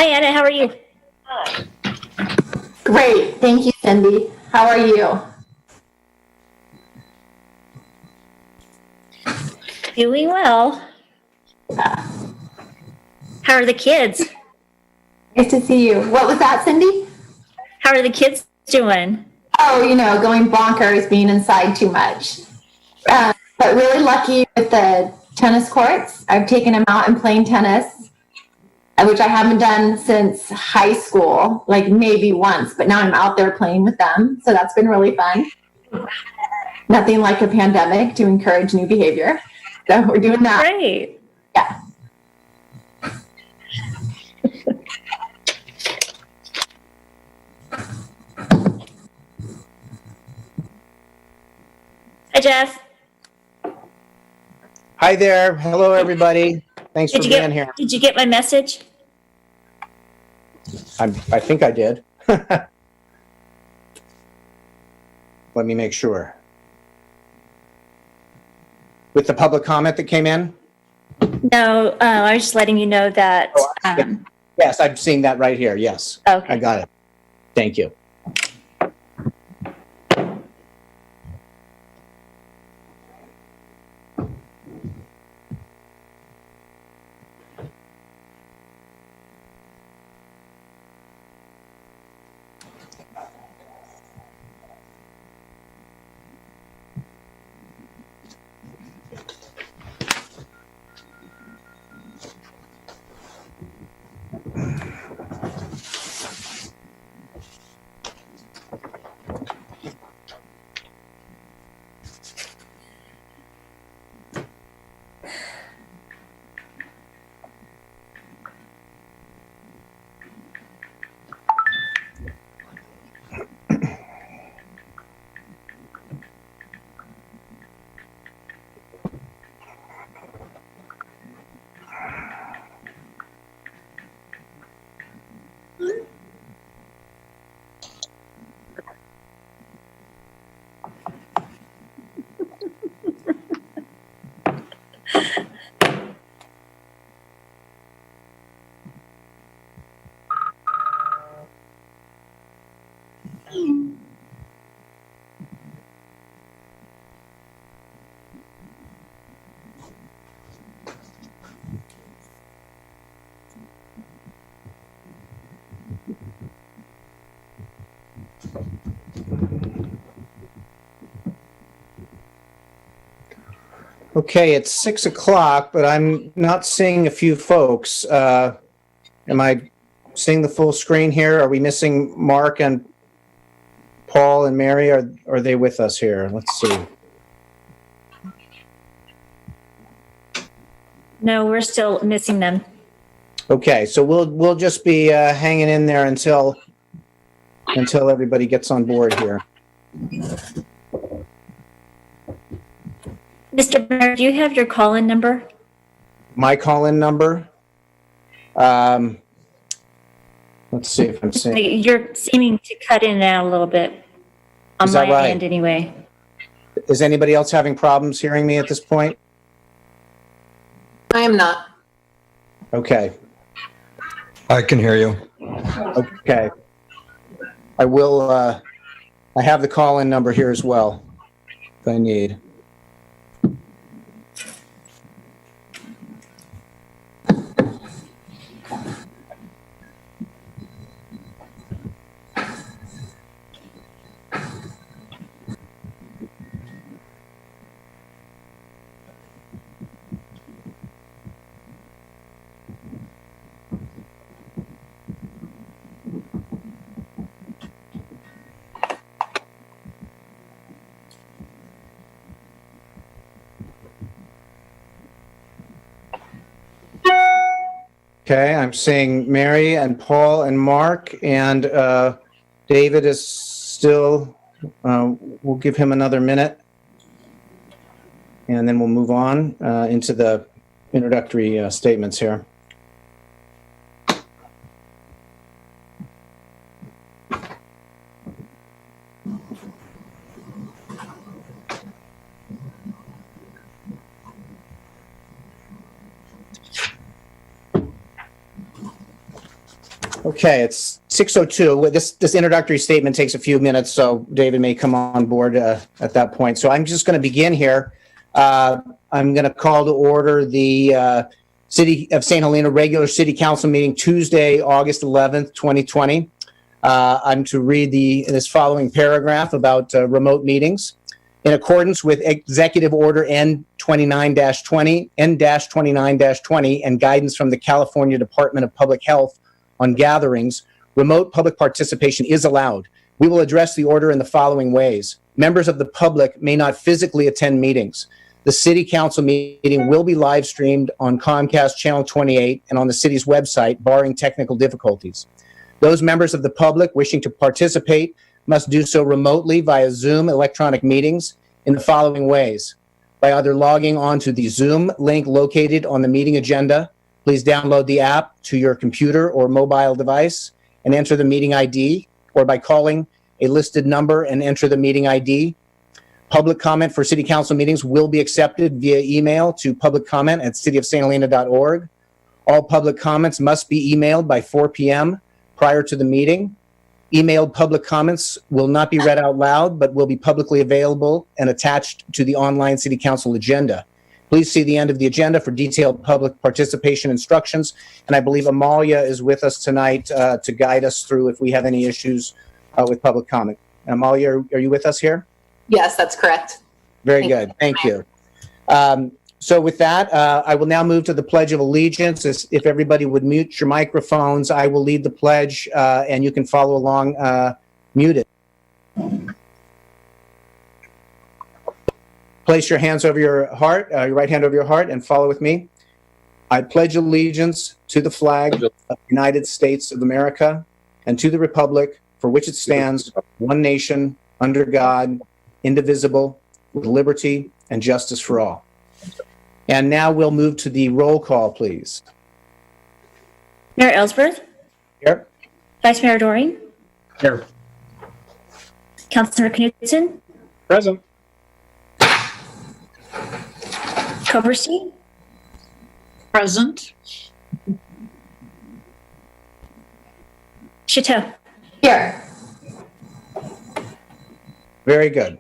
Hi, Anna. How are you? Great. Thank you, Cindy. How are you? Doing well. How are the kids? Nice to see you. What was that, Cindy? How are the kids doing? Oh, going bonkers, being inside too much. But really lucky with the tennis courts. I've taken them out and playing tennis, which I haven't done since high school, like maybe once, but now I'm out there playing with them. So that's been really fun. Nothing like a pandemic to encourage new behavior. So we're doing that. Great. Yeah. Hi, Jeff. Hi there. Hello, everybody. Thanks for being here. Did you get my message? I think I did. Let me make sure. With the public comment that came in? No, I was just letting you know that. Yes, I'm seeing that right here. Yes. Okay. I got it. Thank you. Okay, it's 6 o'clock, but I'm not seeing a few folks. Am I seeing the full screen here? Are we missing Mark and Paul and Mary? Are they with us here? Let's see. No, we're still missing them. Okay, so we'll just be hanging in there until everybody gets on board here. Mr. Mayor, do you have your call-in number? My call-in number? Let's see if I'm seeing. You're seeming to cut in and out a little bit on my end anyway. Is anybody else having problems hearing me at this point? I am not. Okay. I can hear you. Okay. I will, I have the call-in number here as well, if I need. Okay, I'm seeing Mary and Paul and Mark, and David is still, we'll give him another minute, and then we'll move on into the introductory statements here. Okay, it's 6:02. This introductory statement takes a few minutes, so David may come on board at that point. So I'm just going to begin here. I'm going to call to order the City of St. Helena regular City Council meeting Tuesday, August 11th, 2020. I'm to read this following paragraph about remote meetings. In accordance with Executive Order N-29-20 and guidance from the California Department of Public Health on gatherings, remote public participation is allowed. We will address the order in the following ways. Members of the public may not physically attend meetings. The City Council meeting will be live streamed on Comcast Channel 28 and on the city's website, barring technical difficulties. Those members of the public wishing to participate must do so remotely via Zoom electronic meetings in the following ways. By either logging on to the Zoom link located on the meeting agenda, please download the app to your computer or mobile device and enter the meeting ID, or by calling a listed number and enter the meeting ID. Public comment for City Council meetings will be accepted via email to publiccomment@cityofsthelena.org. All public comments must be emailed by 4 p.m. prior to the meeting. Emailed public comments will not be read out loud, but will be publicly available and attached to the online City Council agenda. Please see the end of the agenda for detailed public participation instructions. And I believe Amalia is with us tonight to guide us through if we have any issues with public comment. Amalia, are you with us here? Yes, that's correct. Very good. Thank you. So with that, I will now move to the Pledge of Allegiance. If everybody would mute your microphones, I will lead the pledge and you can follow along muted. Place your hands over your heart, your right hand over your heart, and follow with me. I pledge allegiance to the flag of the United States of America and to the republic for which it stands, one nation, under God, indivisible, with liberty and justice for all. And now we'll move to the roll call, please. Mayor Ellsworth? Here. Vice Mayor Doring? Here. Councilor Knudsen? Present. Koberstein? Present. Chateau? Here. Very good.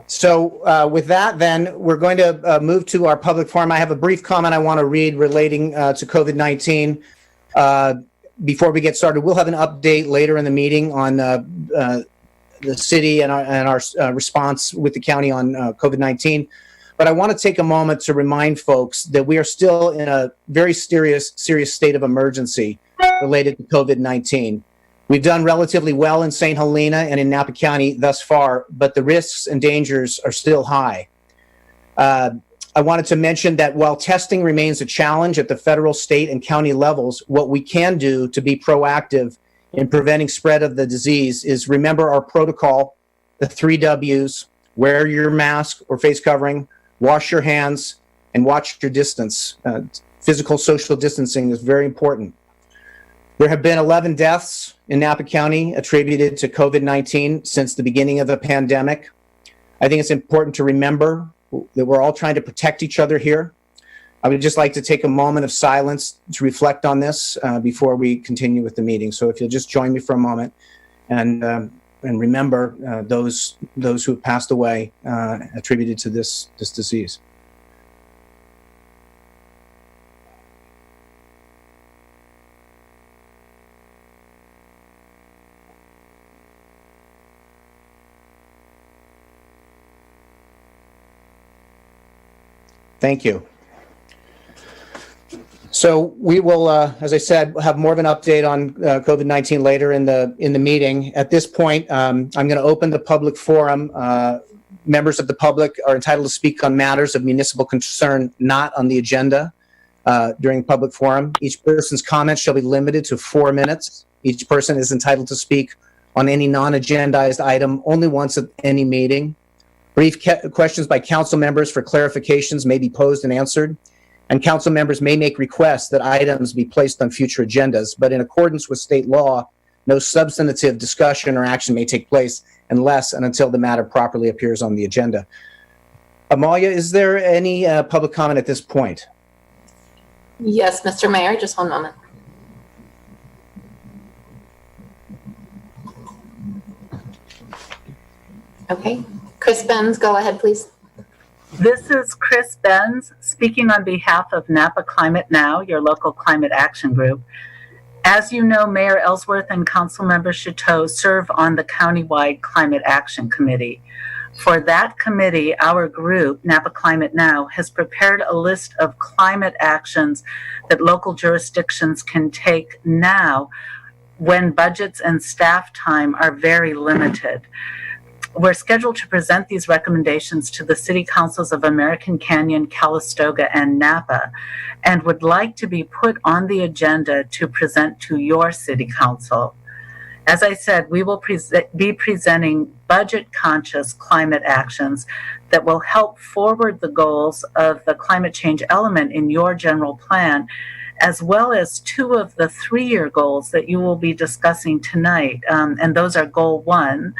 So with that, then, we're going to move to our public forum. I have a brief comment I want to read relating to COVID-19. Before we get started, we'll have an update later in the meeting on the city and our response with the county on COVID-19. But I want to take a moment to remind folks that we are still in a very serious state of emergency related to COVID-19. We've done relatively well in St. Helena and in Napa County thus far, but the risks and dangers are still high. I wanted to mention that while testing remains a challenge at the federal, state, and county levels, what we can do to be proactive in preventing spread of the disease is remember our protocol, the 3 W's: wear your mask or face covering, wash your hands, and watch your distance. Physical social distancing is very important. There have been 11 deaths in Napa County attributed to COVID-19 since the beginning of the pandemic. I think it's important to remember that we're all trying to protect each other here. I would just like to take a moment of silence to reflect on this before we continue with the meeting. So if you'll just join me for a moment and remember those who have passed away attributed to this disease. Thank you. So we will, as I said, have more of an update on COVID-19 later in the meeting. At this point, I'm going to open the public forum. Members of the public are entitled to speak on matters of municipal concern not on the agenda during public forum. Each person's comments shall be limited to 4 minutes. Each person is entitled to speak on any non-agendized item only once at any meeting. Brief questions by council members for clarifications may be posed and answered, and council members may make requests that items be placed on future agendas, but in accordance with state law, no substantive discussion or action may take place unless and until the matter properly appears on the agenda. Amalia, is there any public comment at this point? Yes, Mr. Mayor, just one moment. Okay. Chris Benz, go ahead, please. This is Chris Benz speaking on behalf of Napa Climate Now, your local climate action group. As you know, Mayor Ellsworth and Councilmember Chateau serve on the countywide Climate Action Committee. For that committee, our group, Napa Climate Now, has prepared a list of climate actions that local jurisdictions can take now when budgets and staff time are very limited. We're scheduled to present these recommendations to the city councils of American Canyon, Calistoga, and Napa, and would like to be put on the agenda to present to your city council. As I said, we will be presenting budget-conscious climate actions that will help forward the goals of the climate change element in your general plan, as well as 2 of the 3-year goals that you will be discussing tonight. And those are Goal 1,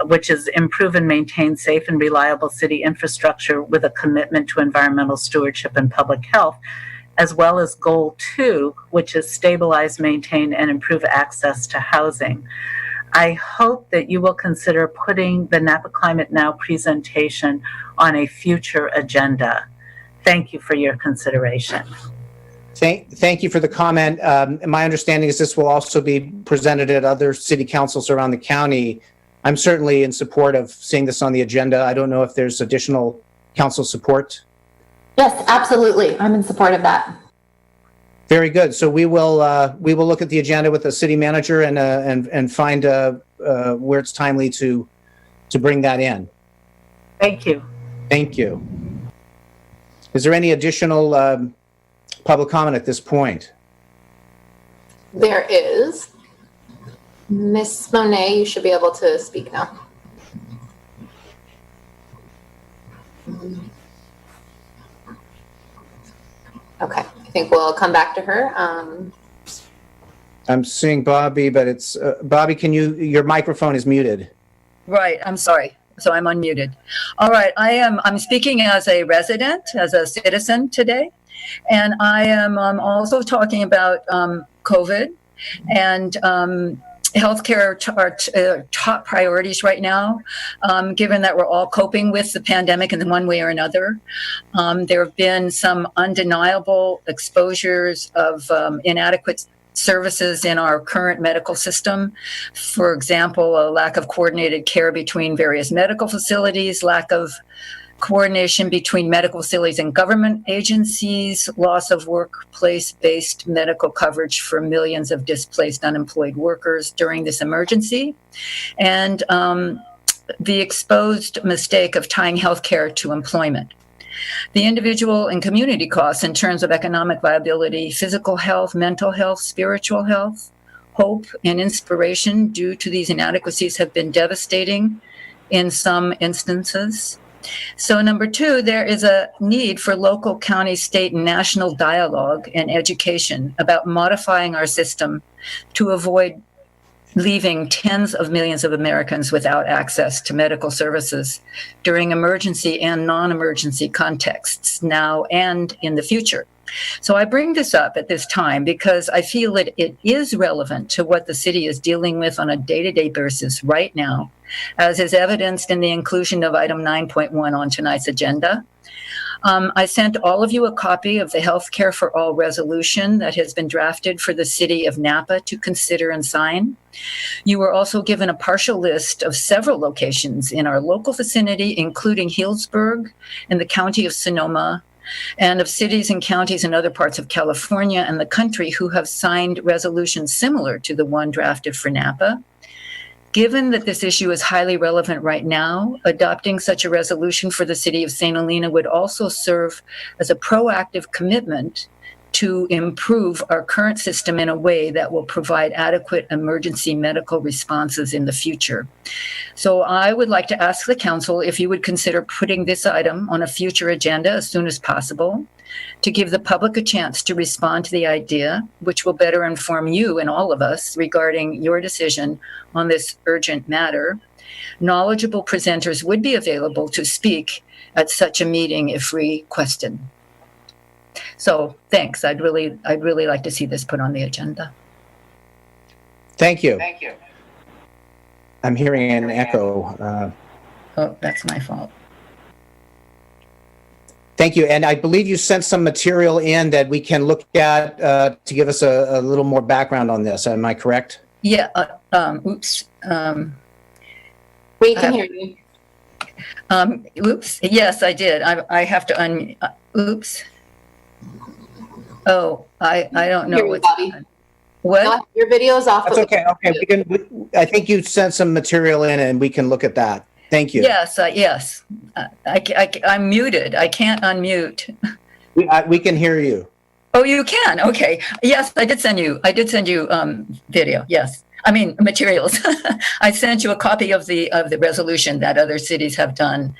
which is improve and maintain safe and reliable city infrastructure with a commitment to environmental stewardship and public health, as well as Goal 2, which is stabilize, maintain, and improve access to housing. I hope that you will consider putting the Napa Climate Now presentation on a future agenda. Thank you for your consideration. Thank you for the comment. My understanding is this will also be presented at other city councils around the county. I'm certainly in support of seeing this on the agenda. I don't know if there's additional council support. Yes, absolutely. I'm in support of that. Very good. So we will look at the agenda with the city manager and find where it's timely to bring that in. Thank you. Thank you. Is there any additional public comment at this point? There is. Miss Monet, you should be able to speak now. Okay, I think we'll come back to her. I'm seeing Bobby, but it's Bobby. Your microphone is muted. Right. I'm sorry. So I'm unmuted. All right. I'm speaking as a resident, as a citizen today. And I am also talking about COVID and healthcare are top priorities right now, given that we're all coping with the pandemic in one way or another. There have been some undeniable exposures of inadequate services in our current medical system. For example, a lack of coordinated care between various medical facilities, lack of coordination between medical facilities and government agencies, loss of workplace-based medical coverage for millions of displaced unemployed workers during this emergency, and the exposed mistake of tying healthcare to employment. The individual and community costs in terms of economic viability, physical health, mental health, spiritual health, hope, and inspiration due to these inadequacies have been devastating in some instances. So 2, there is a need for local, county, state, and national dialogue and education about modifying our system to avoid leaving tens of millions of Americans without access to medical services during emergency and non-emergency contexts now and in the future. So I bring this up at this time because I feel that it is relevant to what the city is dealing with on a day-to-day basis right now, as is evidenced in the inclusion of item 9.1 on tonight's agenda. I sent all of you a copy of the Healthcare for All resolution that has been drafted for the city of Napa to consider and sign. You were also given a partial list of several locations in our local vicinity, including Healdsburg and the county of Sonoma, and of cities and counties in other parts of California and the country who have signed resolutions similar to the one drafted for Napa. Given that this issue is highly relevant right now, adopting such a resolution for the city of St. Helena would also serve as a proactive commitment to improve our current system in a way that will provide adequate emergency medical responses in the future. So I would like to ask the council if you would consider putting this item on a future agenda as soon as possible to give the public a chance to respond to the idea, which will better inform you and all of us regarding your decision on this urgent matter. Knowledgeable presenters would be available to speak at such a meeting if requested. So thanks. I'd really like to see this put on the agenda. Thank you. I'm hearing an echo. Oh, that's my fault. Thank you. And I believe you sent some material in that we can look at to give us a little more background on this. Am I correct? Yeah, oops. We can hear you. Oops. Yes, I did. I have to oops. Oh, I don't know Hear you, what's Bobby. what. No, your video is off. That's but we okay. Okay. We can, I think you sent some material in and we can look at that. Thank you. Yes, yes. I'm muted. I can't unmute. We can hear you. Oh, you can. Okay. Yes, I did send you video. Yes. I mean, materials. I sent you a copy of the resolution that other cities have done.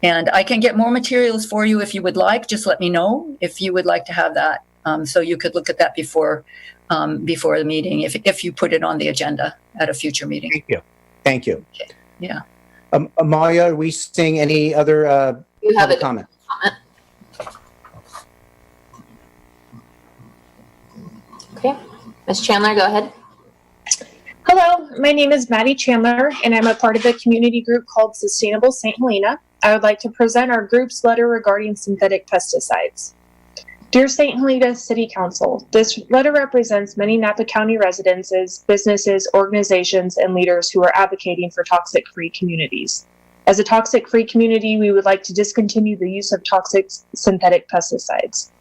And I can get more materials for you if you would like. Just let me know if you would like to have that. So you could look at that before the meeting if you put it on the agenda at a future meeting. Thank you. Thank you. Okay. Yeah. Amalia, are we seeing any other You have public a comment? Okay. Ms. Chandler, go ahead. Hello, my name is Maddie Chandler, and I'm a part of a community group called Sustainable St. Helena. I would like to present our group's letter regarding synthetic pesticides. Dear St. Helena City Council, this letter represents many Napa County residences, businesses, organizations, and leaders who are advocating for toxic-free communities. As a toxic-free community, we would like to discontinue the use of toxic synthetic pesticides.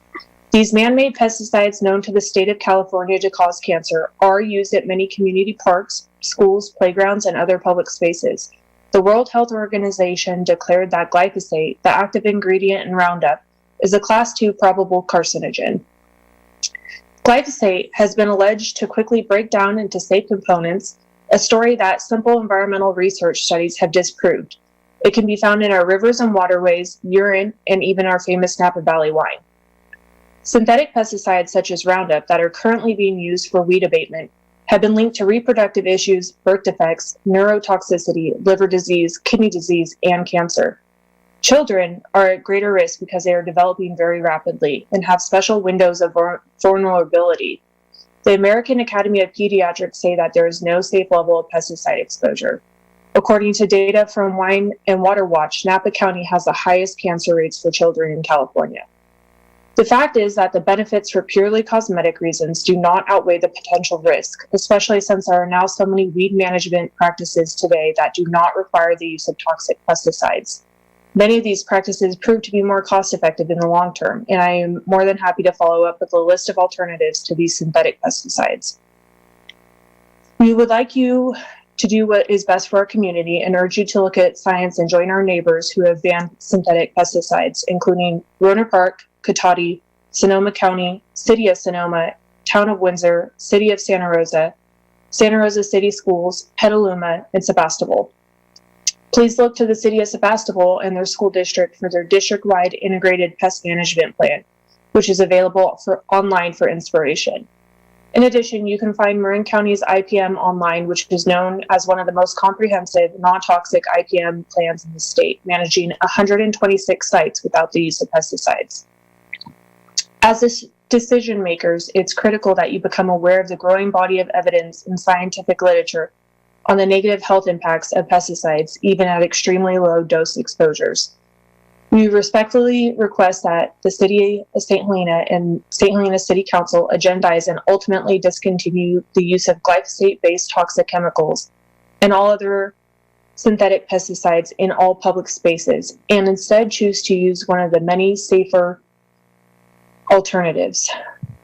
These man-made pesticides known to the state of California to cause cancer are used at many community parks, schools, playgrounds, and other public spaces. The World Health Organization declared that glyphosate, the active ingredient in Roundup, is a Class 2 probable carcinogen. Glyphosate has been alleged to quickly break down into safe components, a story that simple environmental research studies have disproved. It can be found in our rivers and waterways, urine, and even our famous Napa Valley wine. Synthetic pesticides such as Roundup that are currently being used for weed abatement have been linked to reproductive issues, birth defects, neurotoxicity, liver disease, kidney disease, and cancer. Children are at greater risk because they are developing very rapidly and have special windows of vulnerability. The American Academy of Pediatrics say that there is no safe level of pesticide exposure. According to data from Wine and Water Watch, Napa County has the highest cancer rates for children in California. The fact is that the benefits for purely cosmetic reasons do not outweigh the potential risk, especially since there are now so many weed management practices today that do not require the use of toxic pesticides. Many of these practices prove to be more cost-effective in the long term, and I am more than happy to follow up with a list of alternatives to these synthetic pesticides. We would like you to do what is best for our community and urge you to look at science and join our neighbors who have banned synthetic pesticides, including Rohnert Park, Cotati, Sonoma County, City of Sonoma, Town of Windsor, City of Santa Rosa City Schools, Petaluma, and Sebastopol. Please look to the City of Sebastopol and their school district for their district-wide integrated pest management plan, which is available online for inspiration. In addition, you can find Marin County's IPM online, which is known as one of the most comprehensive, non-toxic IPM plans in the state, managing 126 sites without the use of pesticides. As decision makers, it's critical that you become aware of the growing body of evidence in scientific literature on the negative health impacts of pesticides, even at extremely low dose exposures. We respectfully request that the City of St. Helena and St. Helena City Council agendize and ultimately discontinue the use of glyphosate-based toxic chemicals and all other synthetic pesticides in all public spaces, and instead choose to use one of the many safer alternatives.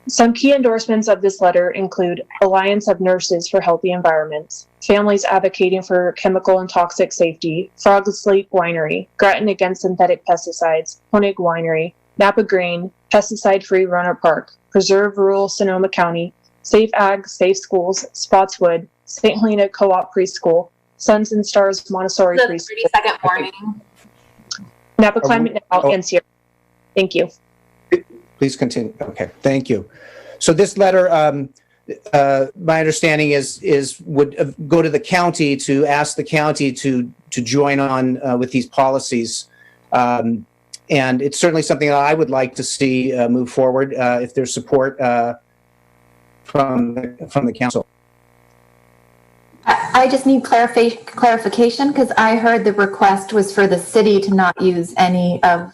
Some key endorsements of this letter include Alliance of Nurses for Healthy Environments, Families Advocating for Chemical and Toxic Safety, Frog Sleep Winery, Grattan Against Synthetic Pesticides, Honig Winery, Napa Green, Pesticide-Free Rohnert Park, Preserve Rural Sonoma County, Safe Ag, Safe Schools, Spotswood, St. Helena Co-op Preschool, Sons and Stars Montessori The Preschool, 30-second warning. Napa Climate Now, and Sierra. Thank you. Please continue. Okay, thank you. So this letter, my understanding is would go to the county to ask the county to join on with these policies, and it's certainly something that I would like to see move forward if there's support from the council. I just need clarification because I heard the request was for the city to not use any of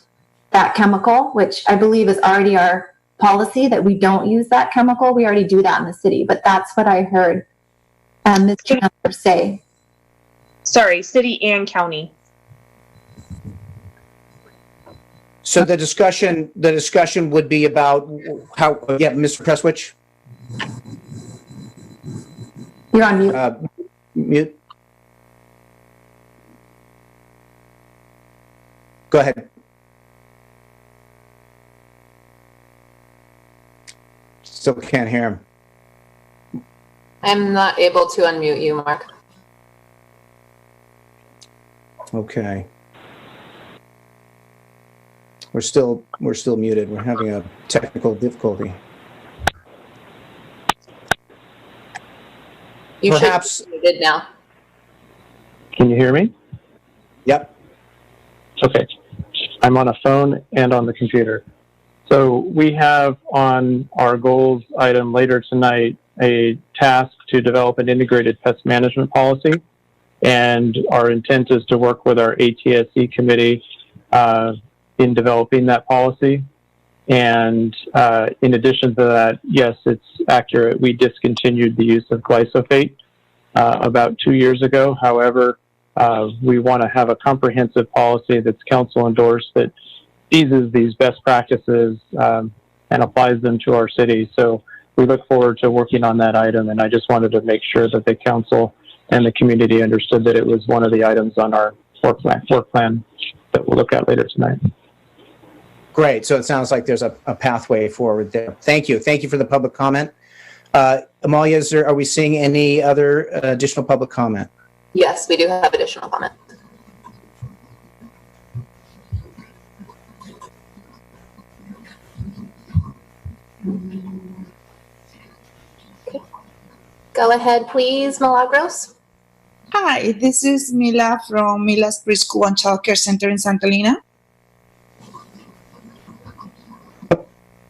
that chemical, which I believe is already our policy that we don't use that chemical. We already do that in the city, but that's what I heard Ms. Chandler say. Sorry, city and county. So the discussion would be about how, yeah, Mr. Presswich? You're on mute. Mute. Go ahead. Still can't hear him. I'm not able to unmute you, Mark. Okay. We're still muted. We're having a technical difficulty. You Perhaps. should be muted now. Can you hear me? Yep. Okay. I'm on a phone and on the computer. So we have on our goals item later tonight a task to develop an integrated pest management policy. And our intent is to work with our ATSE committee in developing that policy. And in addition to that, yes, it's accurate. We discontinued the use of glyphosate about 2 years ago. However, we want to have a comprehensive policy that's council endorsed that seizes these best practices and applies them to our city. So we look forward to working on that item. And I just wanted to make sure that the council and the community understood that it was one of the items on our work plan that we'll look at later tonight. Great. So it sounds like there's a pathway forward there. Thank you. Thank you for the public comment. Amalia, are we seeing any other additional public comment? Yes, we do have additional comment. Okay. Go ahead, please, Milagros. Hi, this is Mila from Mila's Preschool and Child Care Center in Santa Elena.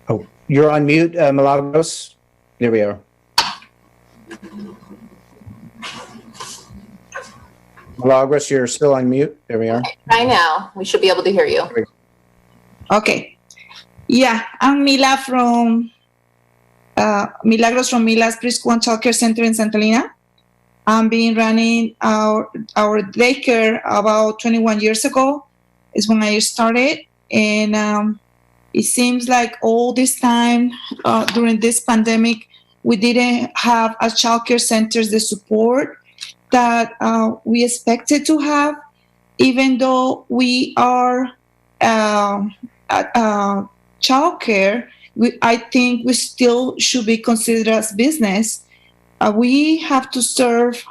Oh, you're on mute, Milagros. There we are. Milagros, you're still on mute. There we are. Try now. We should be able to hear you. Okay. Yeah, I'm Mila from Milagros from Mila's Preschool and Child Care Center in Santa Elena. I've been running our daycare about 21 years ago is when I started. And it seems like all this time during this pandemic, we didn't have as child care centers the support that we expected to have, even though we are child care. I think we still should be considered as business. We have to serve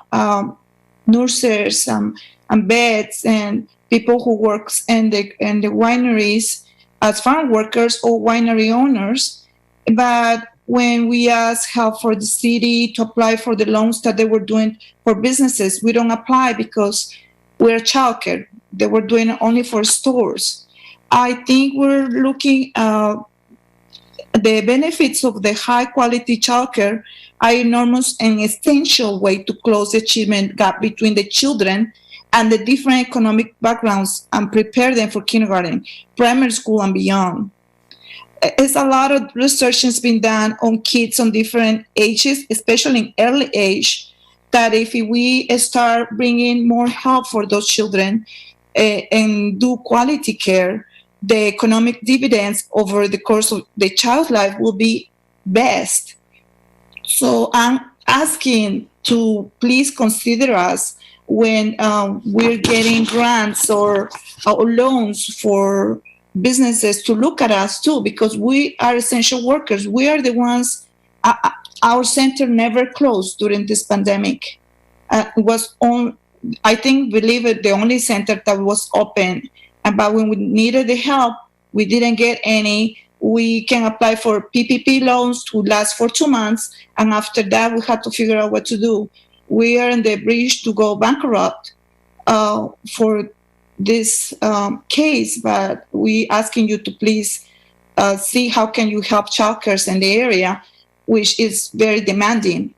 nurses and vets and people who work in the wineries as farm workers or winery owners. But when we ask help for the city to apply for the loans that they were doing for businesses, we don't apply because we're childcare. They were doing it only for stores. I think we're looking the benefits of the high quality childcare are enormous and essential way to close the achievement gap between the children and the different economic backgrounds and prepare them for kindergarten, primary school, and beyond. It's a lot of research has been done on kids on different ages, especially in early age, that if we start bringing more help for those children and do quality care, the economic dividends over the course of the child's life will be best. So I'm asking to please consider us when we're getting grants or loans for businesses to look at us too, because we are essential workers. We are the ones, our center never closed during this pandemic. It was on, I think, believe it, the only center that was open. But when we needed the help, we didn't get any. We can apply for PPP loans to last for 2 months. And after that, we had to figure out what to do. We are in the bridge to go bankrupt for this case, but we asking you to please see how can you help childcares in the area, which is very demanding.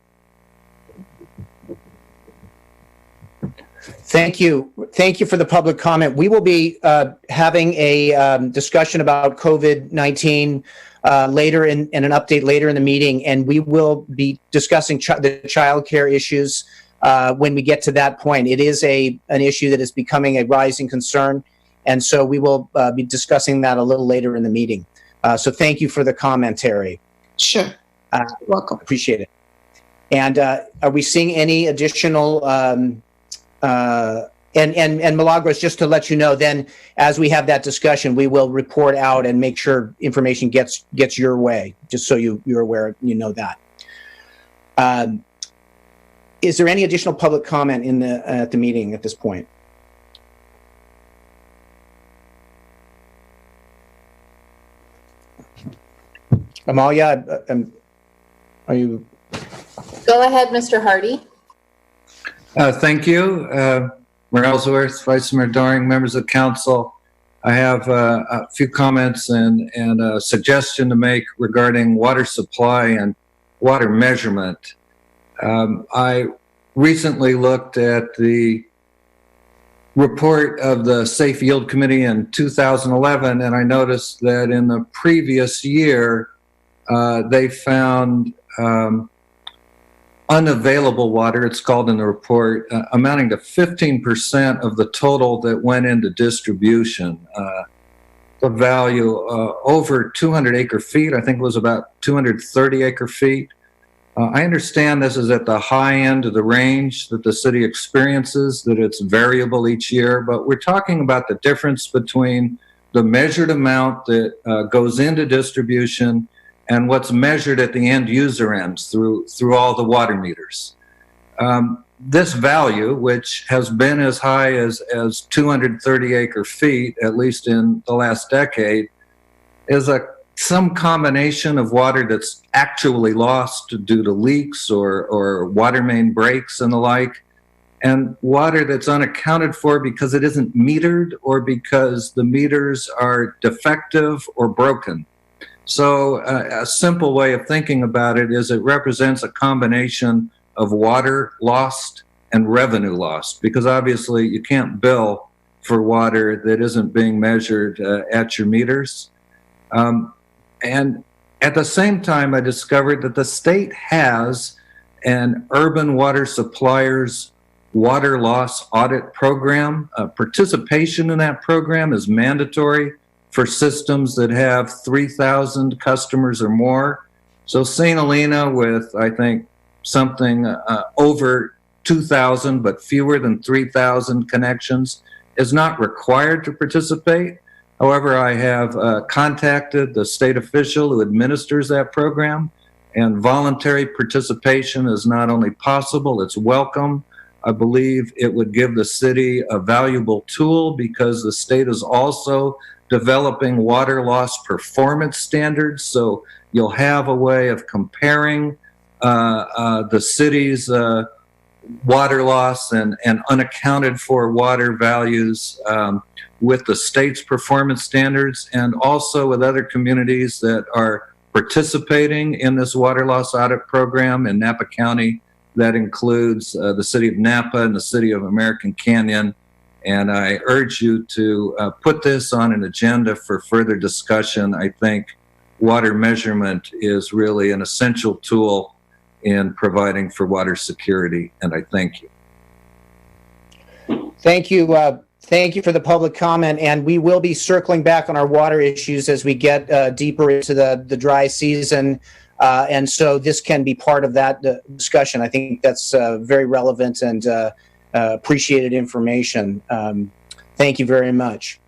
Thank you. Thank you for the public comment. We will be having a discussion about COVID-19 later and an update later in the meeting, and we will be discussing the child care issues when we get to that point. It is an issue that is becoming a rising concern, and so we will be discussing that a little later in the meeting. So thank you for the commentary. Sure. Welcome. Appreciate it. And are we seeing any additional and Milagros, just to let you know, then as we have that discussion, we will report out and make sure information gets your way, just so you're aware, you know that. Is there any additional public comment at the meeting at this point? Amalia, are you? Go ahead, Mr. Hardy. Thank you. Mayor Ellsworth, Vice Mayor Doring, members of council. I have a few comments and a suggestion to make regarding water supply and water measurement. I recently looked at the report of the Safe Yield Committee in 2011, and I noticed that in the previous year, they found unavailable water, it's called in the report, amounting to 15% of the total that went into distribution. The value over 200 acre feet, I think it was about 230 acre feet. I understand this is at the high end of the range that the city experiences, that it's variable each year, but we're talking about the difference between the measured amount that goes into distribution and what's measured at the end user ends through all the water meters. This value, which has been as high as 230 acre feet, at least in the last decade, is some combination of water that's actually lost due to leaks or water main breaks and the like, and water that's unaccounted for because it isn't metered or because the meters are defective or broken. So a simple way of thinking about it is it represents a combination of water lost and revenue lost, because obviously you can't bill for water that isn't being measured at your meters. And at the same time, I discovered that the state has an urban water suppliers water loss audit program. Participation in that program is mandatory for systems that have 3,000 customers or more. So St. Helena with, I think, something over 2,000, but fewer than 3,000 connections is not required to participate. However, I have contacted the state official who administers that program, and voluntary participation is not only possible, it's welcome. I believe it would give the city a valuable tool because the state is also developing water loss performance standards. So you'll have a way of comparing the city's water loss and unaccounted for water values with the state's performance standards, and also with other communities that are participating in this water loss audit program in Napa County. That includes the city of Napa and the city of American Canyon. And I urge you to put this on an agenda for further discussion. I think water measurement is really an essential tool in providing for water security, and I thank you. Thank you. Thank you for the public comment, and we will be circling back on our water issues as we get deeper into the dry season, and so this can be part of that discussion. I think that's very relevant and appreciated information. Thank you very much.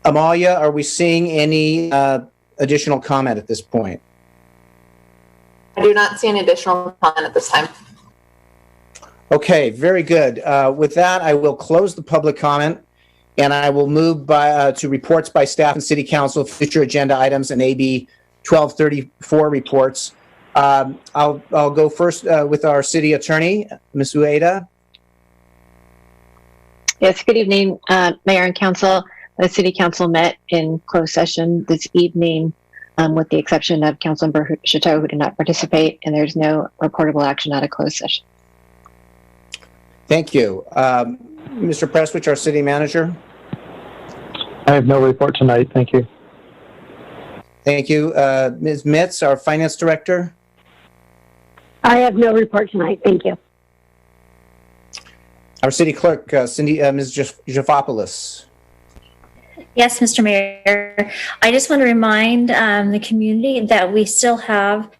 Amalia, are we seeing any additional comment at this point? I do not see any additional comment at this time. Okay, very good. With that, I will close the public comment, and I will move to reports by staff and city council, future agenda items, and AB 1234 reports. I'll go first with our city attorney, Ms. Ueda. Yes, good evening, Mayor and Council. The City Council met in closed session this evening, with the exception of Councilmember Chateau, who did not participate, and there's no reportable action out of closed session. Thank you. Mr. Prestwich, our city manager. I have no report tonight. Thank you. Thank you. Ms. Mitz, our finance director. I have no report tonight. Thank you. Our city clerk, Ms. Jafopoulos. Yes, Mr. Mayor. I just want to remind the community that we still have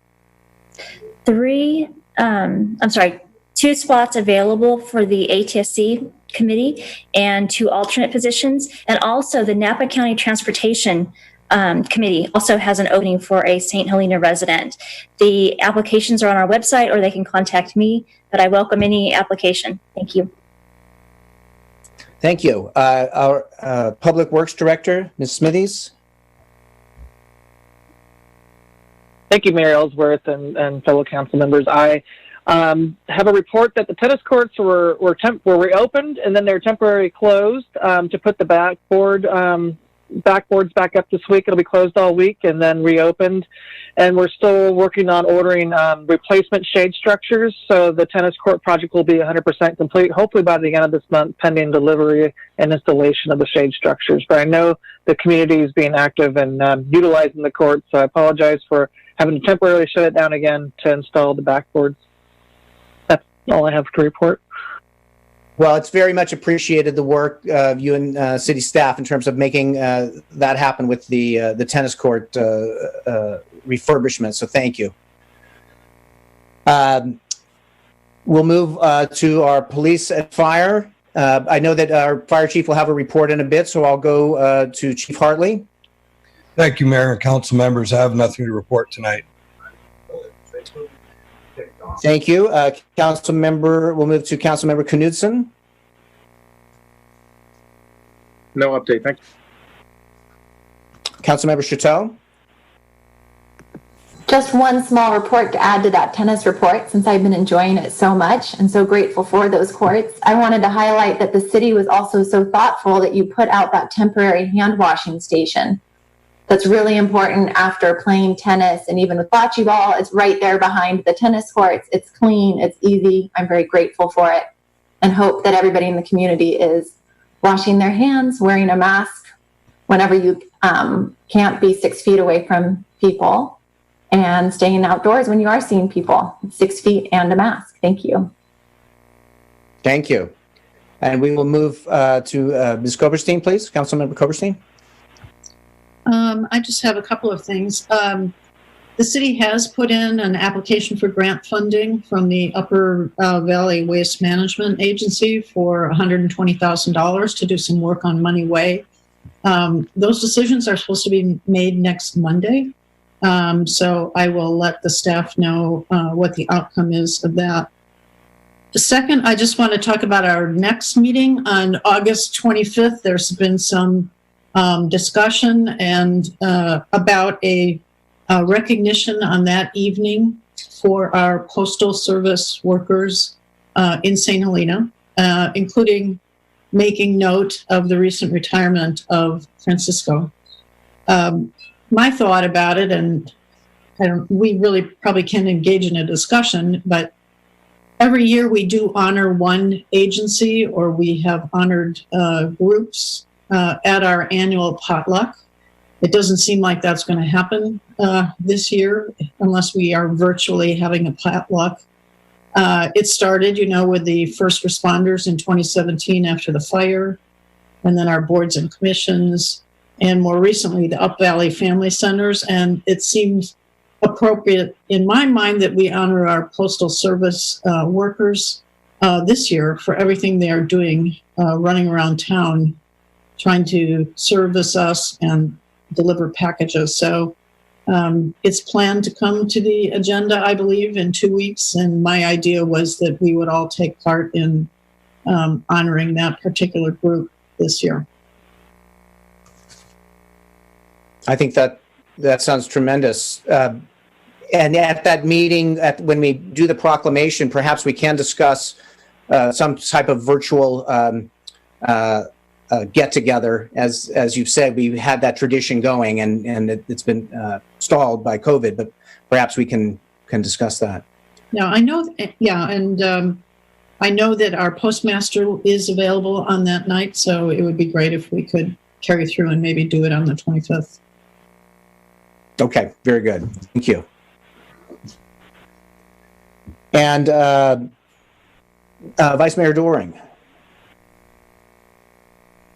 two spots available for the ATSC committee and 2 alternate positions. And also the Napa County Transportation Committee also has an opening for a St. Helena resident. The applications are on our website, or they can contact me, but I welcome any application. Thank you. Thank you. Our Public Works Director, Ms. Smithies. Thank you, Mayor Ellsworth and fellow council members. I have a report that the tennis courts were reopened, and then they're temporarily closed to put the backboards back up this week. It'll be closed all week and then reopened. And we're still working on ordering replacement shade structures. So the tennis court project will be 100% complete, hopefully by the end of this month, pending delivery and installation of the shade structures. But I know the community is being active and utilizing the court. So I apologize for having to temporarily shut it down again to install the backboards. That's all I have to report. Well, it's very much appreciated, the work of you and city staff in terms of making that happen with the tennis court refurbishment. So thank you. We'll move to our police and fire. I know that our fire chief will have a report in a bit, so I'll go to Chief Hartley. Thank you, Mayor and council members. I have nothing to report tonight. Thank you. We'll move to Council Member Knudsen. No update. Thank you. Council Member Chateau. Just one small report to add to that tennis report, since I've been enjoying it so much and so grateful for those courts. I wanted to highlight that the city was also so thoughtful that you put out that temporary hand washing station. That's really important after playing tennis, and even with bocce ball, it's right there behind the tennis courts. It's clean, it's easy. I'm very grateful for it, and hope that everybody in the community is washing their hands, wearing a mask whenever you can't be 6 feet away from people, and staying outdoors when you are seeing people. 6 feet and a mask. Thank you. Thank you. And we will move to Ms. Koberstein, please. Councilmember Koberstein. I just have a couple of things. The city has put in an application for grant funding from the Upper Valley Waste Management Agency for $120,000 to do some work on Money Way. Those decisions are supposed to be made next Monday. So I will let the staff know what the outcome is of that. Second, I just want to talk about our next meeting on August 25th. There's been some discussion and about a recognition on that evening for our postal service workers in St. Helena, including making note of the recent retirement of Francisco. My thought about it, and we really probably can engage in a discussion, but every year we do honor one agency, or we have honored groups at our annual potluck. It doesn't seem like that's going to happen this year unless we are virtually having a potluck. It started, with the first responders in 2017 after the fire, and then our boards and commissions, and more recently the Up Valley Family Centers. And it seems appropriate in my mind that we honor our postal service workers this year for everything they are doing, running around town, trying to service us and deliver packages. So it's planned to come to the agenda, I believe, in 2 weeks. And my idea was that we would all take part in honoring that particular group this year. I think that sounds tremendous. And at that meeting, when we do the proclamation, perhaps we can discuss some type of virtual get together. As you've said, we had that tradition going, and it's been stalled by COVID, but perhaps we can discuss that. Yeah, I know. Yeah, and I know that our postmaster is available on that night, so it would be great if we could carry through and maybe do it on the 25th. Okay, very good. Thank you. And Vice Mayor Doring.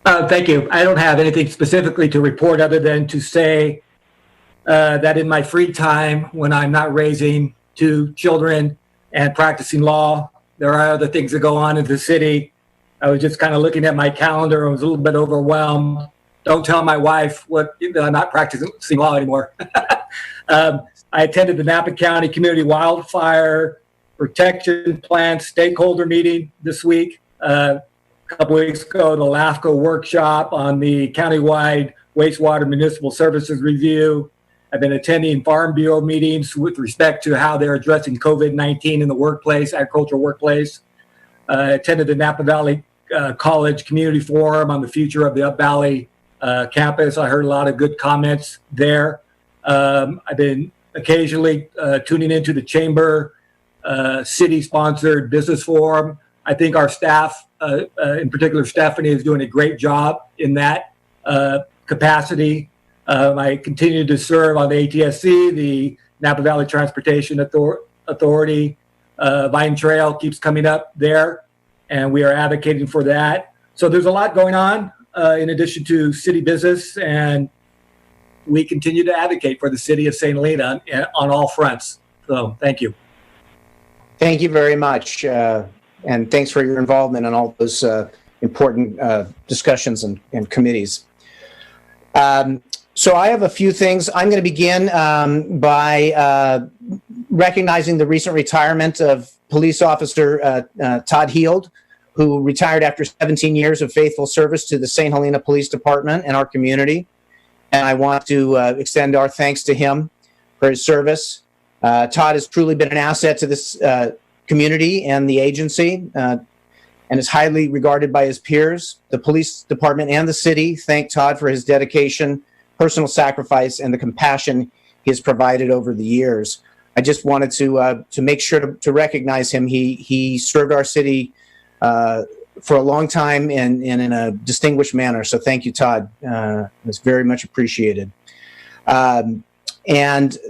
Thank you. I don't have anything specifically to report other than to say that in my free time, when I'm not raising 2 children and practicing law, there are other things that go on in the city. I was just kind of looking at my calendar. I was a little bit overwhelmed. Don't tell my wife that I'm not practicing law anymore. I attended the Napa County Community Wildfire Protection Plan stakeholder meeting this week. A couple weeks ago, the LAFCO workshop on the countywide wastewater municipal services review. I've been attending Farm Bureau meetings with respect to how they're addressing COVID-19 in the workplace, agricultural workplace. Attended the Napa Valley College Community Forum on the future of the Up Valley campus. I heard a lot of good comments there. I've been occasionally tuning into the Chamber city-sponsored business forum. I think our staff, in particular Stephanie, is doing a great job in that capacity. I continue to serve on the ATSC, the Napa Valley Transportation Authority. Vine Trail keeps coming up there, and we are advocating for that. So there's a lot going on in addition to city business, and we continue to advocate for the city of St. Helena on all fronts. So thank you. Thank you very much. And thanks for your involvement in all those important discussions and committees. So I have a few things. I'm going to begin by recognizing the recent retirement of police officer Todd Heald, who retired after 17 years of faithful service to the St. Helena Police Department and our community. And I want to extend our thanks to him for his service. Todd has truly been an asset to this community and the agency, and is highly regarded by his peers. The police department and the city thank Todd for his dedication, personal sacrifice, and the compassion he has provided over the years. I just wanted to make sure to recognize him. He served our city for a long time and in a distinguished manner. So thank you, Todd. It's very much appreciated. And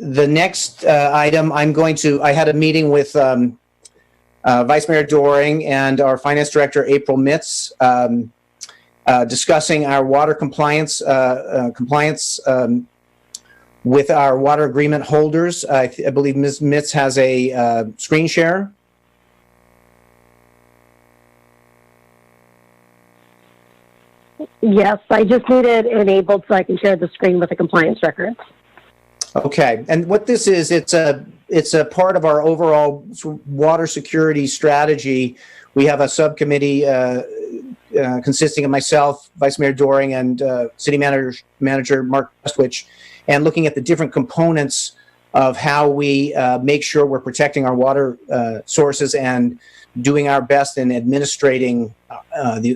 the next item, I had a meeting with Vice Mayor Doring and our Finance Director, April Mitz, discussing our water compliance with our water agreement holders. I believe Ms. Mitz has a screen share. Yes, I just need it enabled so I can share the screen with the compliance records. Okay, and what this is, it's a part of our overall water security strategy. We have a subcommittee consisting of myself, Vice Mayor Doring, and City Manager Mark Westwich, and looking at the different components of how we make sure we're protecting our water sources and doing our best in administrating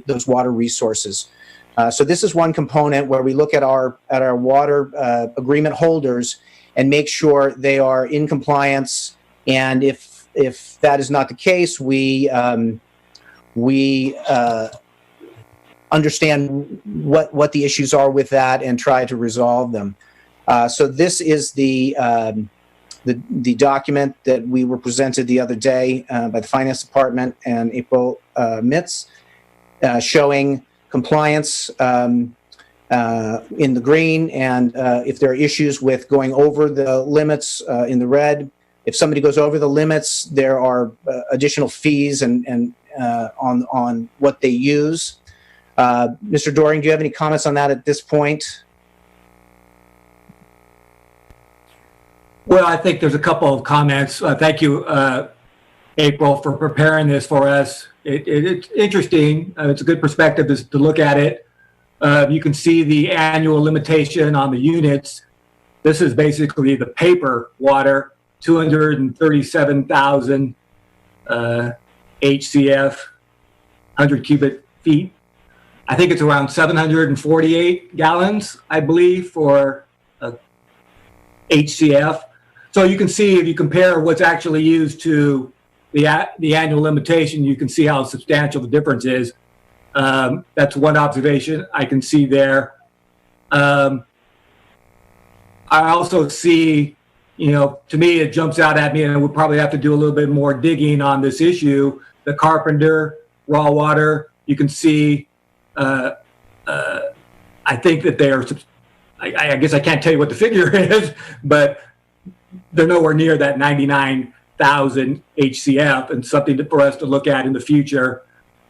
those water resources. So this is one component where we look at our water agreement holders and make sure they are in compliance. And if that is not the case, we understand what the issues are with that and try to resolve them. So this is the document that we were presented the other day by the Finance Department and April Mitz, showing compliance in the green, and if there are issues with going over the limits in the red. If somebody goes over the limits, there are additional fees and on what they use. Mr. Doring, do you have any comments on that at this point? Well, I think there's a couple of comments. Thank you, April, for preparing this for us. It's interesting. It's a good perspective to look at it. You can see the annual limitation on the units. This is basically the paper water, 237,000 HCF, 100 cubic feet. I think it's around 748 gallons, I believe, for HCF. So you can see, if you compare what's actually used to the annual limitation, you can see how substantial the difference is. That's one observation I can see there. I also see, to me, it jumps out at me, and we'll probably have to do a little bit more digging on this issue. The Carpenter, raw water, you can see, I think that they are, I guess I can't tell you what the figure is, but they're nowhere near that 99,000 HCF, and something for us to look at in the future.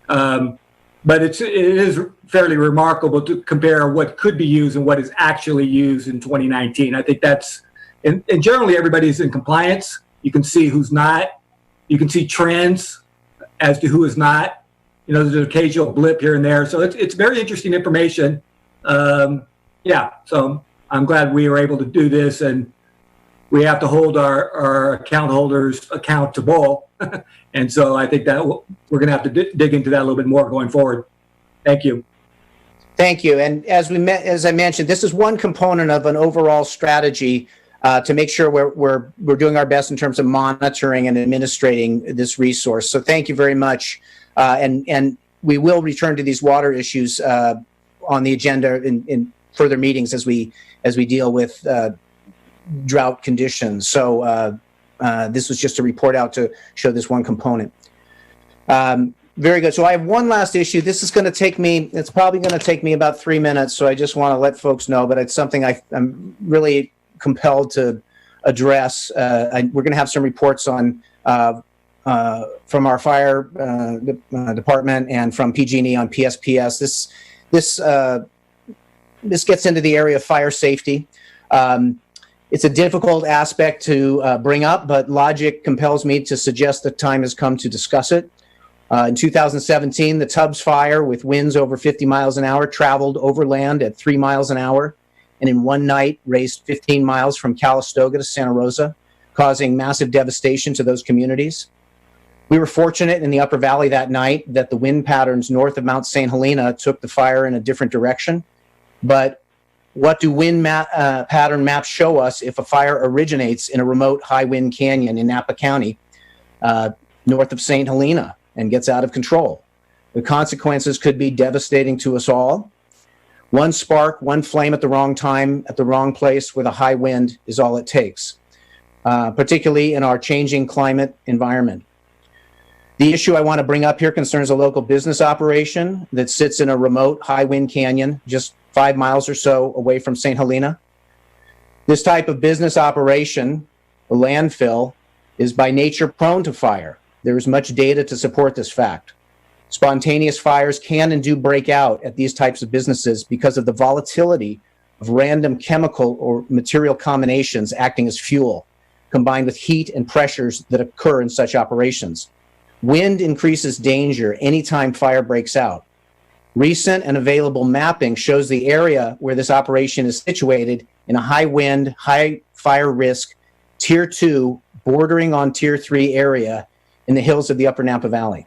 But it is fairly remarkable to compare what could be used and what is actually used in 2019. I think that's, and generally everybody's in compliance. You can see who's not. You can see trends as to who is not. There's an occasional blip here and there. So it's very interesting information. Yeah, so I'm glad we were able to do this, and we have to hold our account holders accountable. And so I think that we're going to have to dig into that a little bit more going forward. Thank you. Thank you. And as I mentioned, this is one component of an overall strategy to make sure we're doing our best in terms of monitoring and administrating this resource. So thank you very much. And we will return to these water issues on the agenda in further meetings as we deal with drought conditions. So this was just a report out to show this one component. Very good. So I have one last issue. This is going to take me, it's probably going to take me about 3 minutes. So I just want to let folks know, but it's something I'm really compelled to address. We're going to have some reports on from our fire department and from PG&E on PSPS. This gets into the area of fire safety. It's a difficult aspect to bring up, but logic compels me to suggest the time has come to discuss it. In 2017, the Tubbs fire, with winds over 50 miles an hour, traveled overland at 3 miles an hour, and in one night raced 15 miles from Calistoga to Santa Rosa, causing massive devastation to those communities. We were fortunate in the Upper Valley that night that the wind patterns north of Mount St. Helena took the fire in a different direction. But what do wind pattern maps show us if a fire originates in a remote high wind canyon in Napa County, north of St. Helena, and gets out of control? The consequences could be devastating to us all. One spark, one flame at the wrong time, at the wrong place with a high wind is all it takes, particularly in our changing climate environment. The issue I want to bring up here concerns a local business operation that sits in a remote high wind canyon just 5 miles or so away from St. Helena. This type of business operation, a landfill, is by nature prone to fire. There is much data to support this fact. Spontaneous fires can and do break out at these types of businesses because of the volatility of random chemical or material combinations acting as fuel, combined with heat and pressures that occur in such operations. Wind increases danger anytime fire breaks out. Recent and available mapping shows the area where this operation is situated in a high wind, high fire risk, Tier 2, bordering on Tier 3 area in the hills of the Upper Napa Valley.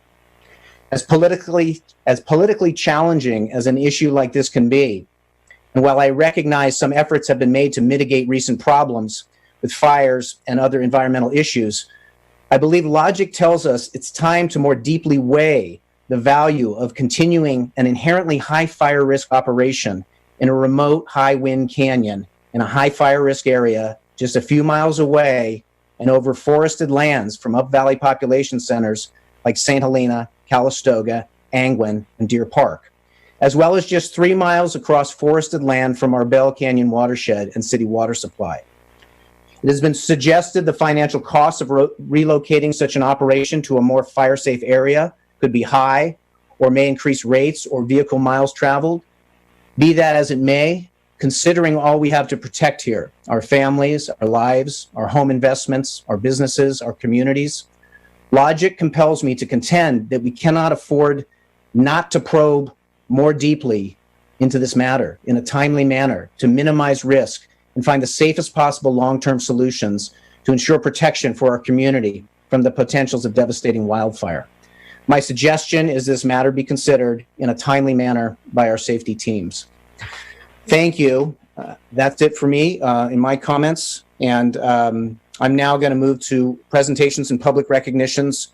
As politically challenging as an issue like this can be, and while I recognize some efforts have been made to mitigate recent problems with fires and other environmental issues, I believe logic tells us it's time to more deeply weigh the value of continuing an inherently high fire risk operation in a remote high wind canyon in a high fire risk area just a few miles away and over forested lands from up valley population centers like St. Helena, Calistoga, Angwin, and Deer Park, as well as just 3 miles across forested land from our Bell Canyon watershed and city water supply. It has been suggested the financial costs of relocating such an operation to a more fire-safe area could be high or may increase rates or vehicle miles traveled. Be that as it may, considering all we have to protect here, our families, our lives, our home investments, our businesses, our communities, logic compels me to contend that we cannot afford not to probe more deeply into this matter in a timely manner to minimize risk and find the safest possible long-term solutions to ensure protection for our community from the potentials of devastating wildfire. My suggestion is this matter be considered in a timely manner by our safety teams. Thank you. That's it for me in my comments. And I'm now going to move to presentations and public recognitions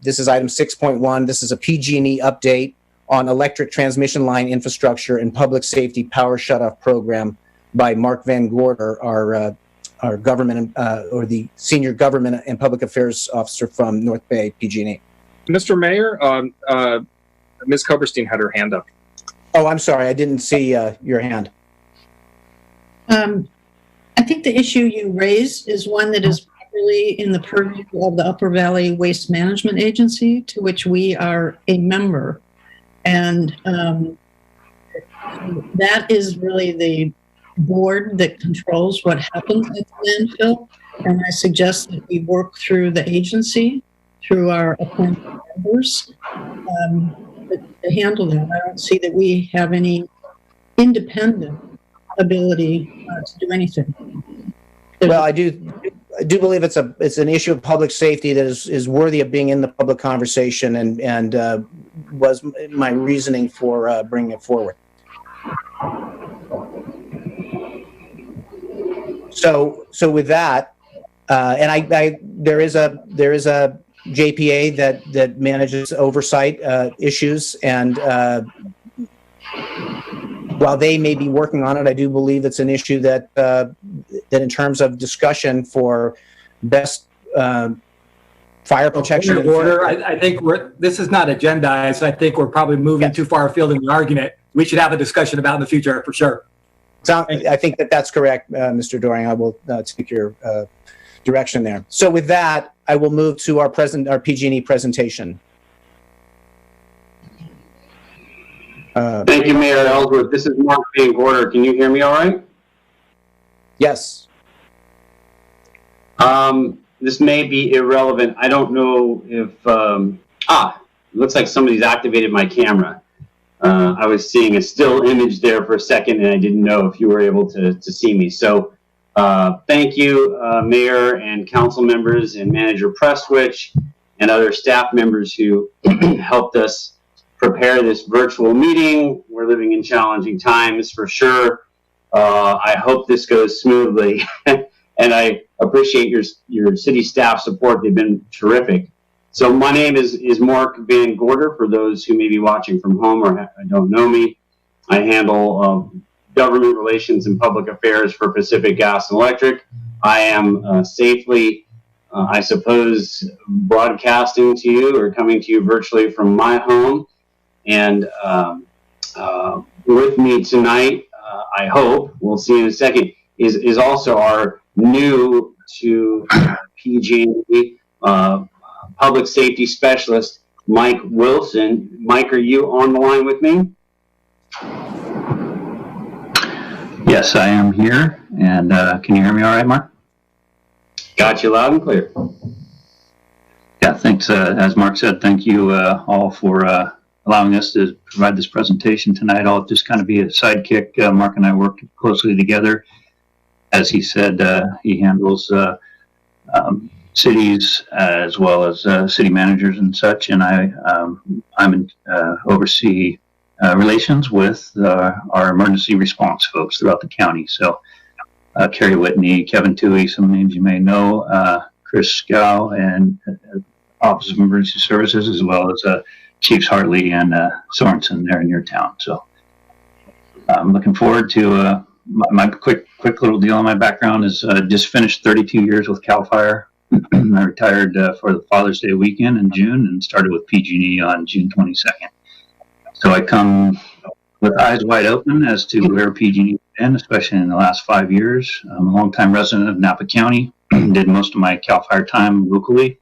This is item 6.1. This is a PG&E update on electric transmission line infrastructure and public safety power shutoff program by Mark Van Gorder, our government or the senior government and public affairs officer from North Bay PG&E. Mr. Mayor, Ms. Koberstein had her hand up. Oh, I'm sorry. I didn't see your hand. I think the issue you raised is one that is properly in the purview of the Upper Valley Waste Management Agency, to which we are a member. And that is really the board that controls what happens at the landfill. And I suggest that we work through the agency, through our appointed members, to handle that. I don't see that we have any independent ability to do anything. Well, I do believe it's an issue of public safety that is worthy of being in the public conversation, and was my reasoning for bringing it forward. So with that, and there is a JPA that manages oversight issues, and while they may be working on it, I do believe it's an issue that in terms of discussion for best fire protection. Order. I think this is not agendized. I think we're probably moving too far afield in the argument. We should have a discussion about in the future for sure. I think that's correct, Mr. Doring. I will take your direction there. So with that, I will move to our PG&E presentation. Thank you, Mayor Ellsworth. This is Mark Van Gorder. Can you hear me all right? Yes. This may be irrelevant. I don't know if, it looks like somebody's activated my camera. I was seeing a still image there for a second, and I didn't know if you were able to see me. So thank you, Mayor and council members and Manager Prestwich and other staff members who helped us prepare this virtual meeting. We're living in challenging times for sure. I hope this goes smoothly, and I appreciate your city staff support. They've been terrific. So my name is Mark Van Gorder, for those who may be watching from home or don't know me. I handle government relations and public affairs for Pacific Gas and Electric. I am safely, I suppose, broadcasting to you or coming to you virtually from my home. And with me tonight, I hope, we'll see in a second, is also our new to PG&E public safety specialist, Mike Wilson. Mike, are you on the line with me? Yes, I am here. And can you hear me all right, Mark? Got you loud and clear. Yeah, thanks. As Mark said, thank you all for allowing us to provide this presentation tonight. I'll just kind of be a sidekick. Mark and I work closely together. As he said, he handles cities as well as city managers and such, and I'm oversee relations with our emergency response folks throughout the county. So Kerry Whitney, Kevin Toohey, some names you may know, Chris Scow, and Office of Emergency Services, as well as Chiefs Hartley and Sorensen there in your town. So I'm looking forward to my quick little deal on my background is just finished 32 years with CAL FIRE. I retired for the Father's Day weekend in June and started with PG&E on June 22nd. So I come with eyes wide open as to where PG&E has been, especially in the last 5 years. I'm a longtime resident of Napa County. Did most of my CAL FIRE time locally,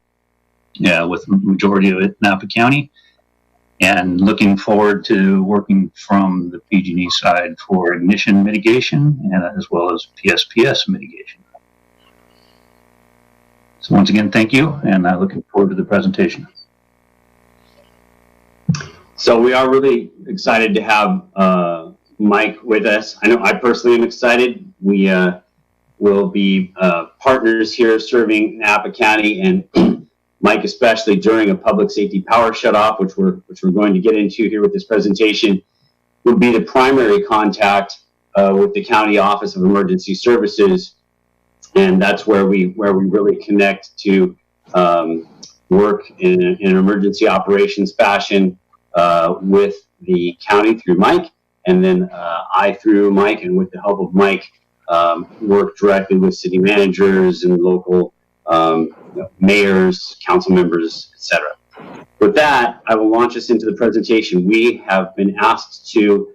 with the majority of it Napa County. And looking forward to working from the PG&E side for ignition mitigation and as well as PSPS mitigation. So once again, thank you, and I'm looking forward to the presentation. So we are really excited to have Mike with us. I know I personally am excited. We will be partners here serving Napa County, and Mike especially during a public safety power shutoff, which we're going to get into here with this presentation, would be the primary contact with the County Office of Emergency Services, and that's where we really connect to work in an emergency operations fashion with the county through Mike, and then I through Mike, and with the help of Mike, work directly with city managers and local mayors, council members, etc. With that, I will launch us into the presentation. We have been asked to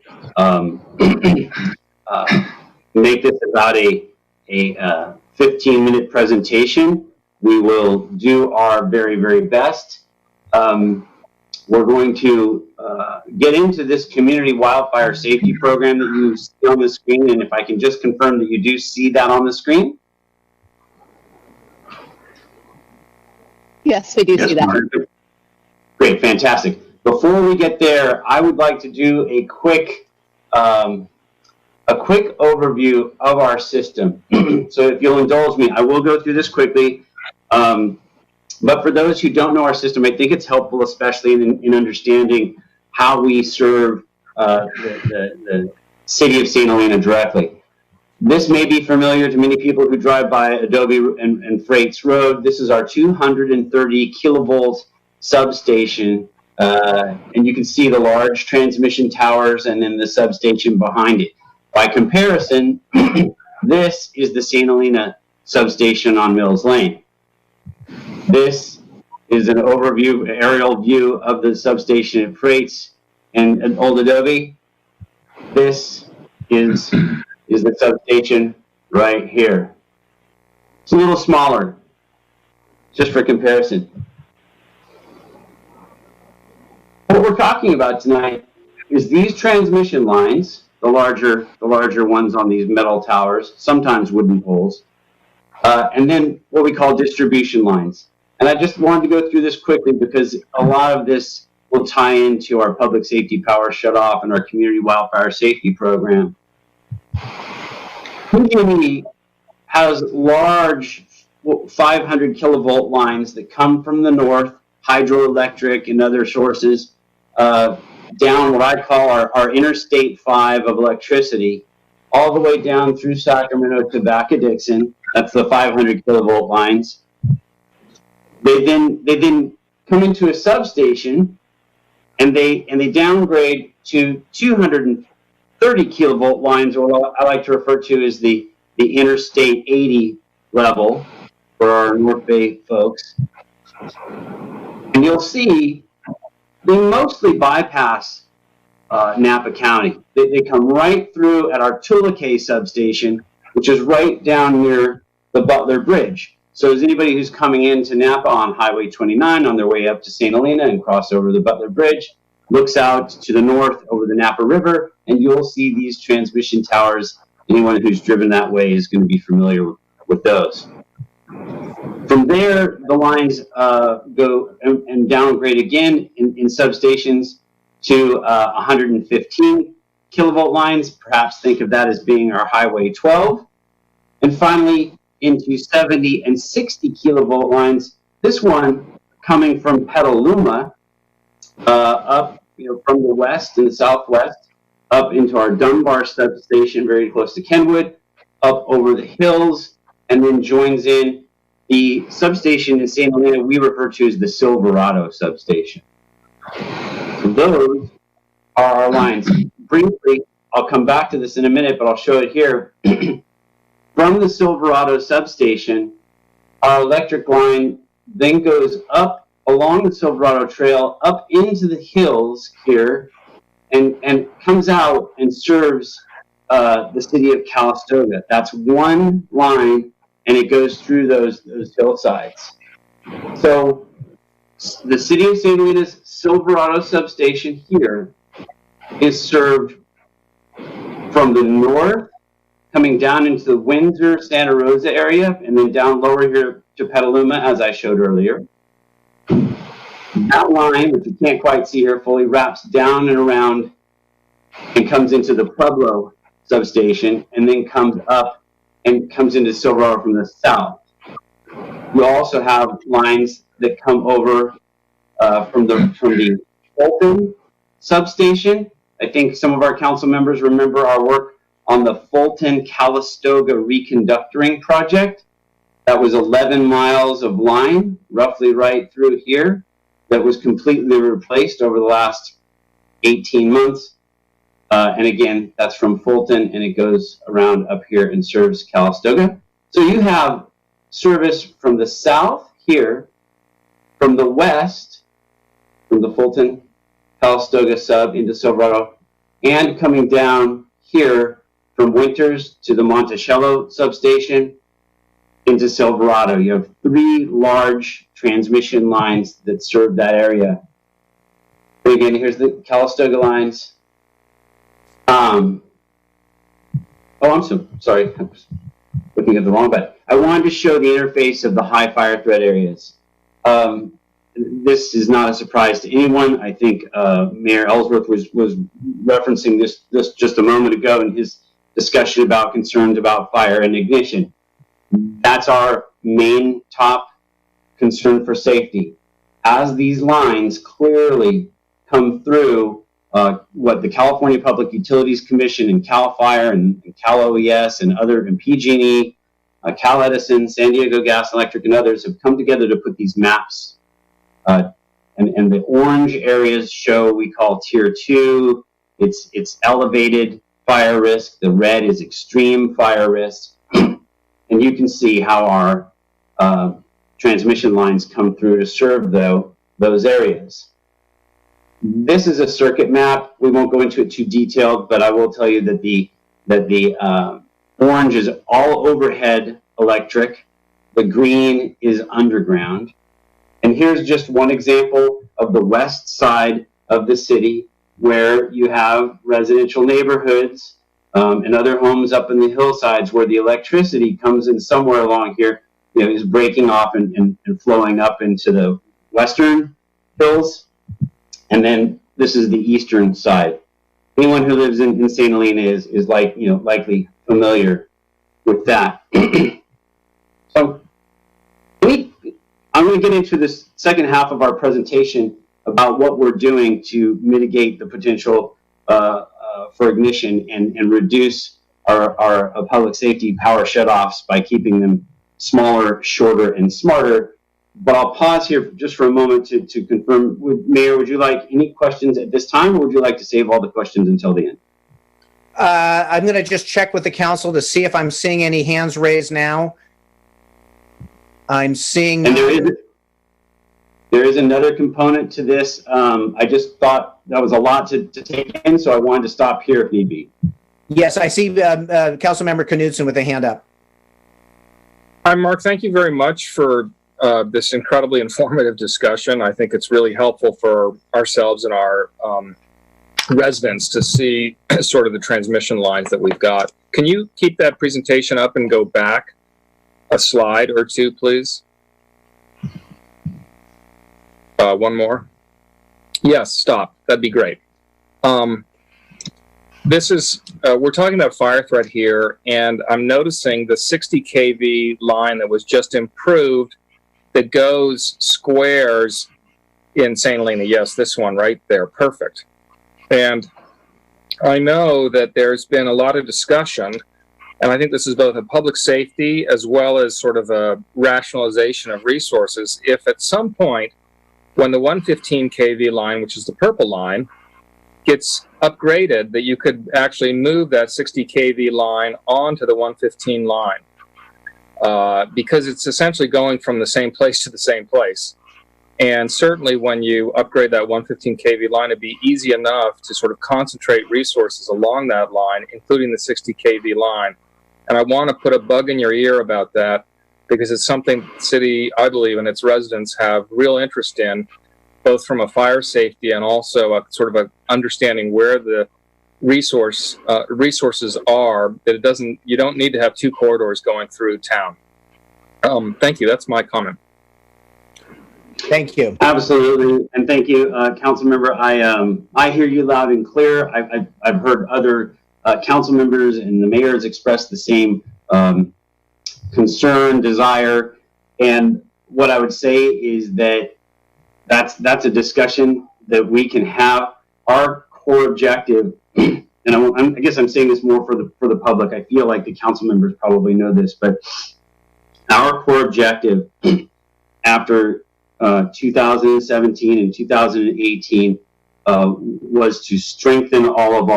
make this about a 15-minute presentation. We will do our very, very best. We're going to get into this community wildfire safety program that you see on the screen, and if I can just confirm that you do see that on the screen. Yes, we do see that. Great, fantastic. Before we get there, I would like to do a quick overview of our system. So if you'll indulge me, I will go through this quickly. But for those who don't know our system, I think it's helpful, especially in understanding how we serve the city of St. Helena directly. This may be familiar to many people who drive by Adobe and Freights Road. This is our 230 kilovolt substation, and you can see the large transmission towers and then the substation behind it. By comparison, this is the St. Helena substation on Mills Lane. This is an overview, aerial view of the substation at Freights and Old Adobe. This is the substation right here. It's a little smaller, just for comparison. What we're talking about tonight is these transmission lines, the larger ones on these metal towers, sometimes wooden poles, and then what we call distribution lines. And I just wanted to go through this quickly because a lot of this will tie into our public safety power shutoff and our community wildfire safety program. PG&E has large 500 kilovolt lines that come from the north, hydroelectric and other sources, down what I call our Interstate 5 of electricity, all the way down through Sacramento to Vaca-Dixon. That's the 500 kilovolt lines. They then come into a substation, and they downgrade to 230 kilovolt lines, or what I like to refer to as the Interstate 80 level for our North Bay folks. And you'll see they mostly bypass Napa County. They come right through at our Tulaque substation, which is right down near the Butler Bridge. So as anybody who's coming into Napa on Highway 29 on their way up to St. Helena and cross over the Butler Bridge, looks out to the north over the Napa River, and you'll see these transmission towers. Anyone who's driven that way is going to be familiar with those. From there, the lines go and downgrade again in substations to 115 kilovolt lines. Perhaps think of that as being our Highway 12. And finally, into 70 and 60 kilovolt lines. This one coming from Petaluma up from the west and the southwest, up into our Dunbar substation, very close to Kenwood, up over the hills, and then joins in the substation in St. Helena we refer to as the Silverado substation. Those are our lines. Briefly, I'll come back to this in a minute, but I'll show it here. From the Silverado substation, our electric line then goes up along the Silverado Trail, up into the hills here, and comes out and serves the city of Calistoga. That's one line, and it goes through those hillsides. So the city of St. Helina's Silverado substation here is served from the north, coming down into the Windsor, Santa Rosa area, and then down lower here to Petaluma, as I showed earlier. That line, which you can't quite see here fully, wraps down and around and comes into the Pueblo substation, and then comes up and comes into Silverado from the south. We also have lines that come over from the Fulton substation. I think some of our council members remember our work on the Fulton Calistoga reconductoring project. That was 11 miles of line, roughly right through here, that was completely replaced over the last 18 months. And again, that's from Fulton, and it goes around up here and serves Calistoga. So you have service from the south here, from the west, from the Fulton, Calistoga sub into Silverado, and coming down here from Winters to the Monticello substation into Silverado. You have 3 large transmission lines that serve that area. And again, here's the Calistoga lines. I'm so sorry. I'm looking at the wrong button. I wanted to show the interface of the high fire threat areas. This is not a surprise to anyone. I think Mayor Ellsworth was referencing this just a moment ago in his discussion about concerns about fire and ignition. That's our main top concern for safety. As these lines clearly come through what the California Public Utilities Commission and CAL FIRE and Cal OES and other, and PG&E, Cal Edison, San Diego Gas and Electric, and others have come together to put these maps. And the orange areas show we call tier 2. It's elevated fire risk. The red is extreme fire risk. And you can see how our transmission lines come through to serve those areas. This is a circuit map. We won't go into it too detailed, but I will tell you that the orange is all overhead electric. The green is underground. And here's just one example of the west side of the city where you have residential neighborhoods and other homes up in the hillsides where the electricity comes in somewhere along here, is breaking off and flowing up into the western hills. And then this is the eastern side. Anyone who lives in St. Helena is likely familiar with that. So I'm going to get into this second half of our presentation about what we're doing to mitigate the potential for ignition and reduce our public safety power shutoffs by keeping them smaller, shorter, and smarter. But I'll pause here just for a moment to confirm. Mayor, would you like any questions at this time, or would you like to save all the questions until the end? I'm going to just check with the council to see if I'm seeing any hands raised now. I'm seeing... And there is another component to this. I just thought that was a lot to take in, so I wanted to stop here if need be. Yes, I see Councilmember Knudsen with a hand up. Hi, Mark. Thank you very much for this incredibly informative discussion. I think it's really helpful for ourselves and our residents to see sort of the transmission lines that we've got. Can you keep that presentation up and go back a slide or two, please? One more. Yes, stop. That'd be great. This is, we're talking about fire threat here, and I'm noticing the 60 kV line that was just improved that goes squares in St. Helena. Yes, this one right there. Perfect. And I know that there's been a lot of discussion, and I think this is both a public safety as well as sort of a rationalization of resources. If at some point, when the 115 kV line, which is the purple line, gets upgraded, that you could actually move that 60 kV line onto the 115 line. Because it's essentially going from the same place to the same place. And certainly when you upgrade that 115 kV line, it'd be easy enough to sort of concentrate resources along that line, including the 60 kV line. And I want to put a bug in your ear about that, because it's something the city, I believe, and its residents have real interest in, both from a fire safety and also a sort of a understanding where the resources are, that you don't need to have 2 corridors going through town. Thank you. That's my comment. Thank you. Absolutely, and thank you, council member. I hear you loud and clear. I've heard other council members and the mayors express the same concern, desire, and what I would say is that that's a discussion that we can have. Our core objective, and I guess I'm saying this more for the public. I feel like the council members probably know this, but our core objective after 2017 and 2018 was to strengthen all of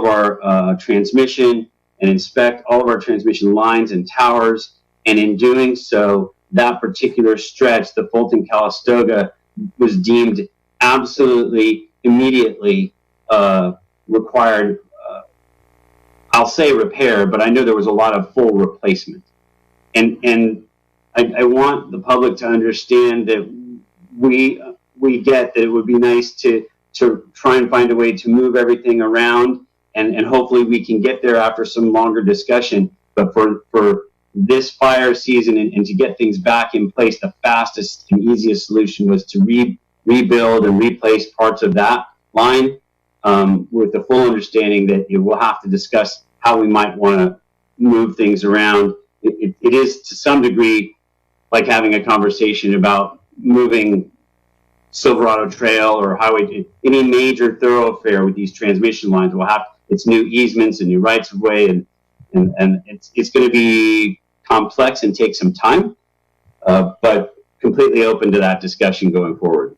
our transmission and inspect all of our transmission lines and towers. And in doing so, that particular stretch, the Fulton-Calistoga, was deemed absolutely immediately required, I'll say repair, but I know there was a lot of full replacement. And I want the public to understand that we get that it would be nice to try and find a way to move everything around, and hopefully we can get there after some longer discussion. But for this fire season and to get things back in place, the fastest and easiest solution was to rebuild and replace parts of that line, with the full understanding that we'll have to discuss how we might want to move things around. It is to some degree like having a conversation about moving Silverado Trail or highway, any major thoroughfare with these transmission lines will have its new easements and new rights of way, and it's going to be complex and take some time, but completely open to that discussion going forward.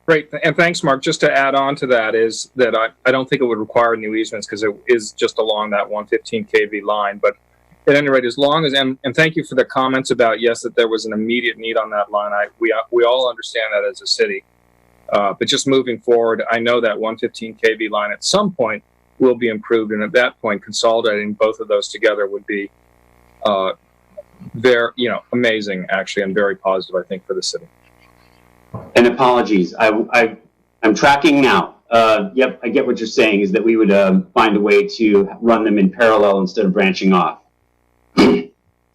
Great, and thanks, Mark. Just to add on to that is that I don't think it would require new easements because it is just along that 115 kV line. But at any rate, as long as, and thank you for the comments about, yes, that there was an immediate need on that line. We all understand that as a city. But just moving forward, I know that 115 kV line at some point will be improved. And at that point, consolidating both of those together would be very, amazing, actually, and very positive, I think, for the city. And apologies, I'm tracking now. Yep, I get what you're saying, is that we would find a way to run them in parallel instead of branching off.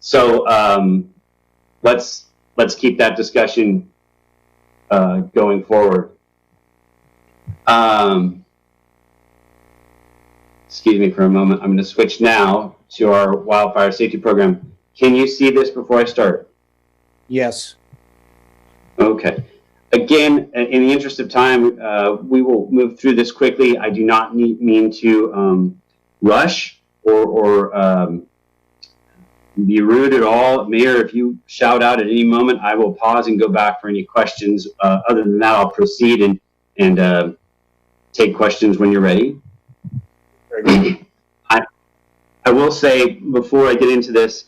So let's keep that discussion going forward. Excuse me for a moment. I'm going to switch now to our wildfire safety program. Can you see this before I start? Yes. Okay. Again, in the interest of time, we will move through this quickly. I do not mean to rush or be rude at all. Mayor, if you shout out at any moment, I will pause and go back for any questions. Other than that, I'll proceed and take questions when you're ready. I will say, before I get into this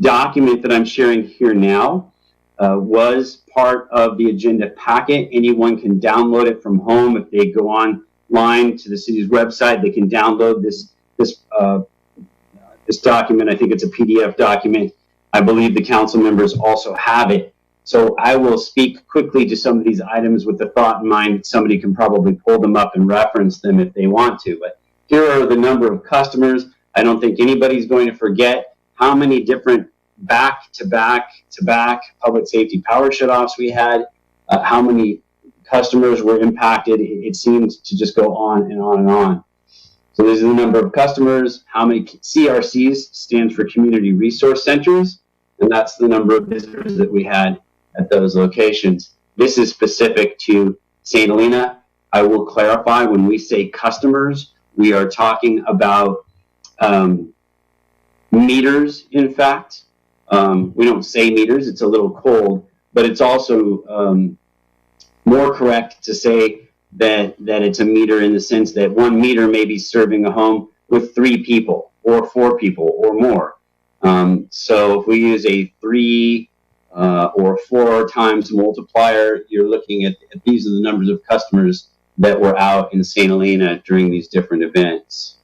document that I'm sharing here now was part of the agenda packet. Anyone can download it from home. If they go online to the city's website, they can download this document. I think it's a PDF document. I believe the council members also have it. So I will speak quickly to some of these items with the thought in mind that somebody can probably pull them up and reference them if they want to. But here are the number of customers. I don't think anybody's going to forget how many different back-to-back public safety power shutoffs we had, how many customers were impacted. It seems to just go on and on and on. So this is the number of customers, how many CRCs stands for Community Resource Centers, and that's the number of visitors that we had at those locations. This is specific to St. Helena. I will clarify, when we say customers, we are talking about meters, in fact. We don't say meters, it's a little cold, but it's also more correct to say that it's a meter in the sense that 1 meter may be serving a home with 3 people or 4 people or more. So if we use a 3 or 4 times multiplier, you're looking at these are the numbers of customers that were out in St. Helena during these different events.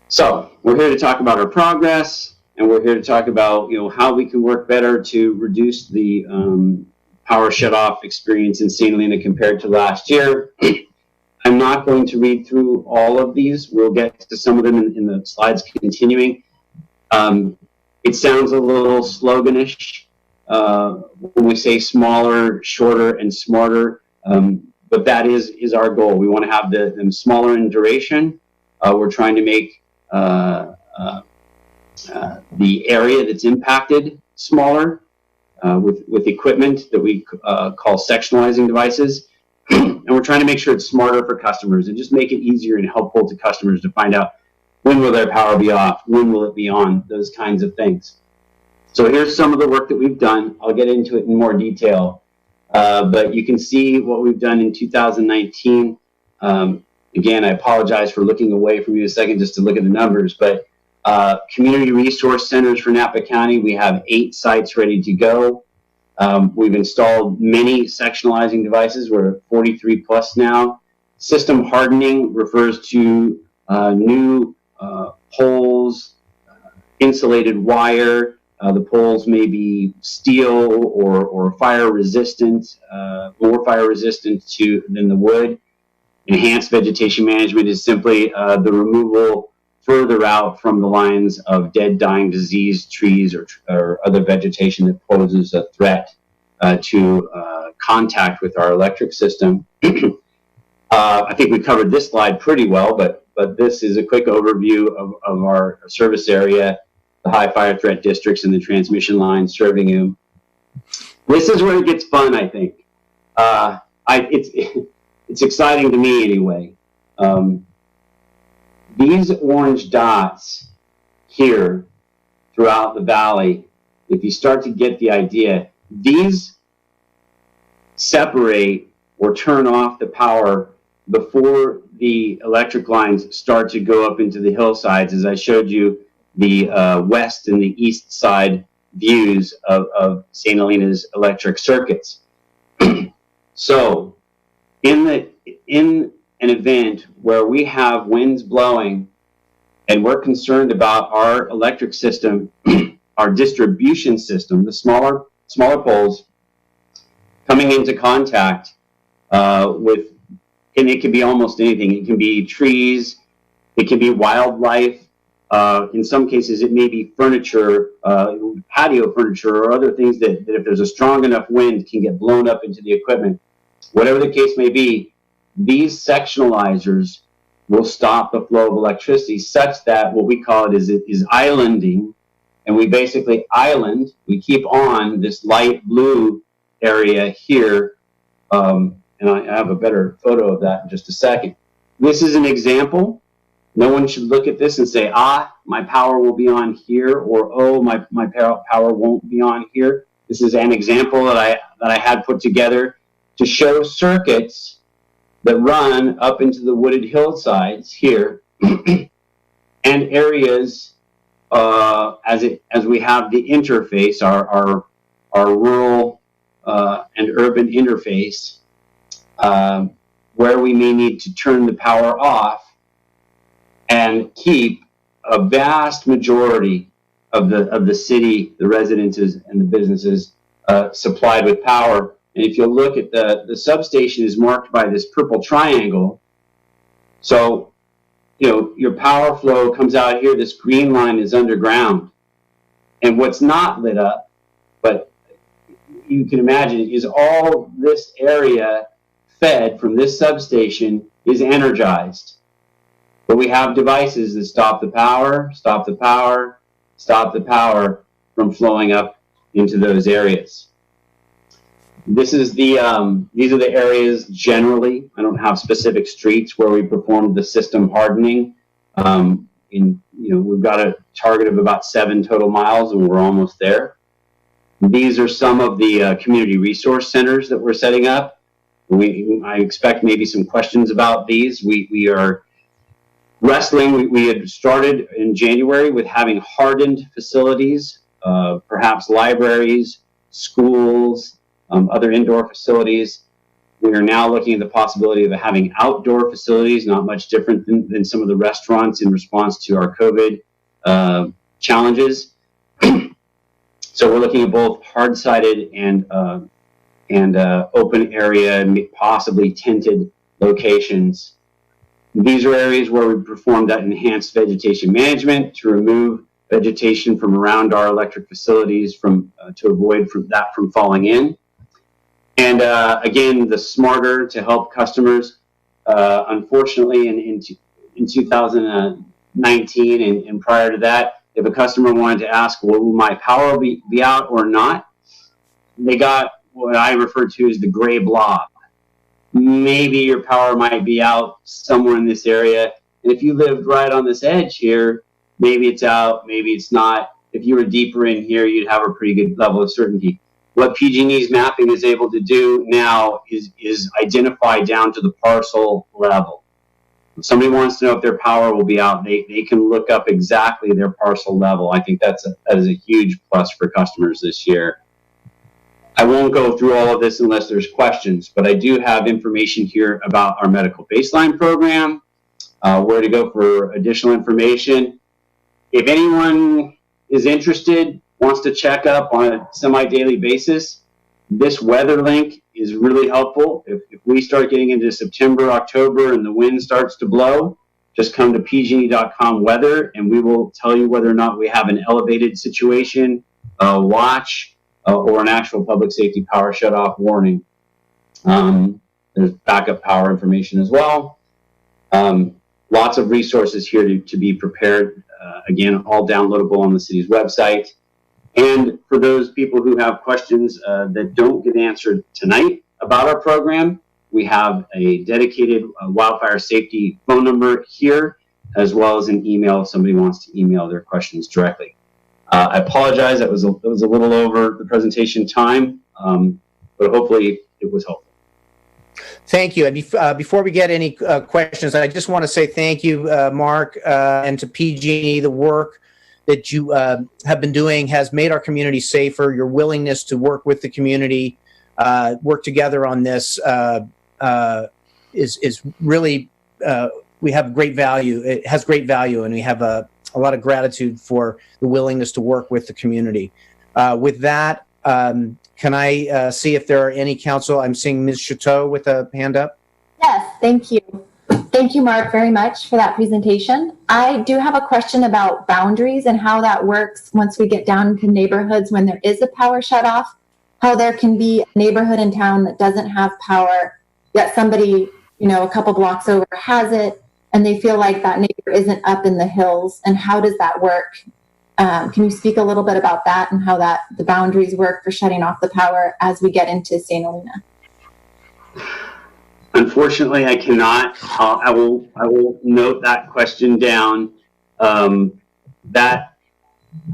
So we're here to talk about our progress, and we're here to talk about how we can work better to reduce the power shutoff experience in St. Helena compared to last year. I'm not going to read through all of these. We'll get to some of them in the slides continuing. It sounds a little sloganish when we say smaller, shorter, and smarter, but that is our goal. We want to have them smaller in duration. We're trying to make the area that's impacted smaller with equipment that we call sectionalizing devices. And we're trying to make sure it's smarter for customers and just make it easier and helpful to customers to find out When will their power be off? When will it be on? Those kinds of things. So here's some of the work that we've done. I'll get into it in more detail. But you can see what we've done in 2019. Again, I apologize for looking away from you a second just to look at the numbers, but community resource centers for Napa County, we have 8 sites ready to go. We've installed many sectionalizing devices. We're 43 plus now. System hardening refers to new poles, insulated wire. The poles may be steel or fire resistant, more fire resistant than the wood. Enhanced vegetation management is simply the removal further out from the lines of dead, dying, diseased trees or other vegetation that poses a threat to contact with our electric system. I think we covered this slide pretty well, but this is a quick overview of our service area, the high fire threat districts and the transmission lines serving them. This is where it gets fun, I think. It's exciting to me anyway. These orange dots here throughout the valley, if you start to get the idea, these separate or turn off the power before the electric lines start to go up into the hillsides, as I showed you the west and the east side views of St. Helena's electric circuits. So in an event where we have winds blowing and we're concerned about our electric system, our distribution system, the smaller poles coming into contact with, and it can be almost anything. It can be trees, it can be wildlife. In some cases, it may be furniture, patio furniture, or other things that if there's a strong enough wind can get blown up into the equipment. Whatever the case may be, these sectionalizers will stop the flow of electricity such that what we call it is islanding. And we basically island, we keep on this light blue area here. And I have a better photo of that in just a second. This is an example. No one should look at this and say, my power will be on here, or, oh, my power won't be on here. This is an example that I had put together to show circuits that run up into the wooded hillsides here and areas as we have the interface, our rural and urban interface, where we may need to turn the power off and keep a vast majority of the city, the residences, and the businesses supplied with power. And if you look at the substation is marked by this purple triangle. So, your power flow comes out here. This green line is underground. And what's not lit up, but you can imagine, is all this area fed from this substation is energized. But we have devices that stop the power from flowing up into those areas. These are the areas generally. I don't have specific streets where we performed the system hardening. We've got a target of about 7 total miles, and we're almost there. These are some of the community resource centers that we're setting up. I expect maybe some questions about these. We are wrestling. We had started in January with having hardened facilities, perhaps libraries, schools, other indoor facilities. We are now looking at the possibility of having outdoor facilities, not much different than some of the restaurants in response to our COVID challenges. So we're looking at both hard-sided and open area, and possibly tinted locations. These are areas where we performed that enhanced vegetation management to remove vegetation from around our electric facilities to avoid that from falling in. And again, the smarter to help customers. Unfortunately, in 2019 and prior to that, if a customer wanted to ask, well, will my power be out or not? They got what I refer to as the gray blob. Maybe your power might be out somewhere in this area, And if you lived right on this edge here, maybe it's out, maybe it's not. If you were deeper in here, you'd have a pretty good level of certainty. What PG&E's mapping is able to do now is identify down to the parcel level. If somebody wants to know if their power will be out, they can look up exactly their parcel level. I think that is a huge plus for customers this year. I won't go through all of this unless there's questions, but I do have information here about our medical baseline program, where to go for additional information. If anyone is interested, wants to check up on a semi-daily basis, this weather link is really helpful. If we start getting into September, October, and the wind starts to blow, just come to pg&e.com weather, and we will tell you whether or not we have an elevated situation, watch, or an actual public safety power shutoff warning. There's backup power information as well. Lots of resources here to be prepared. Again, all downloadable on the city's website. And for those people who have questions that don't get answered tonight about our program, we have a dedicated wildfire safety phone number here, as well as an email if somebody wants to email their questions directly. I apologize, it was a little over the presentation time, but hopefully it was helpful. Thank you. And before we get any questions, I just want to say thank you, Mark, and to PG&E. The work that you have been doing has made our community safer. Your willingness to work with the community, work together on this is really, we have great value. It has great value, and we have a lot of gratitude for the willingness to work with the community. With that, can I see if there are any council? I'm seeing Ms. Chateau with a hand up. Yes, thank you. Thank you, Mark, very much for that presentation. I do have a question about boundaries and how that works once we get down into neighborhoods when there is a power shutoff, how there can be a neighborhood in town that doesn't have power, yet somebody, a couple blocks over has it, and they feel like that neighbor isn't up in the hills, and how does that work? Can you speak a little bit about that and how the boundaries work for shutting off the power as we get into St. Helena? Unfortunately, I cannot. I will note that question down. That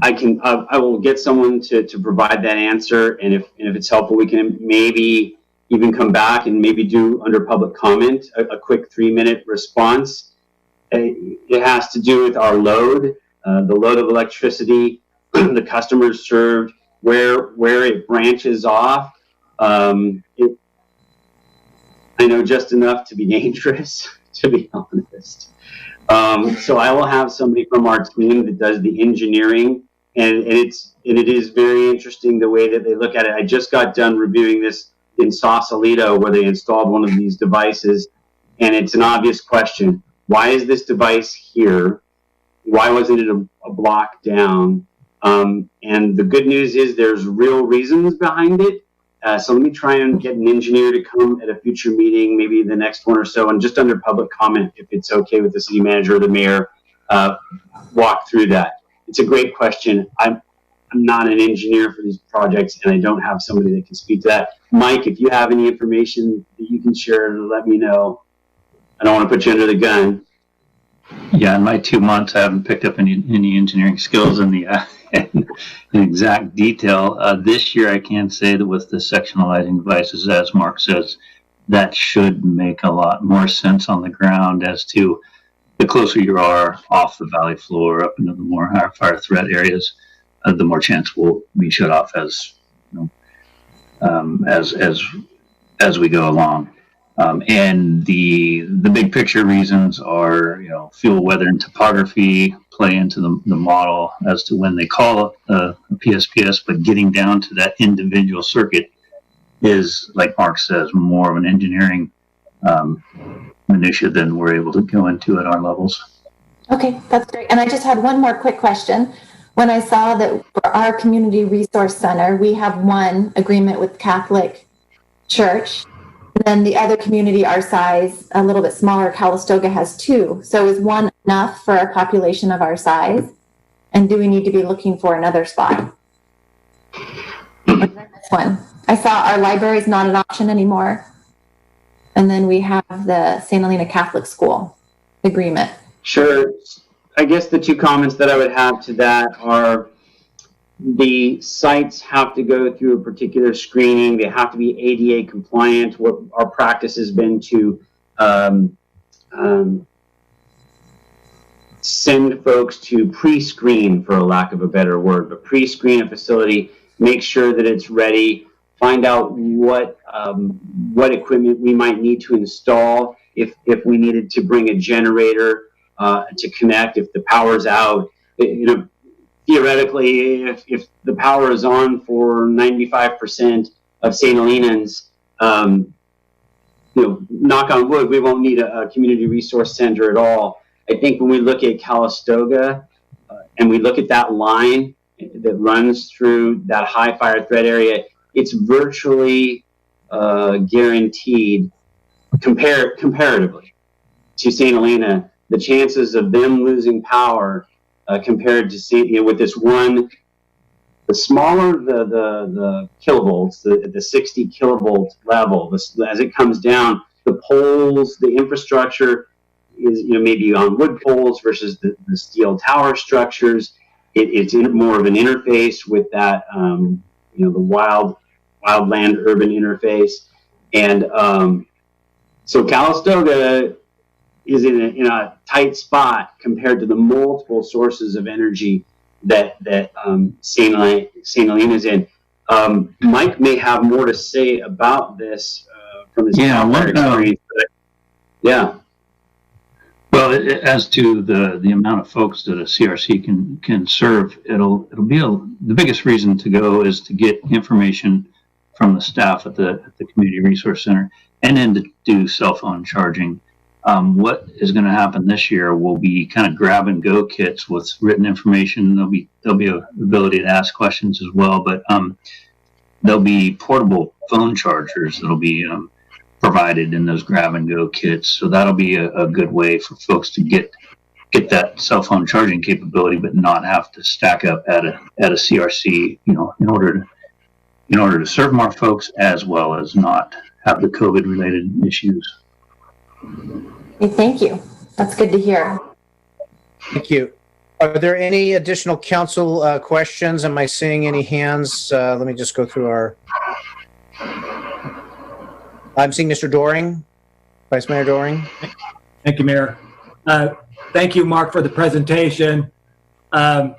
I will get someone to provide that answer, and if it's helpful, we can maybe even come back and maybe do under public comment a quick 3-minute response. It has to do with our load. The load of electricity, the customers served, where it branches off. I know just enough to be dangerous, to be honest. So I will have somebody from our team that does the engineering, and it is very interesting the way that they look at it. I just got done reviewing this in Sausalito, where they installed one of these devices, and it's an obvious question. Why is this device here? Why wasn't it a block down? And the good news is there's real reasons behind it. So let me try and get an engineer to come at a future meeting, maybe the next one or so, and just under public comment, if it's okay with the city manager or the mayor, walk through that. It's a great question. I'm not an engineer for these projects, and I don't have somebody that can speak to that. Mike, if you have any information that you can share, let me know. I don't want to put you under the gun. Yeah, in my 2 months, I haven't picked up any engineering skills in the in exact detail. This year, I can say that with the sectionalizing devices, as Mark says, that should make a lot more sense on the ground as to the closer you are off the valley floor up into the more higher fire threat areas, the more chance we'll be shut off as we go along. And the big picture reasons are, fuel, weather, and topography play into the model as to when they call it a PSPS, but getting down to that individual circuit is, like Mark says, more of an engineering minutia than we're able to go into at our levels. Okay, that's great. And I just had one more quick question. When I saw that for our community resource center, we have one agreement with Catholic Church. And then the other community our size, a little bit smaller, Calistoga, has 2. So is one enough for a population of our size? And do we need to be looking for another spot? This one. I saw our library is not an option anymore. And then we have the St. Helena Catholic School agreement. Sure. I guess the two comments that I would have to that are the sites have to go through a particular screening. They have to be ADA compliant. What our practice has been to send folks to pre-screen, for a lack of a better word, but pre-screen a facility, make sure that it's ready, find out what equipment we might need to install if we needed to bring a generator to connect if the power's out. Theoretically, if the power is on for 95% of St. Helena's, knock on wood, we won't need a community resource center at all. I think when we look at Calistoga and we look at that line that runs through that high fire threat area, it's virtually guaranteed, comparatively to St. Helena, the chances of them losing power compared to with this one, the smaller the kilovolts, the 60 kilovolt level, as it comes down, the poles, the infrastructure is maybe on wood poles versus the steel tower structures. It's more of an interface with that the wildland urban interface, and so Calistoga is in a tight spot compared to the multiple sources of energy that St. Helena is in. Mike may have more to say about this from his experience. Yeah. Well, as to the amount of folks that a CRC can serve, it'll be the biggest reason to go is to get information from the staff at the Community Resource Center, and then to do cell phone charging. What is going to happen this year will be kind of grab and go kits with written information. There'll be an ability to ask questions as well, but there'll be portable phone chargers that'll be provided in those grab and go kits. So that'll be a good way for folks to get that cell phone charging capability, but not have to stack up at a CRC, in order to serve more folks as well as not have the COVID related issues. Hey, thank you. That's good to hear. Thank you. Are there any additional council questions? Am I seeing any hands? Let me just go through I'm seeing Mr. Doring, Vice Mayor Doring. Thank you, Mayor. Thank you, Mark, for the presentation. The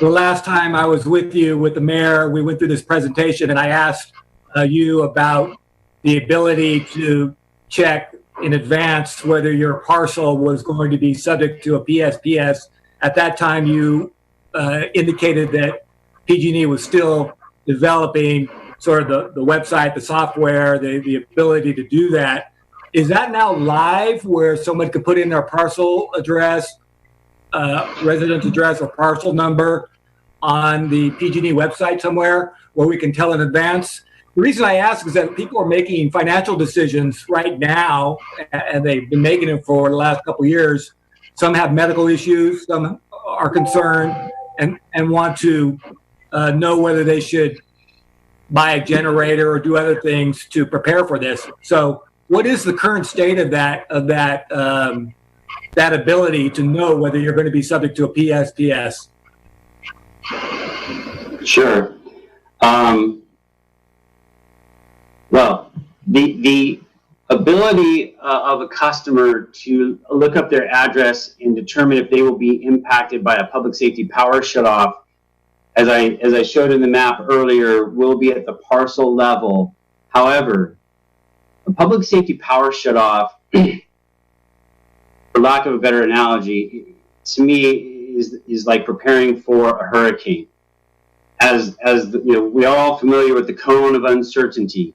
last time I was with you, with the mayor, we went through this presentation and I asked you about the ability to check in advance whether your parcel was going to be subject to a PSPS. At that time, you indicated that PG&E was still developing sort of the website, the software, the ability to do that. Is that now live where someone could put in their parcel address, residence address or parcel number on the PG&E website somewhere where we can tell in advance? The reason I ask is that people are making financial decisions right now, and they've been making them for the last couple of years. Some have medical issues, some are concerned and want to know whether they should buy a generator or do other things to prepare for this. So what is the current state of that ability to know whether you're going to be subject to a PSPS? Sure. Well, the ability of a customer to look up their address and determine if they will be impacted by a public safety power shutoff, as I showed in the map earlier, will be at the parcel level. However, a public safety power shutoff, for lack of a better analogy, to me is like preparing for a hurricane. We are all familiar with the cone of uncertainty.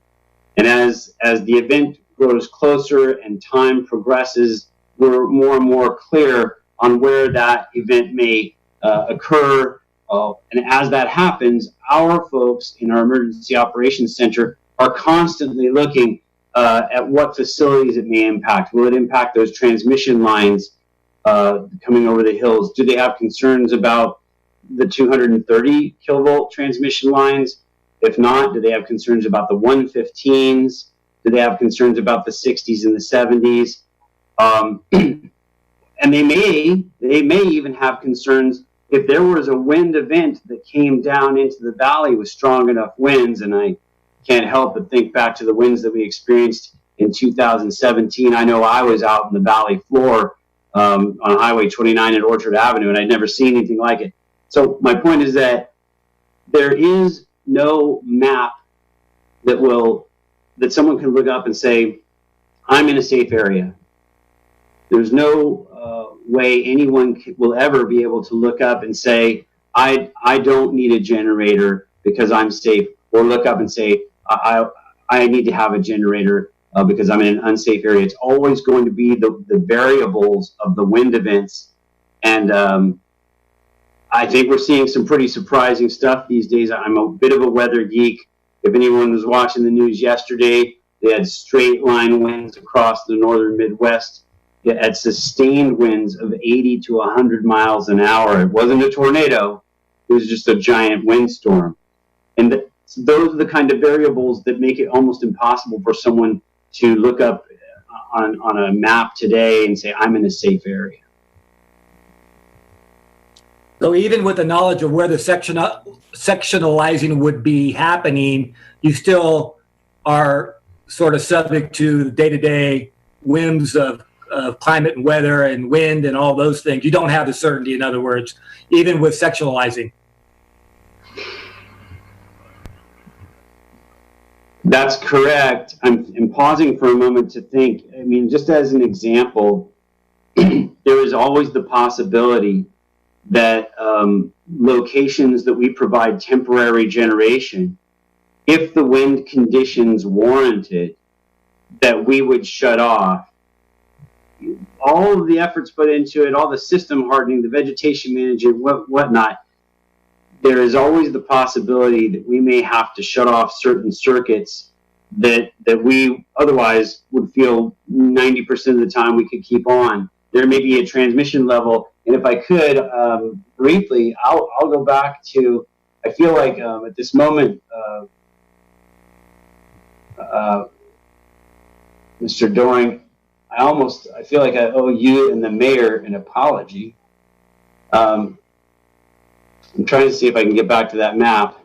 And as the event grows closer and time progresses, we're more and more clear on where that event may occur. And as that happens, our folks in our Emergency Operations Center are constantly looking at what facilities it may impact. Will it impact those transmission lines coming over the hills? Do they have concerns about the 230 kilovolt transmission lines? If not, do they have concerns about the 115s? Do they have concerns about the 60s and the 70s? and they may even have concerns if there was a wind event that came down into the valley with strong enough winds. And I can't help but think back to the winds that we experienced in 2017. I know I was out in the valley floor on Highway 29 at Orchard Avenue, and I'd never seen anything like it. So my point is that there is no map that someone can look up and say, I'm in a safe area. There's no way anyone will ever be able to look up and say, I don't need a generator because I'm safe, or look up and say, I need to have a generator because I'm in an unsafe area. It's always going to be the variables of the wind events. And I think we're seeing some pretty surprising stuff these days. I'm a bit of a weather geek. If anyone was watching the news yesterday, they had straight line winds across the northern Midwest at sustained winds of 80 to 100 miles an hour. It wasn't a tornado. It was just a giant windstorm. And so those are the kind of variables that make it almost impossible for someone to look up on a map today and say, I'm in a safe area. So even with the knowledge of where the sectionalizing would be happening, you still are sort of subject to the day-to-day whims of climate and weather and wind and all those things. You don't have the certainty, in other words, even with sectionalizing. That's correct. I'm pausing for a moment to think. I mean, just as an example, there is always the possibility that locations that we provide temporary generation, if the wind conditions warranted, that we would shut off. All of the efforts put into it, all the system hardening, the vegetation management, whatnot, there is always the possibility that we may have to shut off certain circuits that we otherwise would feel 90% of the time we could keep on. There may be a transmission level, and if I could, briefly, I'll go back to, I feel like at this moment, Mr. Doring, I feel like I owe you and the mayor an apology. I'm trying to see if I can get back to that map.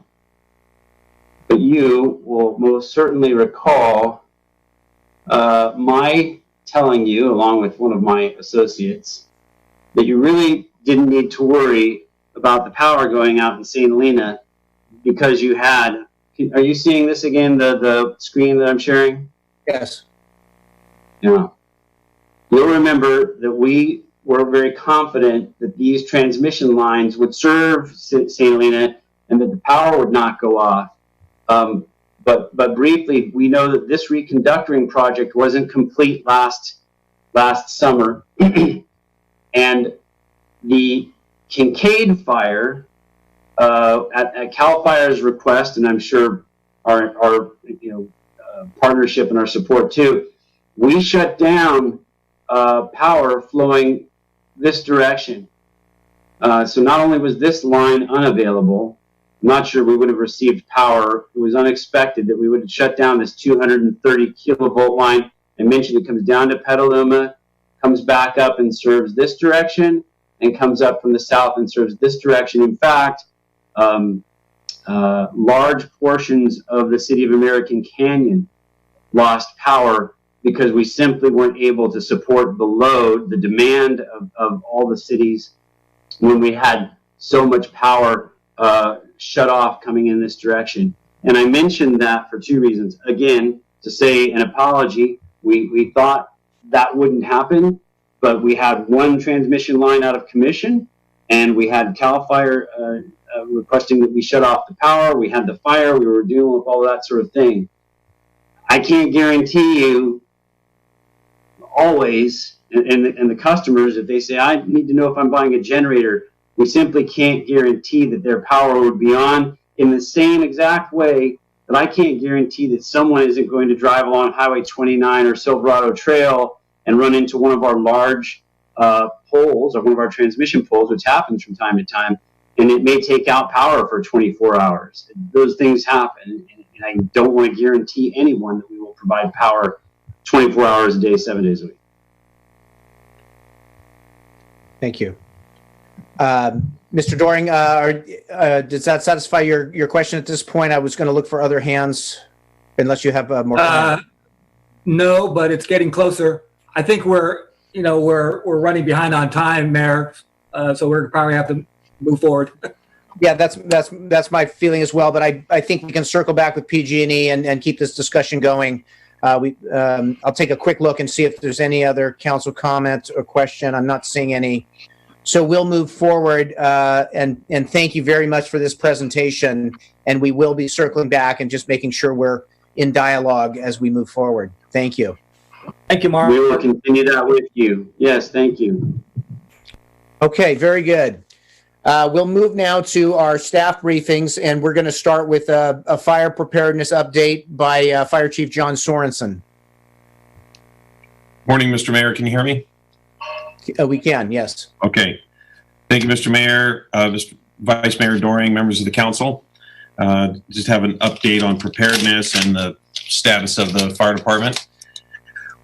But you will most certainly recall my telling you, along with one of my associates, that you really didn't need to worry about the power going out in St. Helena because you had, are you seeing this again, the screen that I'm sharing? Yes. Yeah. You'll remember that we were very confident that these transmission lines would serve St. Helena and that the power would not go off. But briefly, we know that this reconductoring project wasn't complete last summer. And the Kincaid fire, at CAL FIRE's request, and I'm sure our partnership and our support too, we shut down power flowing this direction. So not only was this line unavailable, I'm not sure we would have received power. It was unexpected that we would have shut down this 230 kilovolt line. I mentioned it comes down to Petaluma, comes back up and serves this direction, and comes up from the south and serves this direction. In fact, large portions of the city of American Canyon lost power because we simply weren't able to support the load, the demand of all the cities when we had so much power shut off coming in this direction. And I mentioned that for two reasons. Again, to say an apology, we thought that wouldn't happen, but we had one transmission line out of commission, and we had CAL FIRE requesting that we shut off the power. We had the fire. We were dealing with all that sort of thing. I can't guarantee you always, and the customers, if they say, I need to know if I'm buying a generator, we simply can't guarantee that their power would be on in the same exact way that I can't guarantee that someone isn't going to drive along Highway 29 or Silverado Trail and run into one of our large poles or one of our transmission poles, which happens from time to time, and it may take out power for 24 hours. Those things happen, and I don't want to guarantee anyone that we will provide power 24 hours a day, 7 days a week. Thank you. Mr. Doring, does that satisfy your question at this point? I was going to look for other hands, unless you have more comments. No, but it's getting closer. I think we're running behind on time, Mayor. So we're probably have to move forward. Yeah, that's my feeling as well. But I think we can circle back with PG&E and keep this discussion going. I'll take a quick look and see if there's any other council comment or question. I'm not seeing any. So we'll move forward, and thank you very much for this presentation. And we will be circling back and just making sure we're in dialogue as we move forward. Thank you. Thank you, Mark. We will continue that with you. Yes, thank you. Okay, very good. We'll move now to our staff briefings, and we're going to start with a fire preparedness update by Fire Chief John Sorensen. Morning, Mr. Mayor. Can you hear me? We can, yes. Okay. Thank you, Mr. Mayor, Mr. Vice Mayor Doring, members of the council. Just have an update on preparedness and the status of the fire department.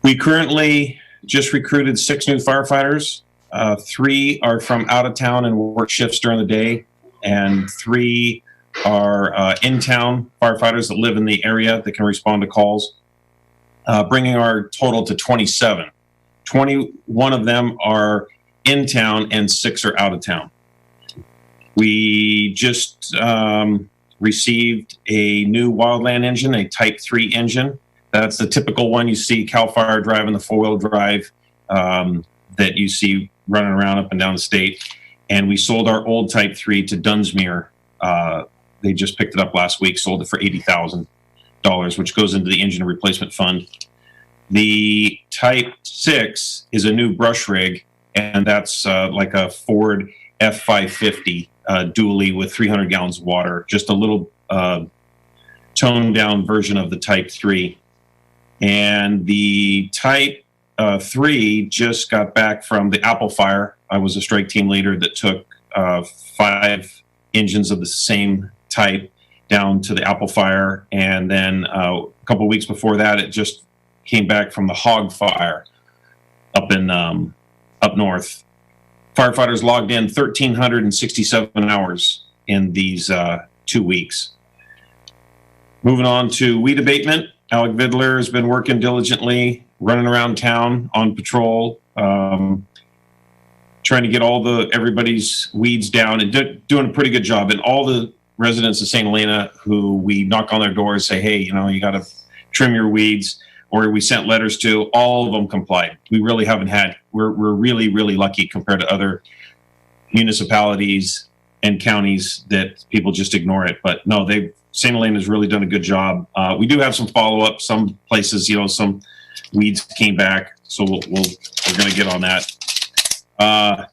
We currently just recruited 6 new firefighters. 3 are from out of town and work shifts during the day, and 3 are in-town firefighters that live in the area that can respond to calls, bringing our total to 27. 21 of them are in town and 6 are out of town. We just received a new wildland engine, a Type 3 engine. That's the typical one you see CAL FIRE driving, the 4-wheel drive that you see running around up and down the state. And we sold our old Type 3 to Dunsmuir. They just picked it up last week, sold it for $80,000, which goes into the engine replacement fund. The Type 6 is a new brush rig, and that's like a Ford F550 dually with 300 gallons of water, just a little toned down version of the Type 3. And the Type 3 just got back from the Apple Fire. I was a strike team leader that took 5 engines of the same type down to the Apple Fire. And then a couple of weeks before that, it just came back from the Hog Fire up in up north. Firefighters logged in 1,367 hours in these 2 weeks. Moving on to weed abatement, Alec Vidler has been working diligently, running around town on patrol, trying to get everybody's weeds down and doing a pretty good job. And all the residents of St. Helena who we knock on their doors, say, hey, you got to trim your weeds, or we sent letters to, all of them complied. We really haven't we're really, really lucky compared to other municipalities and counties that people just ignore it. But no, St. Helena has really done a good job. We do have some follow-up. Some places, some weeds came back, so we're going to get on that.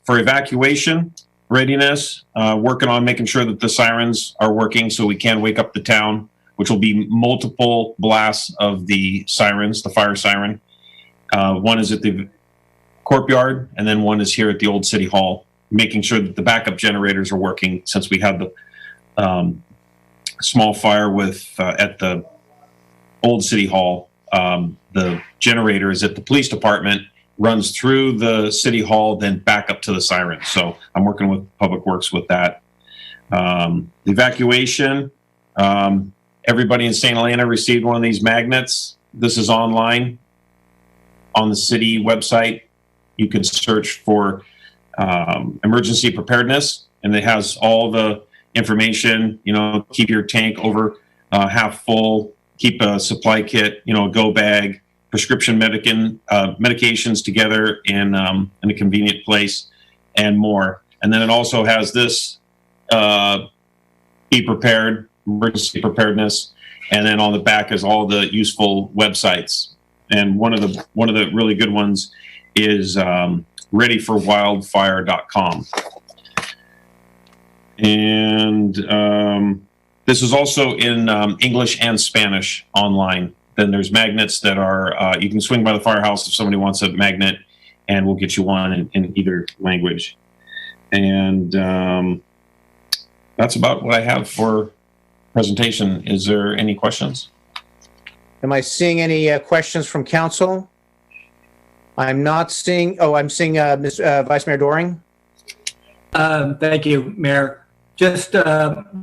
For evacuation readiness, working on making sure that the sirens are working so we can wake up the town, which will be multiple blasts of the sirens, the fire siren. One is at the courtyard, and then one is here at the old city hall, making sure that the backup generators are working, since we had the small fire at the old city hall. The generator is at the police department, runs through the city hall, then back up to the siren. So I'm working with Public Works with that. The evacuation, everybody in St. Helena received one of these magnets. This is online on the city website. You can search for emergency preparedness, and it has all the information. Keep your tank over half full, keep a supply kit, a go bag, prescription medications together in a convenient place, and more. And then it also has this be prepared, emergency preparedness, and then on the back is all the useful websites. And one of the really good ones is readyforwildfire.com. And this is also in English and Spanish online. Then there's magnets that are, you can swing by the firehouse if somebody wants a magnet, and we'll get you one in either language. And that's about what I have for presentation. Is there any questions? Am I seeing any questions from council? I'm not seeing, I'm seeing Vice Mayor Doring. Thank you, Mayor. Just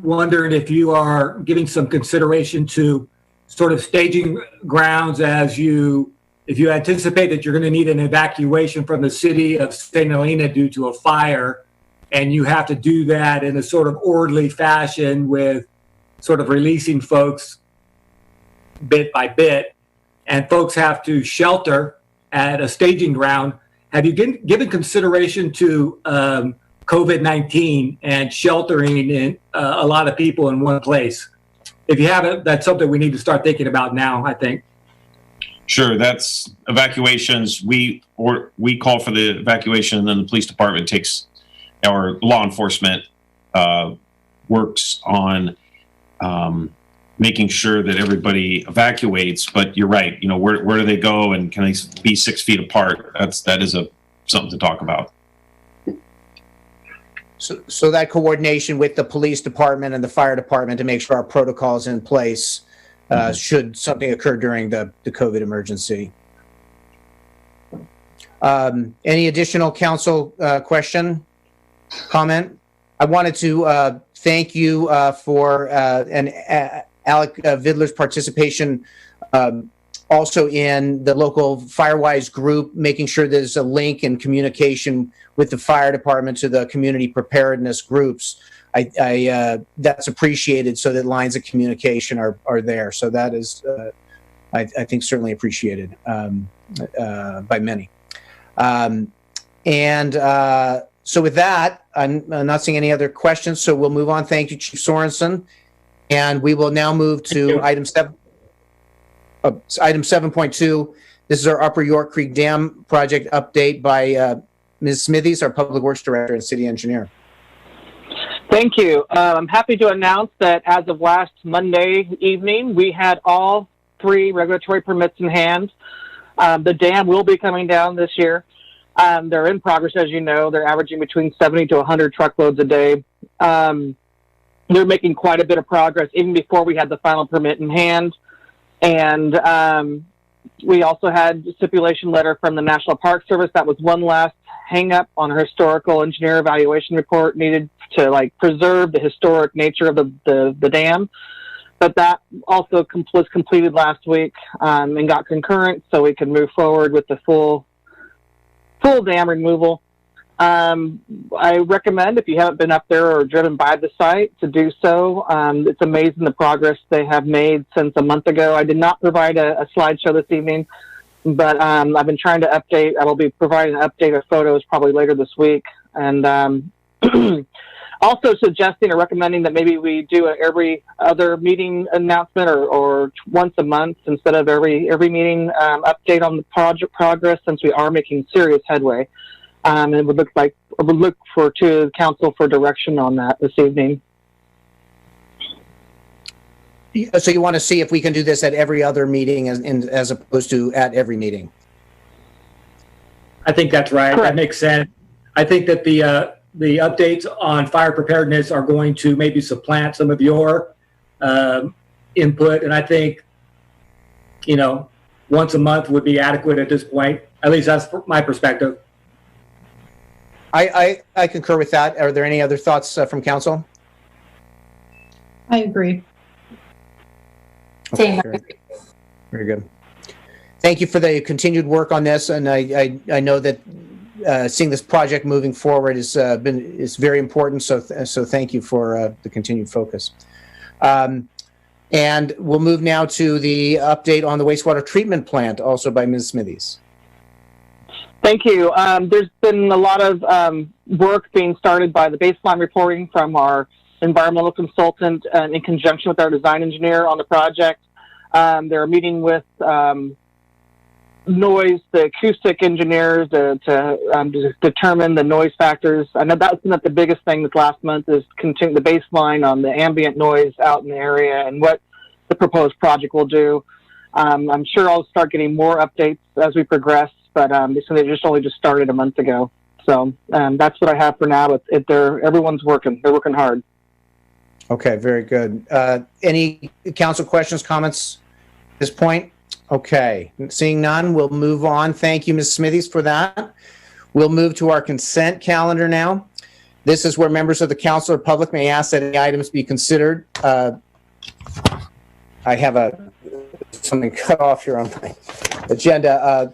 wondering if you are giving some consideration to sort of staging grounds if you anticipate that you're going to need an evacuation from the city of St. Helena due to a fire, and you have to do that in a sort of orderly fashion with sort of releasing folks bit by bit, and folks have to shelter at a staging ground. Have you given consideration to COVID-19 and sheltering in a lot of people in one place? If you haven't, that's something we need to start thinking about now, I think. Sure, that's evacuations. We call for the evacuation, and then the police department takes, our law enforcement works on making sure that everybody evacuates. But you're right. You know, where do they go, and can they be 6 feet apart? That is something to talk about. So that coordination with the police department and the fire department to make sure our protocol is in place should something occur during the COVID emergency. Any additional council question, comment? I wanted to thank you for Alec Vidler's participation also in the local Firewise group, making sure there's a link and communication with the fire department to the community preparedness groups. That's appreciated, so that lines of communication are there. So that is, I think, certainly appreciated by many. So with that, I'm not seeing any other questions, so we'll move on. Thank you, Chief Sorensen. And we will now move to item 7.2. This is our Upper York Creek Dam project update by Ms. Smithies, our Public Works Director and City Engineer. Thank you. I'm happy to announce that as of last Monday evening, we had all 3 regulatory permits in hand. The dam will be coming down this year. They're in progress, as you know. They're averaging between 70 to 100 truckloads a day. They're making quite a bit of progress even before we had the final permit in hand. And we also had a stipulation letter from the National Park Service. That was one last hang up on a historical engineer evaluation report needed to preserve the historic nature of the dam. But that also was completed last week and got concurrent, so we can move forward with the full dam removal. I recommend, if you haven't been up there or driven by the site, to do so. It's amazing the progress they have made since a month ago. I did not provide a slideshow this evening, but I've been trying to update. I will be providing an update of photos probably later this week. And also suggesting or recommending that maybe we do every other meeting announcement or once a month instead of every meeting update on the project progress, since we are making serious headway. And it would look to the council for direction on that this evening. So you want to see if we can do this at every other meeting as opposed to at every meeting? I think that's right. Correct. That makes sense. I think that the updates on fire preparedness are going to maybe supplant some of your input, and I think, once a month would be adequate at this point. At least that's my perspective. I concur with that. Are there any other thoughts from council? I agree. Okay, very good. Thank you for the continued work on this, and I know that seeing this project moving forward is very important. So thank you for the continued focus. And we'll move now to the update on the wastewater treatment plant, also by Ms. Smithies. Thank you. There's been a lot of work being started by the baseline reporting from our environmental consultant in conjunction with our design engineer on the project. They're meeting with the acoustic engineers to determine the noise factors. I know that's been the biggest thing this last month, is continue the baseline on the ambient noise out in the area and what the proposed project will do. I'm sure I'll start getting more updates as we progress, but they just started a month ago. So that's what I have for now. Everyone's working. They're working hard. Okay, very good. Any council questions, comments at this point? Okay, seeing none, we'll move on. Thank you, Ms. Smithies, for that. We'll move to our consent calendar now. This is where members of the council or public may ask that any items be considered. I have something cut off here on my agenda.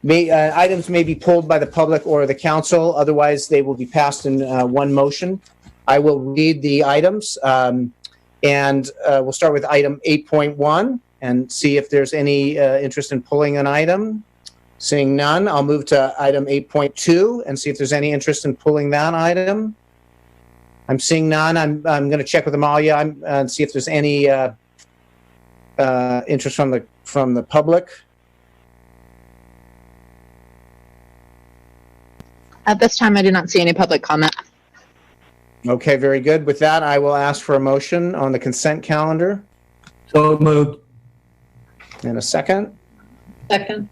Items may be pulled by the public or the council. Otherwise, they will be passed in one motion. I will read the items, and we'll start with item 8.1 and see if there's any interest in pulling an item. Seeing none, I'll move to item 8.2 and see if there's any interest in pulling that item. I'm seeing none. I'm going to check with Amalia and see if there's any interest from the public. At this time, I do not see any public comment. Okay, very good. With that, I will ask for a motion on the consent calendar. So moved. And a second. Second.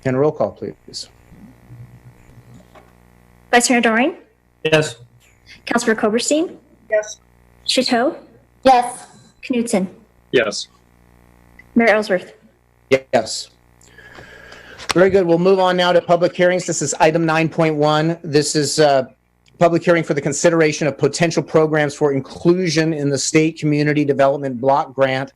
And a roll call, please. Vice Mayor Doring? Yes. Councilor Koberstein? Yes. Shuto? Yes. Knudsen? Yes. Mayor Ellsworth? Yes. Very good. We'll move on now to public hearings. This is item 9.1. This is a public hearing for the consideration of potential programs for inclusion in the state community development block grant,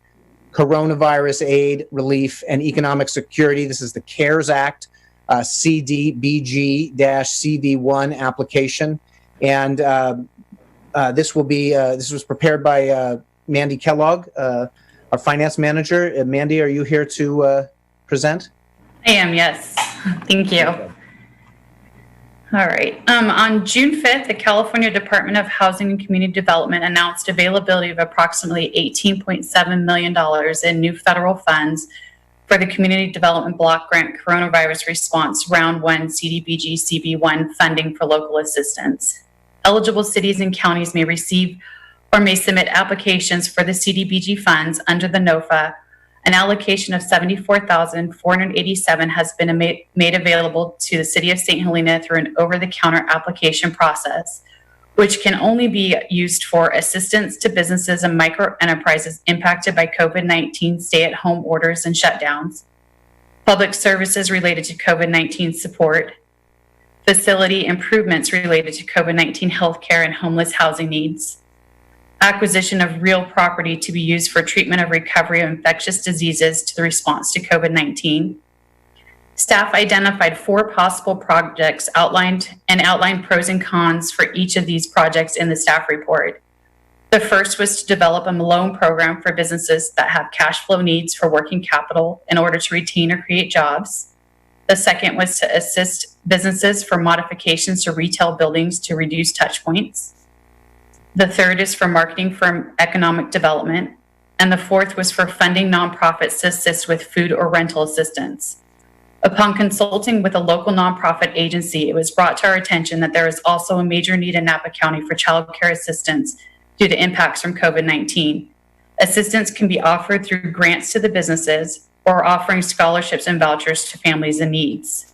coronavirus aid, relief, and economic security. This is the CARES Act, CDBG-CV1 application. And this was prepared by Mandy Kellogg, our finance manager. Mandy, are you here to present? I am, yes. Thank you. All right. On June 5th, the California Department of Housing and Community Development announced availability of approximately $18.7 million in new federal funds for the Community Development Block Grant Coronavirus Response Round 1 CDBG CV1 funding for local assistance. Eligible cities and counties may receive or may submit applications for the CDBG funds under the NOFA. An allocation of $74,487 has been made available to the City of St. Helena through an over-the-counter application process, which can only be used for assistance to businesses and micro enterprises impacted by COVID-19 stay-at-home orders and shutdowns, public services related to COVID-19 support, facility improvements related to COVID-19 healthcare and homeless housing needs, acquisition of real property to be used for treatment of recovery of infectious diseases to the response to COVID-19. Staff identified 4 possible projects outlined pros and cons for each of these projects in the staff report. The first was to develop a loan program for businesses that have cash flow needs for working capital in order to retain or create jobs. The second was to assist businesses for modifications to retail buildings to reduce touch points. The third is for marketing for economic development. And the fourth was for funding nonprofits to assist with food or rental assistance. Upon consulting with a local nonprofit agency, it was brought to our attention that there is also a major need in Napa County for child care assistance due to impacts from COVID-19. Assistance can be offered through grants to the businesses or offering scholarships and vouchers to families in needs.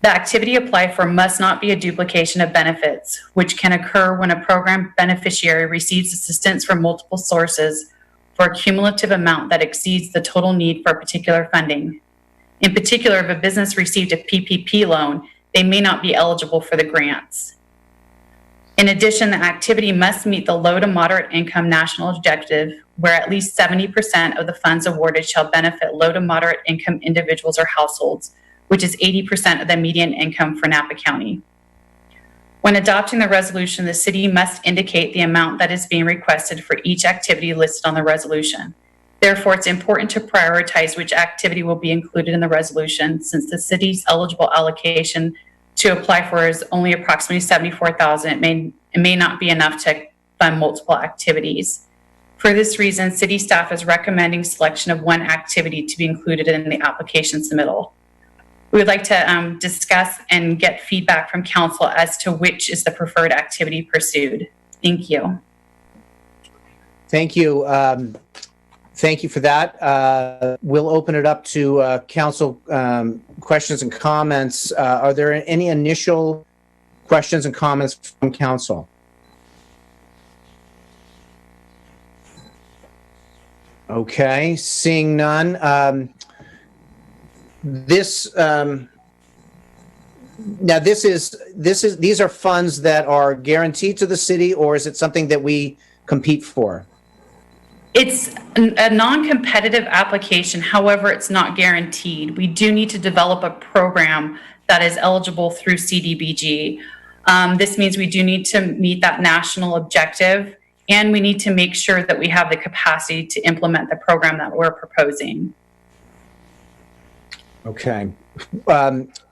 The activity applied for must not be a duplication of benefits, which can occur when a program beneficiary receives assistance from multiple sources for a cumulative amount that exceeds the total need for particular funding. In particular, if a business received a PPP loan, they may not be eligible for the grants. In addition, the activity must meet the low to moderate income national objective, where at least 70% of the funds awarded shall benefit low to moderate income individuals or households, which is 80% of the median income for Napa County. When adopting the resolution, the city must indicate the amount that is being requested for each activity listed on the resolution. Therefore, it's important to prioritize which activity will be included in the resolution, since the city's eligible allocation to apply for is only approximately $74,000. It may not be enough to fund multiple activities. For this reason, city staff is recommending selection of one activity to be included in the application submittal. We would like to discuss and get feedback from council as to which is the preferred activity pursued. Thank you. Thank you. Thank you for that. We'll open it up to council questions and comments. Are there any initial questions and comments from council? Okay, seeing none. This Now, these are funds that are guaranteed to the city, or is it something that we compete for? It's a non-competitive application. However, it's not guaranteed. We do need to develop a program that is eligible through CDBG. This means we do need to meet that national objective, and we need to make sure that we have the capacity to implement the program that we're proposing. Okay.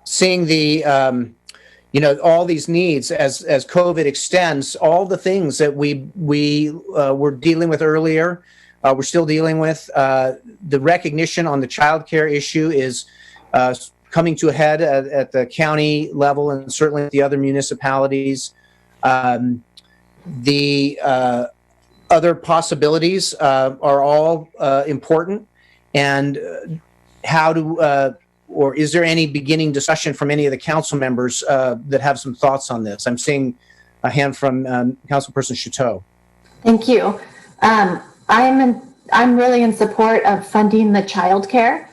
Seeing the, all these needs as COVID extends, all the things that we were dealing with earlier, we're still dealing with. The recognition on the child care issue is coming to a head at the county level and certainly at the other municipalities. The other possibilities are all important. And how do, or is there any beginning discussion from any of the council members that have some thoughts on this? I'm seeing a hand from Councilperson Chateau. Thank you. I'm really in support of funding the childcare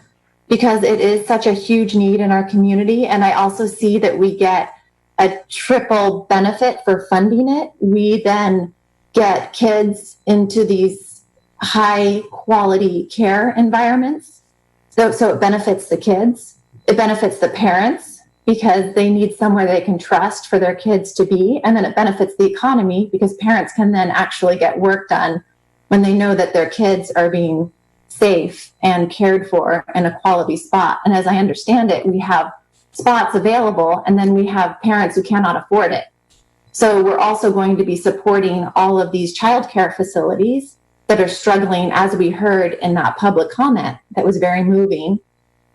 because it is such a huge need in our community. And I also see that we get a triple benefit for funding it. We then get kids into these high quality care environments. So it benefits the kids. It benefits the parents because they need somewhere they can trust for their kids to be. And then it benefits the economy because parents can then actually get work done when they know that their kids are being safe and cared for in a quality spot. And as I understand it, we have spots available and then we have parents who cannot afford it. So we're also going to be supporting all of these childcare facilities that are struggling, as we heard in that public comment that was very moving.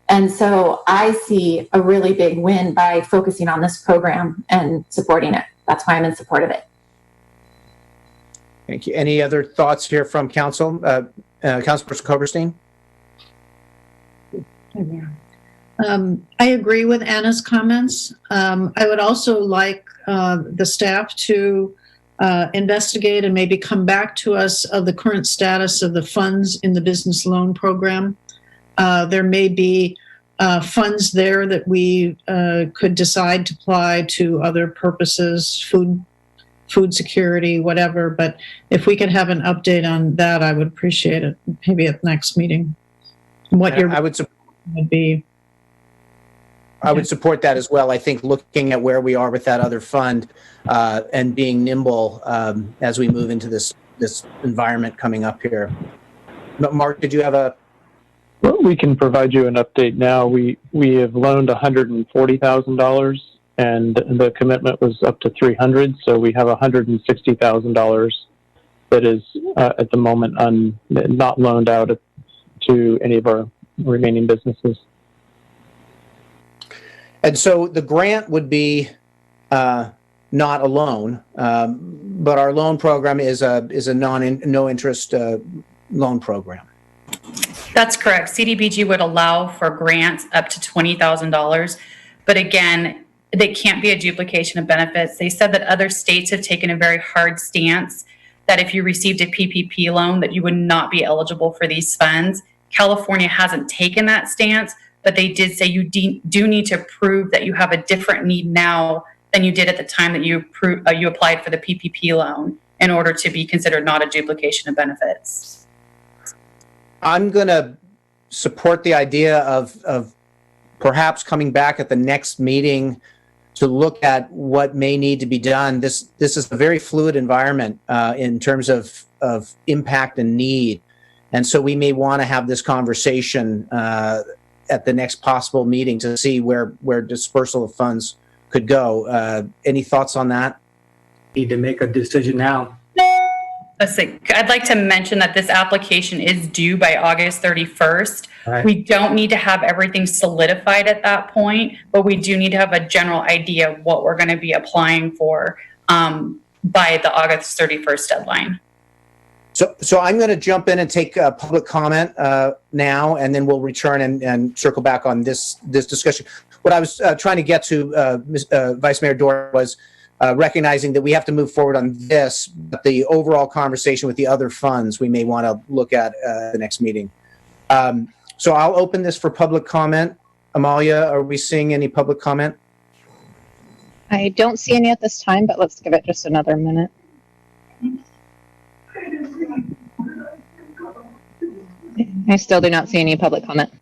And so I see a really big win by focusing on this program and supporting it. That's why I'm in support of it. Thank you. Any other thoughts here from council? Councilperson Koberstein? I agree with Anna's comments. I would also like the staff to investigate and maybe come back to us of the current status of the funds in the business loan program. There may be funds there that we could decide to apply to other purposes, food security, whatever. But if we could have an update on that, I would appreciate it. Maybe at the next meeting. What your would be. I would support that as well. I think looking at where we are with that other fund and being nimble as we move into this environment coming up here. Mark, did you have a? Well, we can provide you an update now. We have loaned $140,000, and the commitment was up to $300,000. So we have $160,000 that is at the moment not loaned out to any of our remaining businesses. And so the grant would be not a loan, but our loan program is a no interest loan program. That's correct. CDBG would allow for grants up to $20,000, but again, they can't be a duplication of benefits. They said that other states have taken a very hard stance that if you received a PPP loan that you would not be eligible for these funds. California hasn't taken that stance, but they did say you do need to prove that you have a different need now than you did at the time that you applied for the PPP loan in order to be considered not a duplication of benefits. I'm going to support the idea of perhaps coming back at the next meeting to look at what may need to be done. This is a very fluid environment in terms of impact and need. And so we may want to have this conversation at the next possible meeting to see where dispersal of funds could go. Any thoughts on that? Need to make a decision now. I'd like to mention that this application is due by August 31st. Right. We don't need to have everything solidified at that point, but we do need to have a general idea of what we're going to be applying for by the August 31st deadline. So I'm going to jump in and take public comment now, and then we'll return and circle back on this discussion. What I was trying to get to, Vice Mayor Dorr, was recognizing that we have to move forward on this, but the overall conversation with the other funds we may want to look at the next meeting. So I'll open this for public comment. Amalia, are we seeing any public comment? I don't see any at this time, but let's give it just another minute. I still do not see any public comment.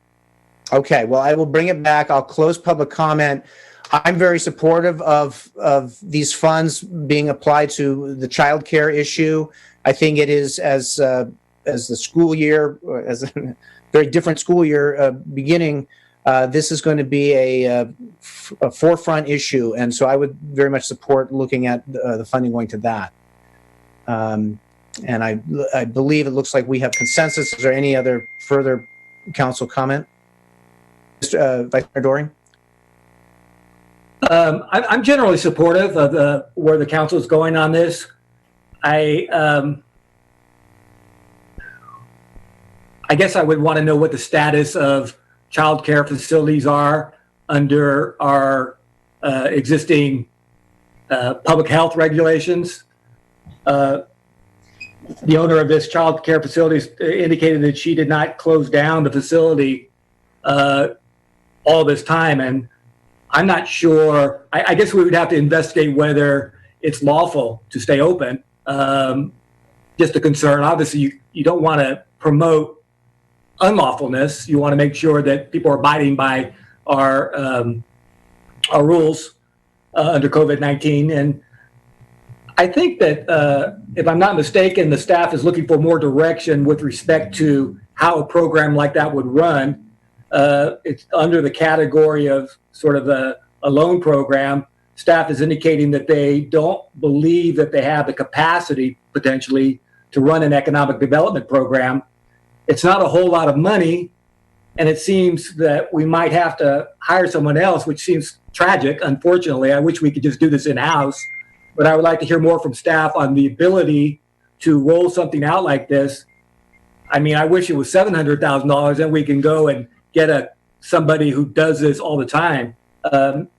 Okay, well, I will bring it back. I'll close public comment. I'm very supportive of these funds being applied to the child care issue. I think it is as the school year, as a very different school year beginning, this is going to be a forefront issue. And so I would very much support looking at the funding going to that. And I believe it looks like we have consensus. Is there any other further council comment? Mr. Vice Mayor Doring? I'm generally supportive of where the council is going on this. I guess I would want to know what the status of child care facilities are under our existing public health regulations. The owner of this child care facility indicated that she did not close down the facility all this time, and I'm not sure. I guess we would have to investigate whether it's lawful to stay open. Just a concern. Obviously, you don't want to promote unlawfulness. You want to make sure that people are abiding by our rules under COVID-19. And I think that, if I'm not mistaken, the staff is looking for more direction with respect to how a program like that would run. It's under the category of sort of a loan program. Staff is indicating that they don't believe that they have the capacity potentially to run an economic development program. It's not a whole lot of money, and it seems that we might have to hire someone else, which seems tragic, unfortunately. I wish we could just do this in-house, but I would like to hear more from staff on the ability to roll something out like this. I mean, I wish it was $700,000 and we can go and get somebody who does this all the time.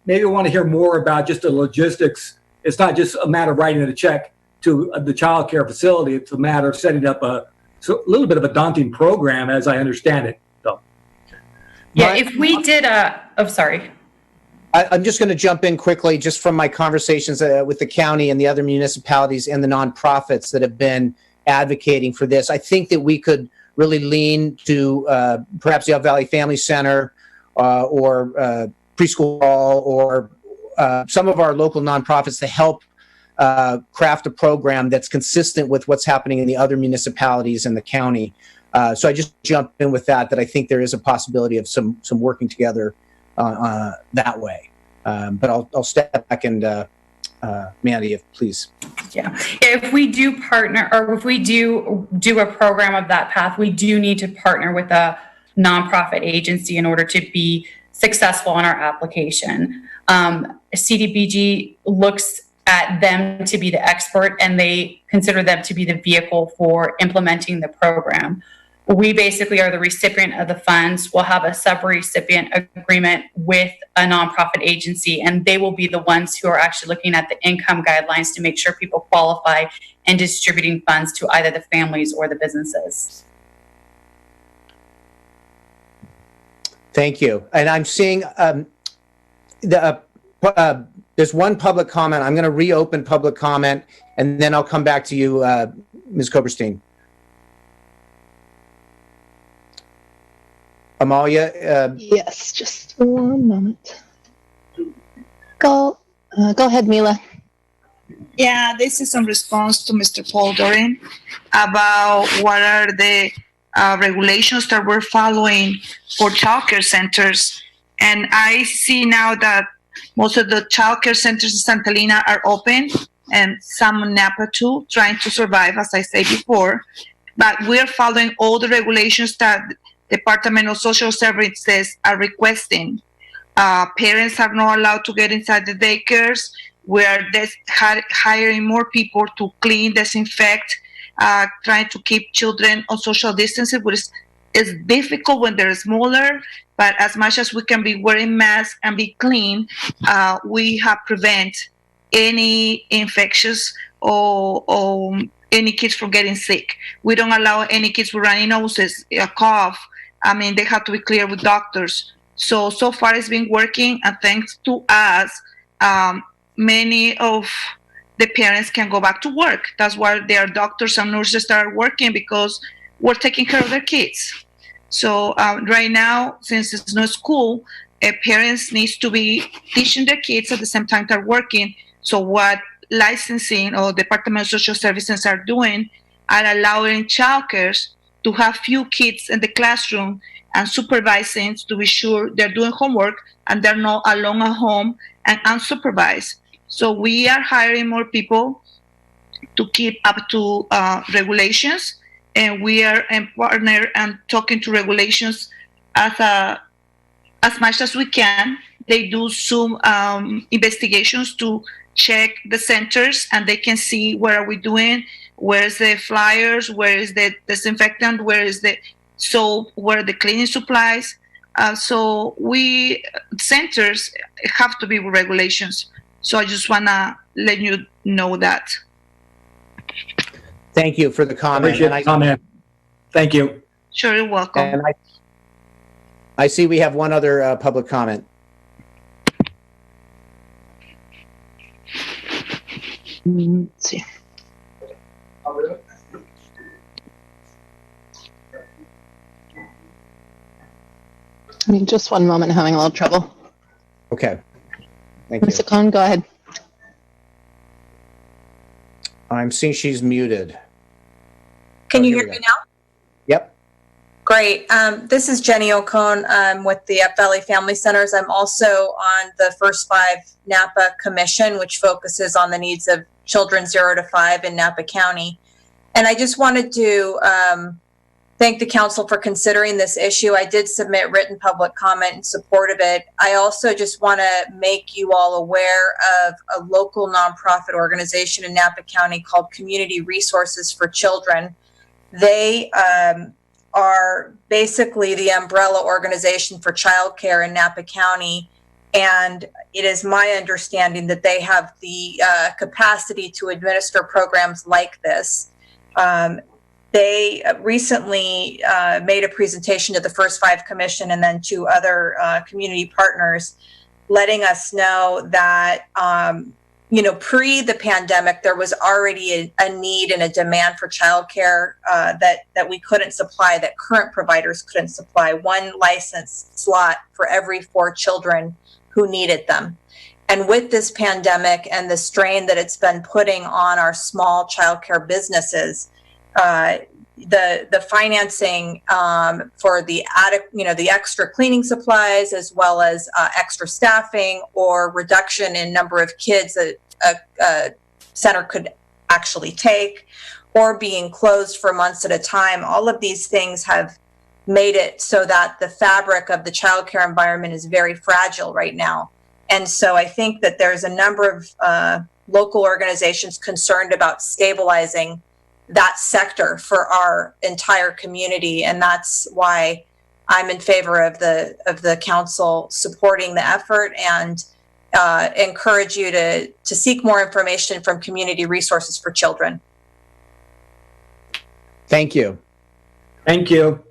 Maybe I want to hear more about just the logistics. It's not just a matter of writing a check to the child care facility. It's a matter of setting up a little bit of a daunting program, as I understand it. So, yeah, if we did sorry. I'm just going to jump in quickly, just from my conversations with the county and the other municipalities and the nonprofits that have been advocating for this. I think that we could really lean to perhaps the Elk Valley Family Center or Preschool or some of our local nonprofits to help craft a program that's consistent with what's happening in the other municipalities in the county. So I just jump in with that I think there is a possibility of some working together that way. But I'll step back and Mandy, if please. Yeah, if we do partner, or if we do a program of that path, we do need to partner with a nonprofit agency in order to be successful in our application. CDBG looks at them to be the expert, and they consider them to be the vehicle for implementing the program. We basically are the recipient of the funds. We'll have a sub-recipient agreement with a nonprofit agency, and they will be the ones who are actually looking at the income guidelines to make sure people qualify and distributing funds to either the families or the businesses. Thank you. And I'm seeing there's one public comment. I'm going to reopen public comment, and then I'll come back to you, Ms. Koberstein. Amalia? Yes, just 1 moment. Go ahead, Mila. Yeah, this is in response to Mr. Paul Doring about what are the regulations that we're following for childcare centers. And I see now that most of the childcare centers in Santa Elena are open, and some in Napa too, trying to survive, as I said before. But we're following all the regulations that Department of Social Services are requesting. Parents are not allowed to get inside the daycares. We're hiring more people to clean, disinfect, trying to keep children on social distancing, which is difficult when they're smaller, but as much as we can be wearing masks and be clean, we have prevent any infectious or any kids from getting sick. We don't allow any kids with runny noses, a cough. I mean, they have to be clear with doctors. So far it's been working, and thanks to us, many of the parents can go back to work. That's why their doctors and nurses start working, because we're taking care of their kids. So right now, since it's no school, parents needs to be teaching their kids at the same time they're working. So what licensing or Department of Social Services are doing are allowing childcares to have few kids in the classroom and supervising to be sure they're doing homework and they're not alone at home and unsupervised. So we are hiring more people to keep up to regulations, and we are in partner and talking to regulations as much as we can. They do some investigations to check the centers, and they can see where are we doing, where is the flyers, where is the disinfectant, where is the soap, where are the cleaning supplies. So centers have to be with regulations. So I just want to let you know that. Thank you for the comment. Appreciate the comment. Thank you. Sure, you're welcome. And I see we have one other public comment. Let's see. I mean, just one moment, having a little trouble. Okay. Thank you. Ms. Ahmann, go ahead. I'm seeing she's muted. Can you hear me now? Yep. Great. This is Jenny Ocone. I'm with the Up Valley Family Centers. I'm also on the First 5 Napa Commission, which focuses on the needs of children 0 to 5 in Napa County. And I just wanted to thank the council for considering this issue. I did submit written public comment in support of it. I also just want to make you all aware of a local nonprofit organization in Napa County called Community Resources for Children. They are basically the umbrella organization for childcare in Napa County. And it is my understanding that they have the capacity to administer programs like this. They recently made a presentation to the First 5 Commission and then to other community partners, letting us know that, pre the pandemic, there was already a need and a demand for childcare that we couldn't supply, that current providers couldn't supply. One licensed slot for every 4 children who needed them. And with this pandemic and the strain that it's been putting on our small childcare businesses, the financing for the the extra cleaning supplies, as well as extra staffing or reduction in number of kids that a center could actually take, or being closed for months at a time, all of these things have made it so that the fabric of the childcare environment is very fragile right now. And so I think that there's a number of local organizations concerned about stabilizing that sector for our entire community, and that's why I'm in favor of the council supporting the effort, and encourage you to seek more information from Community Resources for Children. Thank you. Thank you.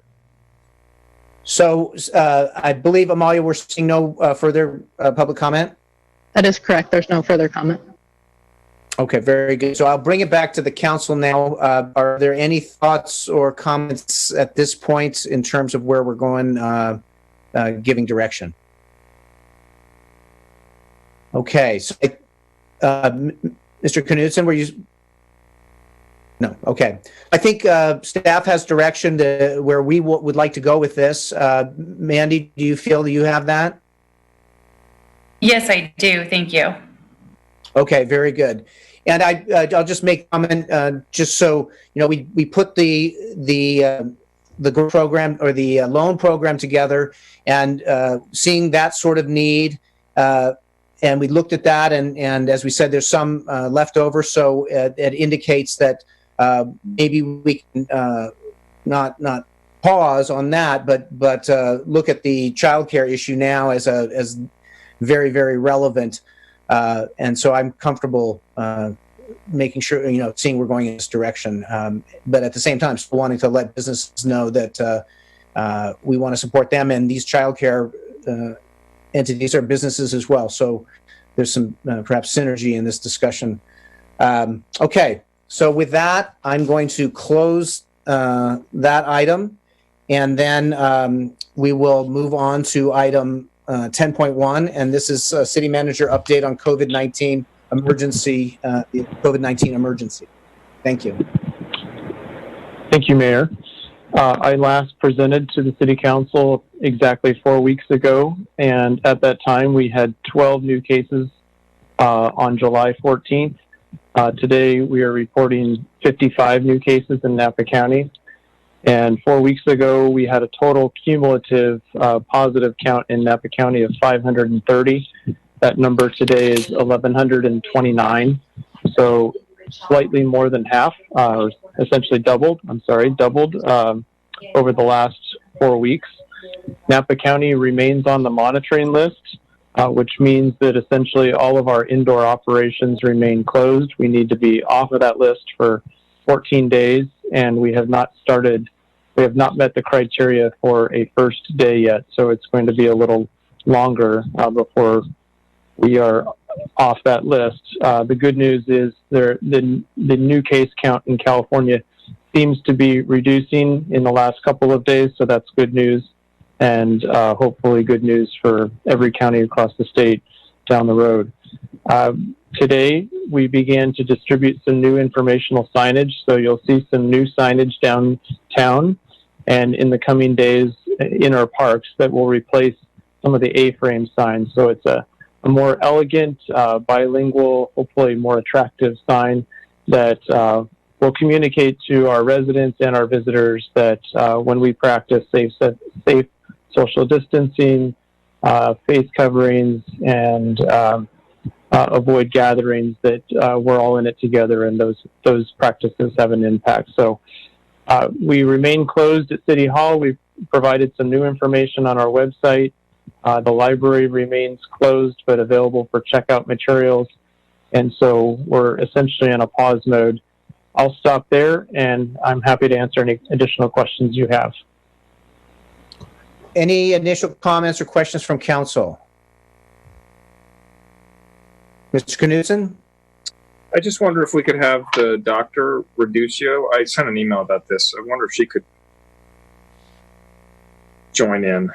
So I believe, Amalia, we're seeing no further public comment? That is correct. There's no further comment. Okay, very good. So I'll bring it back to the council now. Are there any thoughts or comments at this point in terms of where we're going, giving direction? Okay, so Mr. Knudsen, were you? No, okay. I think staff has direction to where we would like to go with this. Mandy, do you feel that you have that? Yes, I do. Thank you. Okay, very good. And I'll just make a comment, just so you know, we put the program or the loan program together, and seeing that sort of need, and we looked at that, and as we said, there's some left over, so it indicates that maybe we can not pause on that, but look at the childcare issue now as very, very relevant. And so I'm comfortable making sure, seeing we're going in this direction. But at the same time, still wanting to let businesses know that we want to support them, and these childcare entities are businesses as well. So there's some perhaps synergy in this discussion. Okay, so with that, I'm going to close that item, and then we will move on to item 10.1, and this is City Manager update on COVID-19 emergency, the COVID-19 emergency. Thank you. Thank you, Mayor. I last presented to the City Council exactly 4 weeks ago, and at that time we had 12 new cases on July 14th. Today we are reporting 55 new cases in Napa County, and 4 weeks ago we had a total cumulative positive count in Napa County of 530. That number today is 1,129, so slightly more than half, essentially doubled over the last 4 weeks. Napa County remains on the monitoring list, which means that essentially all of our indoor operations remain closed. We need to be off of that list for 14 days, and we have not met the criteria for a first day yet, so it's going to be a little longer before we are off that list. The good news is the new case count in California seems to be reducing in the last couple of days, so that's good news, and hopefully good news for every county across the state down the road. Today, we began to distribute some new informational signage, so you'll see some new signage downtown, and in the coming days in our parks that will replace some of the A-frame signs. So it's a more elegant, bilingual, hopefully more attractive sign that will communicate to our residents and our visitors that when we practice safe social distancing, face coverings, and avoid gatherings, that we're all in it together, and those practices have an impact. So we remain closed at City Hall. We've provided some new information on our website. The library remains closed but available for checkout materials, and so we're essentially in a pause mode. I'll stop there, and I'm happy to answer any additional questions you have. Any initial comments or questions from council? Mr. Knudsen? I just wonder if we could have the Dr. Reducio. I sent an email about this. I wonder if she could join in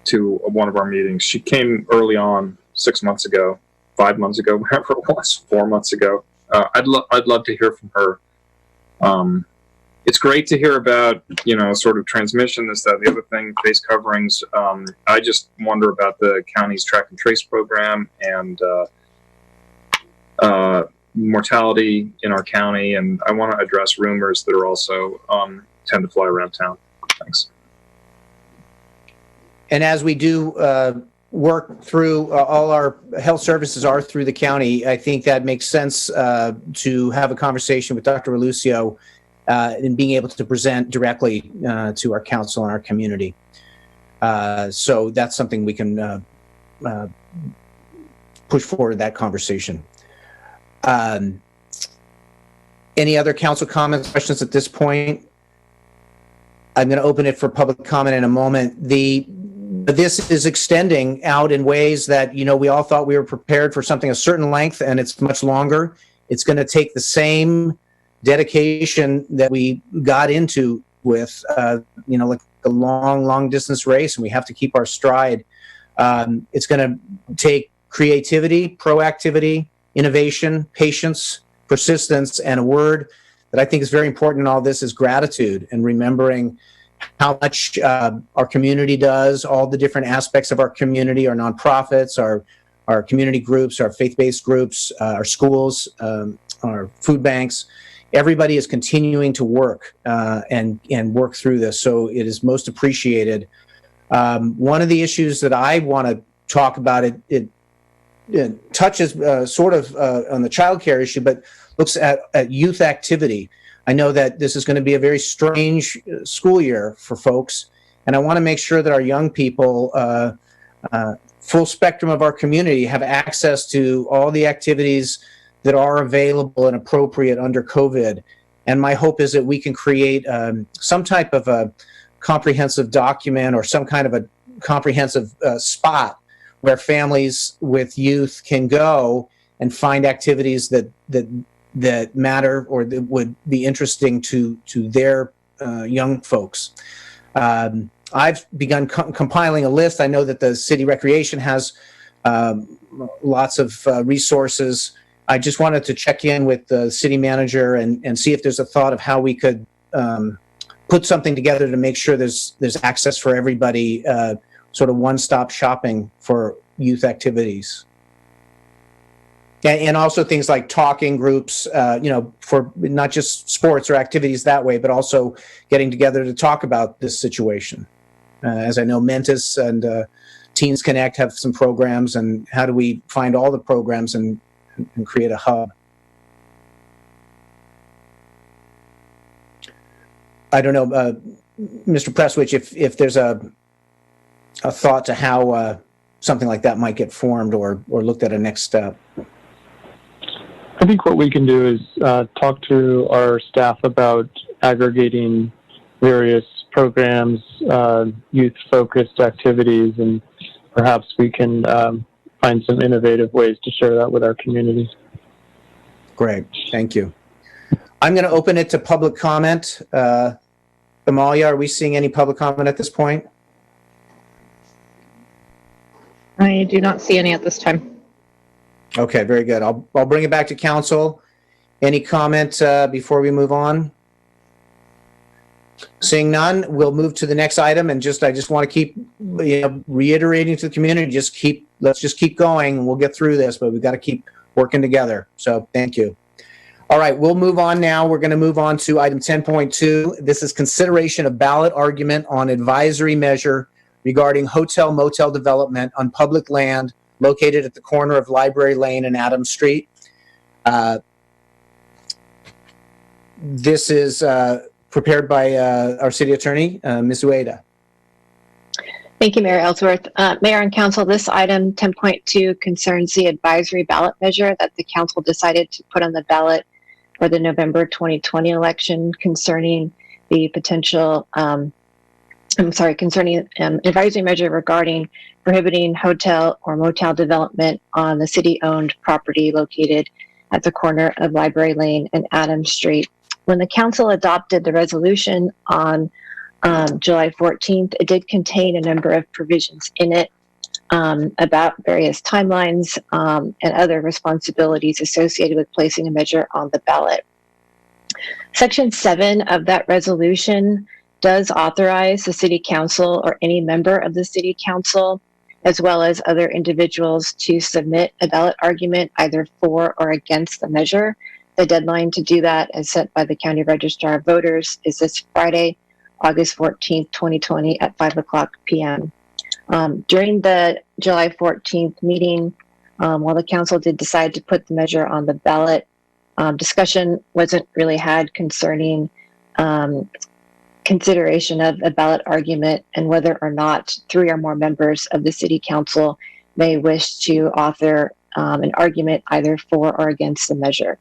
to one of our meetings. She came early on 6 months ago, 5 months ago, whatever it was, 4 months ago. I'd love to hear from her. It's great to hear about, sort of transmission, this, that, the other thing, face coverings. I just wonder about the county's track and trace program and mortality in our county. And I want to address rumors that are also tend to fly around town. Thanks. And as we do work through, all our health services are through the county, I think that makes sense to have a conversation with Dr. Relucio and being able to present directly to our council and our community. So that's something we can push forward that conversation. Any other council comments, questions at this point? I'm going to open it for public comment in a moment. This is extending out in ways that, we all thought we were prepared for something a certain length, and it's much longer. It's going to take the same dedication that we got into with, like a long distance race, and we have to keep our stride. It's going to take creativity, proactivity, innovation, patience, persistence, and a word that I think is very important in all this is gratitude, and remembering how much our community does, all the different aspects of our community, our nonprofits, our community groups, our faith-based groups, our schools, our food banks. Everybody is continuing to work and work through this, so it is most appreciated. One of the issues that I want to talk about, it touches sort of on the child care issue, but looks at youth activity. I know that this is going to be a very strange school year for folks, and I want to make sure that our young people, full spectrum of our community, have access to all the activities that are available and appropriate under COVID. And my hope is that we can create some type of a comprehensive document or some kind of a comprehensive spot where families with youth can go and find activities that matter or that would be interesting to their young folks. I've begun compiling a list. I know that the city recreation has lots of resources. I just wanted to check in with the city manager and see if there's a thought of how we could put something together to make sure there's access for everybody, sort of one-stop shopping for youth activities. And also things like talking groups, for not just sports or activities that way, but also getting together to talk about this situation. As I know, Mentis and Teens Connect have some programs, and how do we find all the programs and create a hub? I don't know, Mr. Prestwich, if there's a thought to how something like that might get formed or looked at a next step. I think what we can do is talk to our staff about aggregating various programs, youth-focused activities, and perhaps we can find some innovative ways to share that with our community. Great, thank you. I'm going to open it to public comment. Amalia, are we seeing any public comment at this point? I do not see any at this time. Okay, very good. I'll bring it back to council. Any comment before we move on? Seeing none, we'll move to the next item. And I just want to keep reiterating to the community, let's just keep going. We'll get through this, but we've got to keep working together. So thank you. All right, we'll move on now. We're going to move on to item 10.2. This is consideration of ballot argument on advisory measure regarding hotel motel development on public land located at the corner of Library Lane and Adams Street. This is prepared by our city attorney, Ms. Ueda. Thank you, Mayor Ellsworth. Mayor and Council, this item 10.2 concerns the advisory ballot measure that the Council decided to put on the ballot for the November 2020 election concerning the potential, concerning advisory measure regarding prohibiting hotel or motel development on the city-owned property located at the corner of Library Lane and Adams Street. When the Council adopted the resolution on July 14th, it did contain a number of provisions in it about various timelines and other responsibilities associated with placing a measure on the ballot. Section 7 of that resolution does authorize the City Council or any member of the City Council, as well as other individuals, to submit a ballot argument either for or against the measure. The deadline to do that, as set by the County Registrar of Voters, is this Friday, August 14th, 2020 at 5:00 p.m. During the July 14th meeting, while the council did decide to put the measure on the ballot, discussion wasn't really had concerning consideration of a ballot argument and whether or not 3 or more members of the City Council may wish to author an argument either for or against the measure.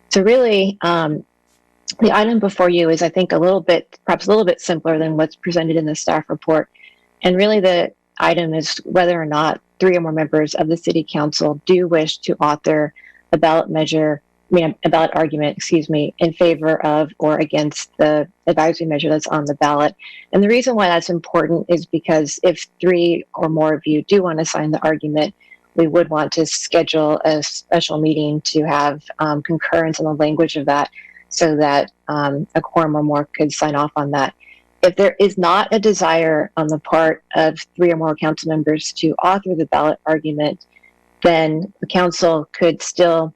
So really, the item before you is, I think, perhaps a little bit simpler than what's presented in the staff report. And really the item is whether or not 3 or more members of the City Council do wish to author a ballot argument, in favor of or against the advisory measure that's on the ballot. And the reason why that's important is because if 3 or more of you do want to sign the argument, we would want to schedule a special meeting to have concurrence on the language of that, so that a quorum or more could sign off on that. If there is not a desire on the part of 3 or more council members to author the ballot argument, then the council could still,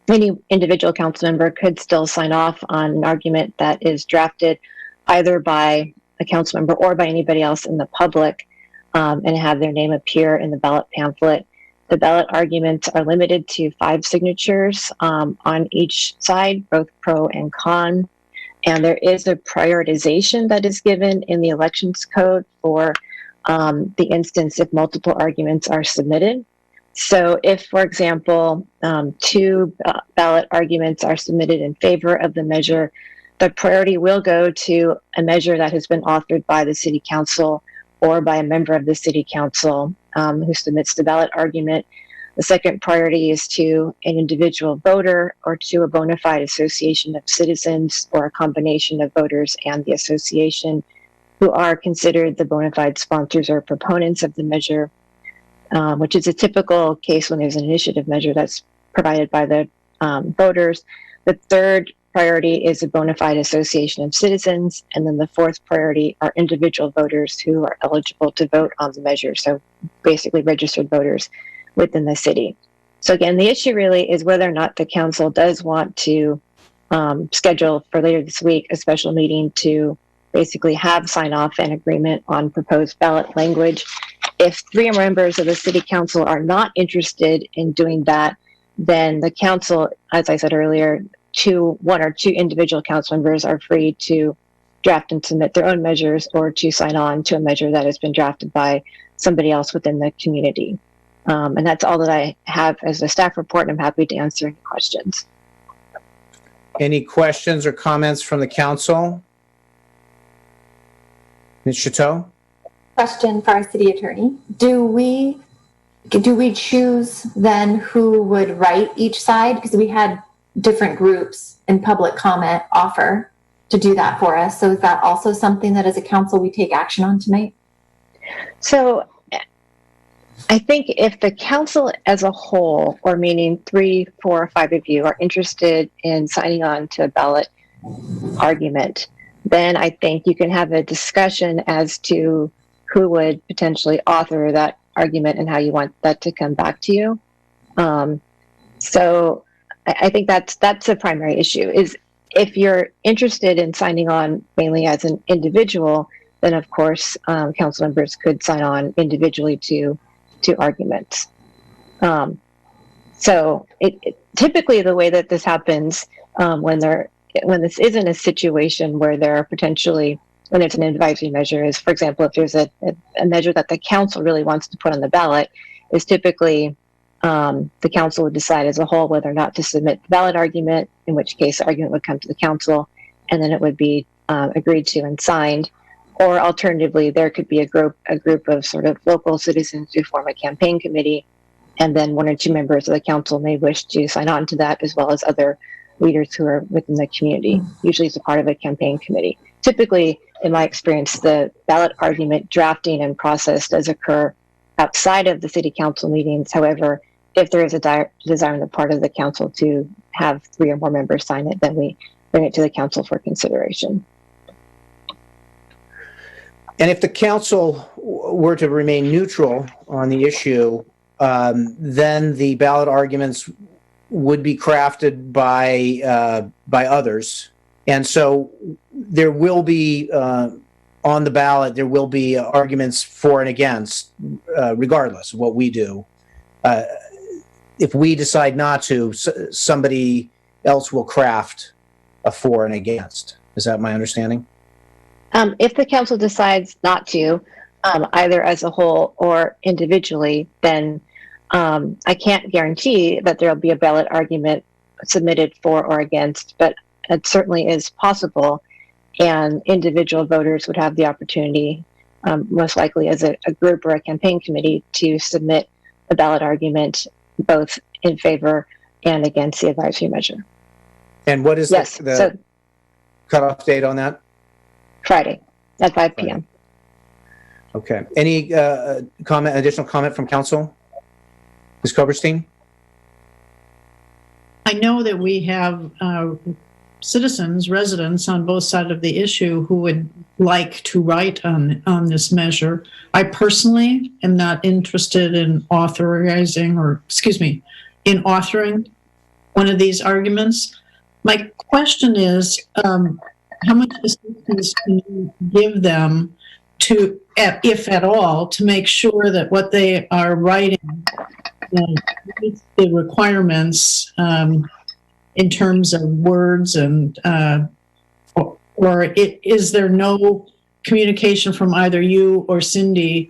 any individual council member could still sign off on an argument that is drafted either by a council member or by anybody else in the public, and have their name appear in the ballot pamphlet. The ballot arguments are limited to 5 signatures on each side, both pro and con. And there is a prioritization that is given in the elections code for the instance if multiple arguments are submitted. So if, for example, 2 ballot arguments are submitted in favor of the measure, the priority will go to a measure that has been authored by the City Council or by a member of the city council who submits the ballot argument. The second priority is to an individual voter or to a bona fide association of citizens or a combination of voters and the association who are considered the bona fide sponsors or proponents of the measure, which is a typical case when there's an initiative measure that's provided by the voters. The third priority is a bona fide association of citizens. And then the fourth priority are individual voters who are eligible to vote on the measure. So basically registered voters within the city. So again, the issue really is whether or not the council does want to schedule for later this week a special meeting to basically have sign off and agreement on proposed ballot language. If 3 members of the city council are not interested in doing that, then the council, as I said earlier, 1 or 2 individual council members are free to draft and submit their own measures or to sign on to a measure that has been drafted by somebody else within the community. And that's all that I have as a staff report, and I'm happy to answer any questions. Any questions or comments from the council? Ms. Chateau? Question for our city attorney. Do we choose then who would write each side? Because we had different groups in public comment offer to do that for us. So is that also something that as a council we take action on tonight? So I think if the council as a whole, or meaning 3, 4, or 5 of you, are interested in signing on to a ballot argument, then I think you can have a discussion as to who would potentially author that argument and how you want that to come back to you. So I think that's a primary issue. Is if you're interested in signing on mainly as an individual, then of course council members could sign on individually to arguments. So typically the way that this happens when this isn't a situation where there are potentially, when it's an advisory measure, is, for example, if there's a measure that the council really wants to put on the ballot, is typically the council would decide as a whole whether or not to submit the ballot argument, in which case the argument would come to the council, and then it would be agreed to and signed. Or alternatively, there could be a group of sort of local citizens who form a campaign committee, and then 1 or 2 members of the council may wish to sign on to that, as well as other leaders who are within the community, usually as a part of a campaign committee. Typically, in my experience, the ballot argument drafting and process does occur outside of the city council meetings. However, if there is a desire on the part of the council to have 3 or more members sign it, then we bring it to the council for consideration. And if the council were to remain neutral on the issue, then the ballot arguments would be crafted by others. And so there will be, on the ballot, there will be arguments for and against, regardless of what we do. If we decide not to, somebody else will craft a for and against. Is that my understanding? If the council decides not to, either as a whole or individually, then I can't guarantee that there will be a ballot argument submitted for or against, but it certainly is possible, and individual voters would have the opportunity, most likely as a group or a campaign committee, to submit a ballot argument both in favor and against the advisory measure. And what is the cutoff date on that? Friday at 5 p.m. Okay. Any additional comment from council? Ms. Koberstein? I know that we have citizens, residents on both sides of the issue who would like to write on this measure. I personally am not interested in authoring one of these arguments. My question is, how much assistance can you give them to, if at all, to make sure that what they are writing meets the requirements in terms of words, and is there no communication from either you or Cindy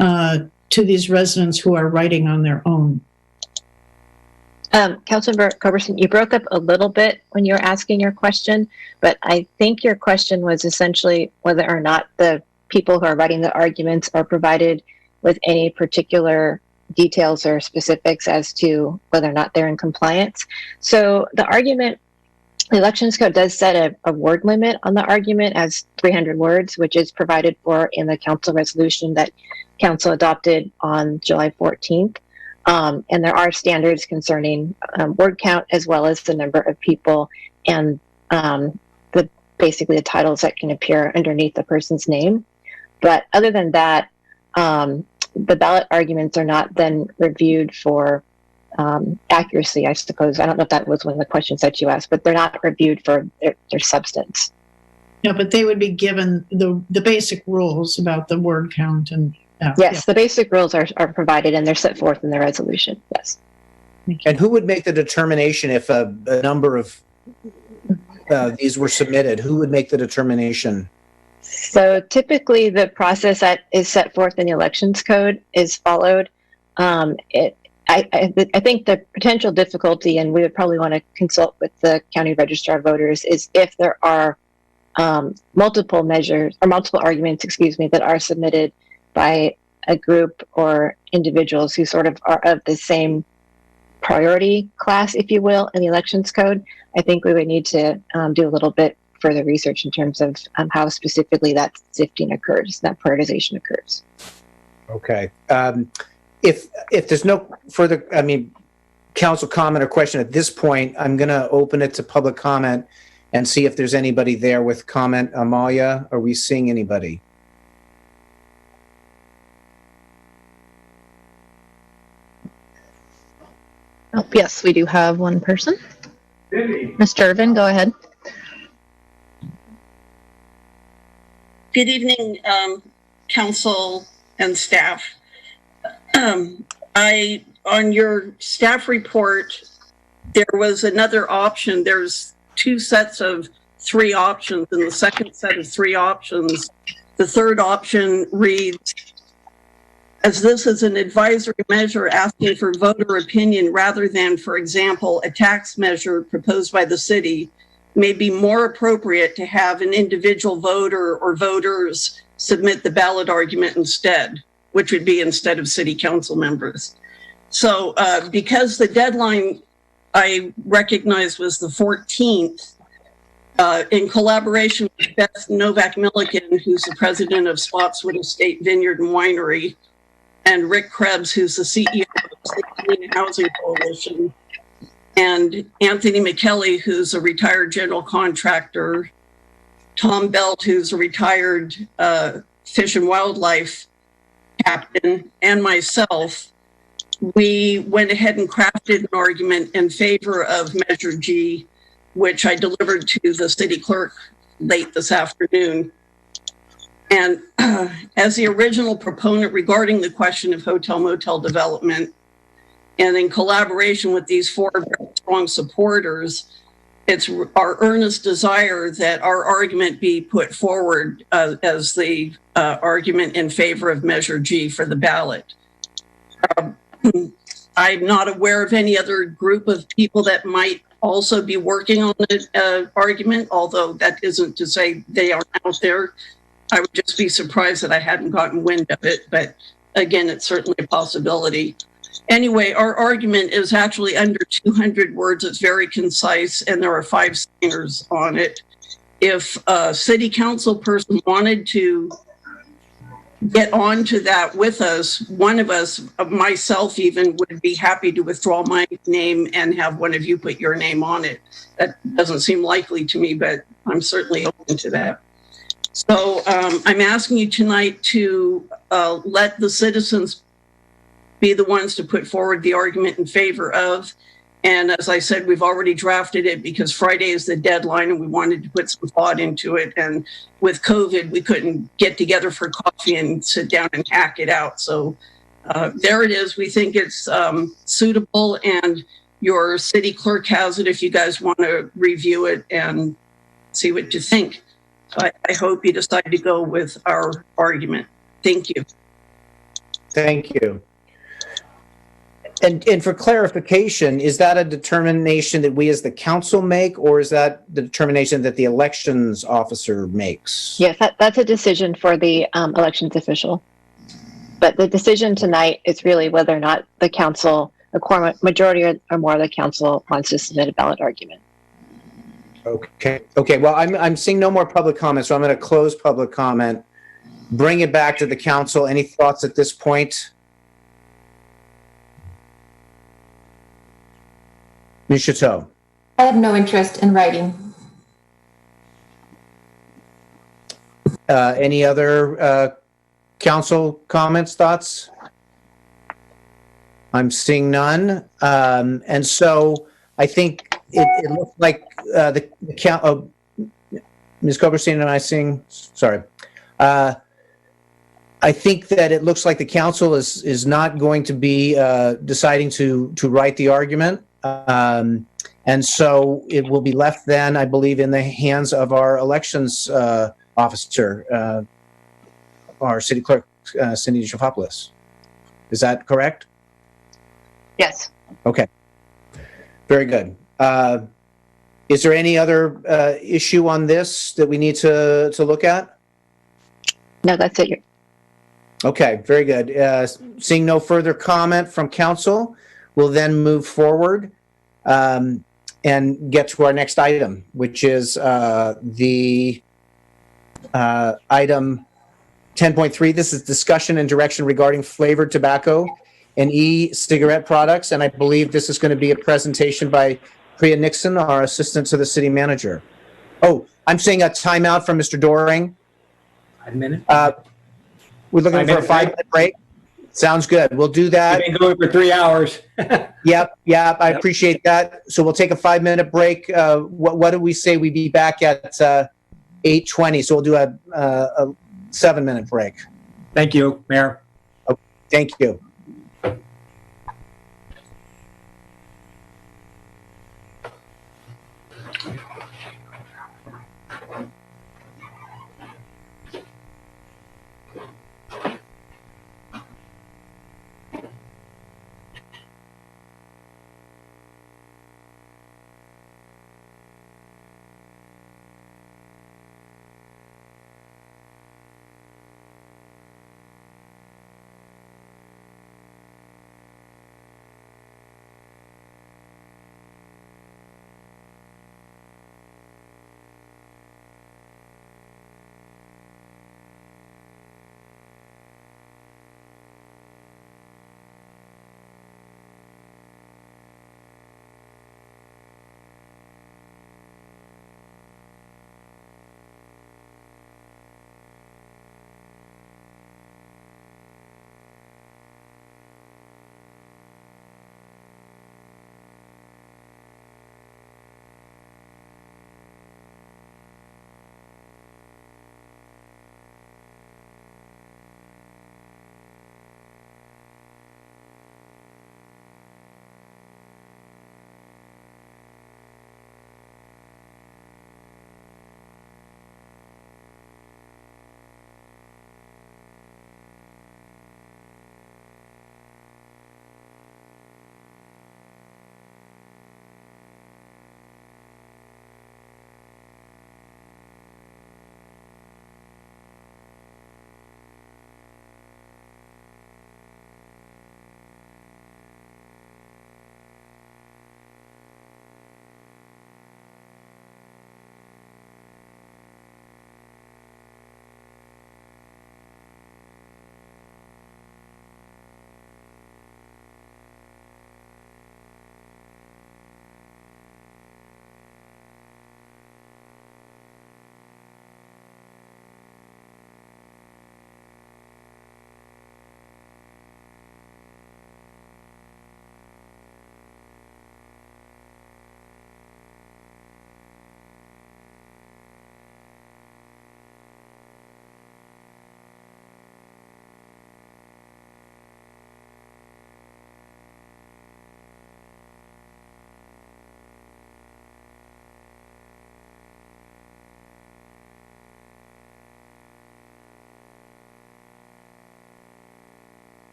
to these residents who are writing on their own? Councilmember Koberstein, you broke up a little bit when you were asking your question, but I think your question was essentially whether or not the people who are writing the arguments are provided with any particular details or specifics as to whether or not they're in compliance. So the elections code does set a word limit on the argument as 300 words, which is provided for in the council resolution that council adopted on July 14th. And there are standards concerning word count as well as the number of people and basically the titles that can appear underneath the person's name. But other than that, the ballot arguments are not then reviewed for accuracy, I suppose. I don't know if that was one of the questions that you asked, but they're not reviewed for their substance. Yeah, but they would be given the basic rules about the word count and yes, the basic rules are provided and they're set forth in the resolution. Yes. And who would make the determination if a number of these were submitted? Who would make the determination? So typically the process that is set forth in the elections code is followed. I think the potential difficulty, and we would probably want to consult with the county registrar of voters, is if there are multiple arguments, that are submitted by a group or individuals who sort of are of the same priority class, if you will, in the elections code. I think we would need to do a little bit further research in terms of how specifically that sifting occurs, that prioritization occurs. Okay. If there's no further, council comment or question at this point, I'm going to open it to public comment and see if there's anybody there with comment. Amalia, are we seeing anybody? Oh, yes, we do have one person. Mr. Irvin, go ahead. Good evening, council and staff. On your staff report, there was another option. There's two sets of 3 options. In the second set of 3 options, the third option reads, as this is an advisory measure asking for voter opinion rather than, for example, a tax measure proposed by the city, may be more appropriate to have an individual voter or voters submit the ballot argument instead, which would be instead of city council members. So because the deadline I recognized was the 14th, in collaboration with Beth Novak-Milliken, who's the president of Spotswood Estate Vineyard and Winery, and Rick Krebs, who's the CEO of the Clean Housing Coalition, and Anthony McKelly, who's a retired general contractor, Tom Belt, who's a retired fish and wildlife captain, and myself, we went ahead and crafted an argument in favor of Measure G, which I delivered to the city clerk late this afternoon. And as the original proponent regarding the question of hotel-motel development, and in collaboration with these 4 very strong supporters, it's our earnest desire that our argument be put forward as the argument in favor of Measure G for the ballot. I'm not aware of any other group of people that might also be working on the argument, although that isn't to say they aren't out there. I would just be surprised that I hadn't gotten wind of it, but again, it's certainly a possibility. Anyway, our argument is actually under 200 words. It's very concise, and there are 5 signers on it. If a city council person wanted to get onto that with us, one of us, myself even, would be happy to withdraw my name and have one of you put your name on it. That doesn't seem likely to me, but I'm certainly open to that. So I'm asking you tonight to let the citizens be the ones to put forward the argument in favor of. And as I said, we've already drafted it because Friday is the deadline and we wanted to put some thought into it. And with COVID, we couldn't get together for coffee and sit down and hack it out. So there it is. We think it's suitable, and your city clerk has it if you guys want to review it and see what you think. I hope you decide to go with our argument. Thank you. Thank you. And for clarification, is that a determination that we as the council make, or is that the determination that the elections officer makes? Yes, that's a decision for the elections official. But the decision tonight is really whether or not the council, a quorum, majority or more of the council wants to submit a ballot argument. Okay. Okay. Well, I'm seeing no more public comment, so I'm going to close public comment. Bring it back to the council. Any thoughts at this point? Ms. Chateau. I have no interest in writing. Any other council comments, thoughts? I'm seeing none. And so I think it looks like the count. Ms. Coberstein and I seeing. Sorry. I think that it looks like the council is not going to be deciding to write the argument. And so it will be left then, I believe, in the hands of our elections officer, our city clerk, Cindy Shafopoulos. Is that correct? Yes. Okay. Very good. Is there any other issue on this that we need to look at? No, that's it. Okay, very good. Seeing no further comment from council, we'll then move forward and get to our next item, which is the item 10.3. This is discussion and direction regarding flavored tobacco and e-cigarette products. And I believe this is going to be a presentation by Priya Nixon, our assistant to the city manager. Oh, I'm seeing a timeout from Mr. Doring. 5 minutes. We're looking for a 5-minute break. Sounds good. We'll do that. We've been going for 3 hours. Yep. I appreciate that. So we'll take a 5-minute break. What do we say we be back at 8:20? So we'll do a 7-minute break. Thank you, Mayor. Oh, thank you.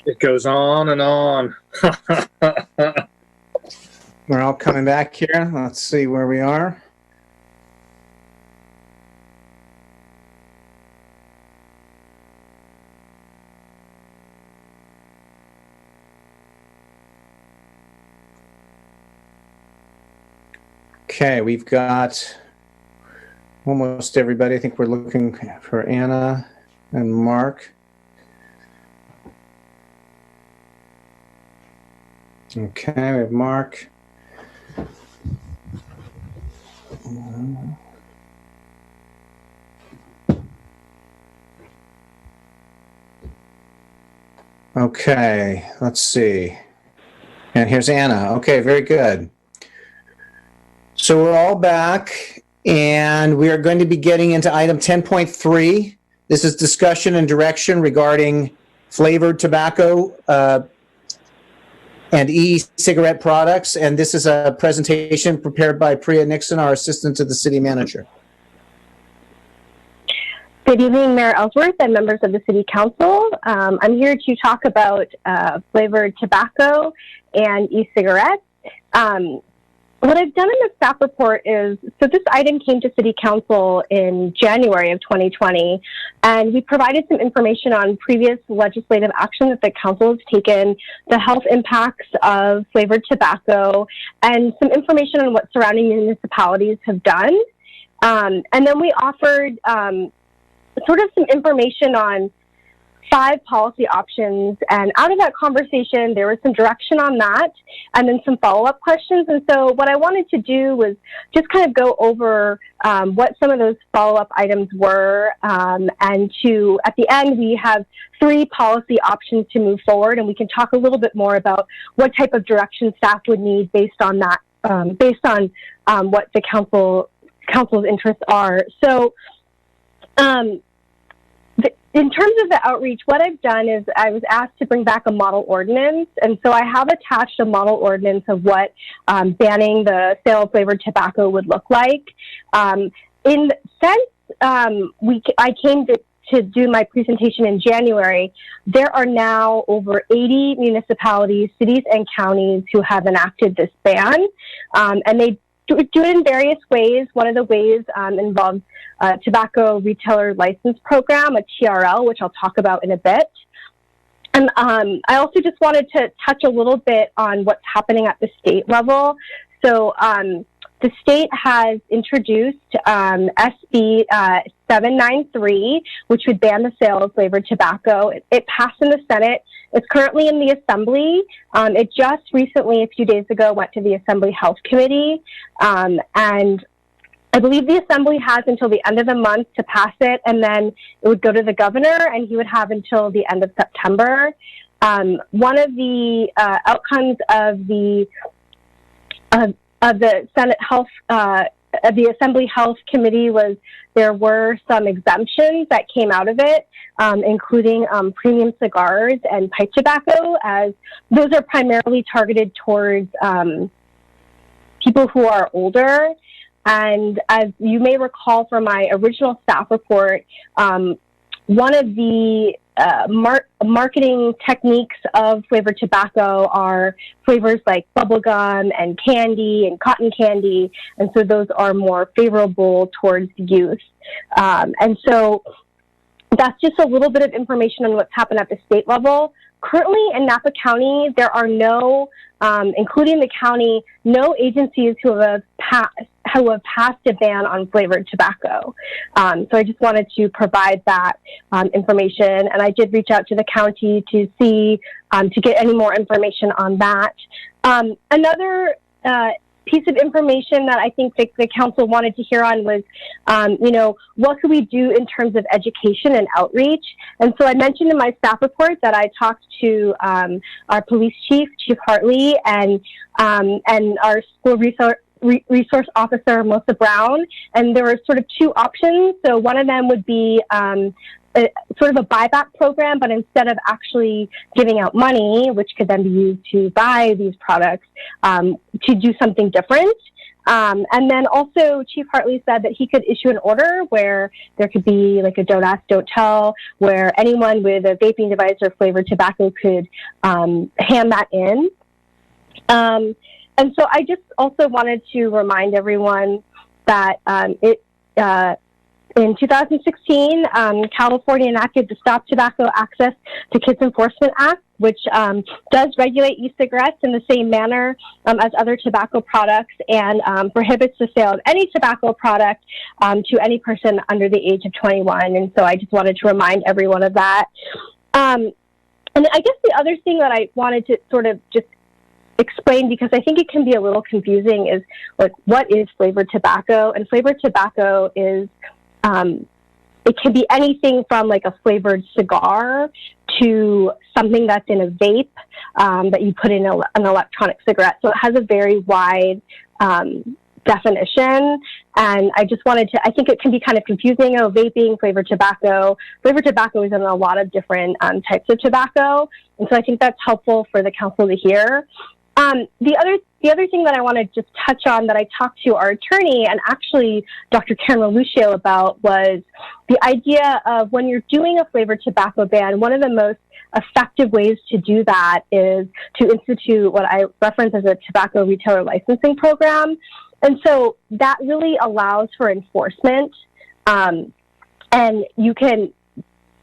It goes on and on. We're all coming back here. Let's see where we are. Okay, we've got almost everybody. I think we're looking for Anna and Mark. Okay, we have Mark. Okay, let's see. And here's Anna. Okay, very good. So we're all back, and we are going to be getting into item 10.3. This is discussion and direction regarding flavored tobacco and e-cigarette products. And this is a presentation prepared by Priya Nixon, our assistant to the city manager. Good evening, Mayor Ellsworth and members of the City Council. I'm here to talk about flavored tobacco and e-cigarettes. What I've done in the staff report is, so this item came to City Council in January of 2020, and we provided some information on previous legislative action that the council has taken, the health impacts of flavored tobacco, and some information on what surrounding municipalities have done. And then we offered sort of some information on 5 policy options, and out of that conversation there was some direction on that and then some follow-up questions. And so what I wanted to do was just kind of go over what some of those follow-up items were, and to at the end we have 3 policy options to move forward, and we can talk a little bit more about what type of direction staff would need based on that, based on what the council's interests are. So in terms of the outreach, what I've done is I was asked to bring back a model ordinance, and so I have attached a model ordinance of what banning the sale of flavored tobacco would look like. Since I came to do my presentation in January, there are now over 80 municipalities, cities, and counties who have enacted this ban, and they do it in various ways. One of the ways involves Tobacco Retailer License Program, a TRL, which I'll talk about in a bit. And I also just wanted to touch a little bit on what's happening at the state level. So the state has introduced SB 793, which would ban the sale of flavored tobacco. It passed in the Senate. It's currently in the Assembly. It just recently, a few days ago, went to the Assembly Health Committee. And I believe the Assembly has until the end of the month to pass it, and then it would go to the governor, and he would have until the end of September. One of the outcomes of the Senate Health, of the Assembly Health Committee was there were some exemptions that came out of it, including premium cigars and pipe tobacco, as those are primarily targeted towards people who are older. And as you may recall from my original staff report, one of the marketing techniques of flavored tobacco are flavors like bubblegum and candy and cotton candy, and so those are more favorable towards youth. And so that's just a little bit of information on what's happened at the state level. Currently in Napa County, there are no, including the county, no agencies who have passed a ban on flavored tobacco. So I just wanted to provide that information, and I did reach out to the county to see, to get any more information on that. Another piece of information that I think the council wanted to hear on was, what could we do in terms of education and outreach? And so I mentioned in my staff report that I talked to our police chief, Chief Hartley, and our school resource officer, Melissa Brown, and there were sort of 2 options. So one of them would be sort of a buyback program, but instead of actually giving out money, which could then be used to buy these products, to do something different. And then also Chief Hartley said that he could issue an order where there could be like a don't ask, don't tell, where anyone with a vaping device or flavored tobacco could hand that in. And so I just also wanted to remind everyone that in 2016, California enacted the Stop Tobacco Access to Kids Enforcement Act, which does regulate e-cigarettes in the same manner as other tobacco products and prohibits the sale of any tobacco product to any person under the age of 21. And so I just wanted to remind everyone of that. And I guess the other thing that I wanted to sort of just explain, because I think it can be a little confusing, is like, what is flavored tobacco? And flavored tobacco is it can be anything from like a flavored cigar to something that's in a vape that you put in an electronic cigarette. So it has a very wide definition. And I just wanted to, I think it can be kind of confusing. Oh, vaping, flavored tobacco. Flavored tobacco is in a lot of different types of tobacco. And so I think that's helpful for the council to hear. The other thing that I want to just touch on that I talked to our attorney and actually Dr. Karen Reluccio about was the idea of when you're doing a flavored tobacco ban, one of the most effective ways to do that is to institute what I reference as a tobacco retailer licensing program. And so that really allows for enforcement. And you can,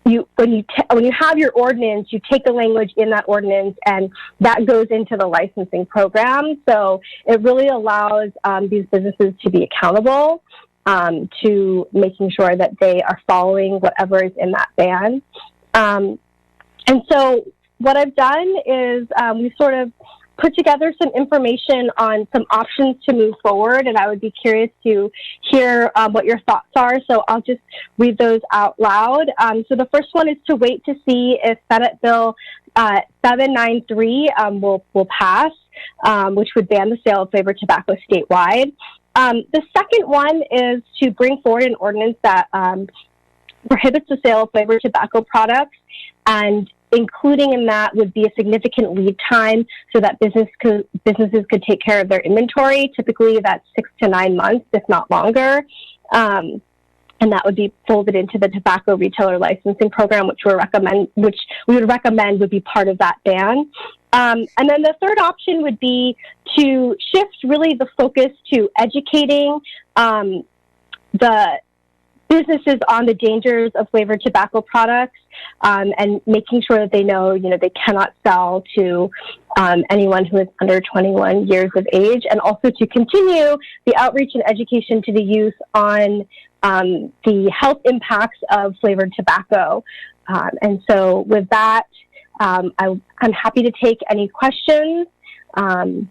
when you have your ordinance, you take the language in that ordinance and that goes into the licensing program. So it really allows these businesses to be accountable to making sure that they are following whatever is in that ban. And so what I've done is we sort of put together some information on some options to move forward, and I would be curious to hear what your thoughts are. So I'll just read those out loud. So the first one is to wait to see if Senate Bill 793 will pass, which would ban the sale of flavored tobacco statewide. The second one is to bring forward an ordinance that prohibits the sale of flavored tobacco products, and including in that would be a significant lead time so that businesses could take care of their inventory. Typically that's 6 to 9 months, if not longer. And that would be folded into the tobacco retailer licensing program, which we would recommend would be part of that ban. And then the third option would be to shift really the focus to educating the businesses on the dangers of flavored tobacco products, and making sure that they know, they cannot sell to anyone who is under 21 years of age, and also to continue the outreach and education to the youth on the health impacts of flavored tobacco. And so with that, I'm happy to take any questions, and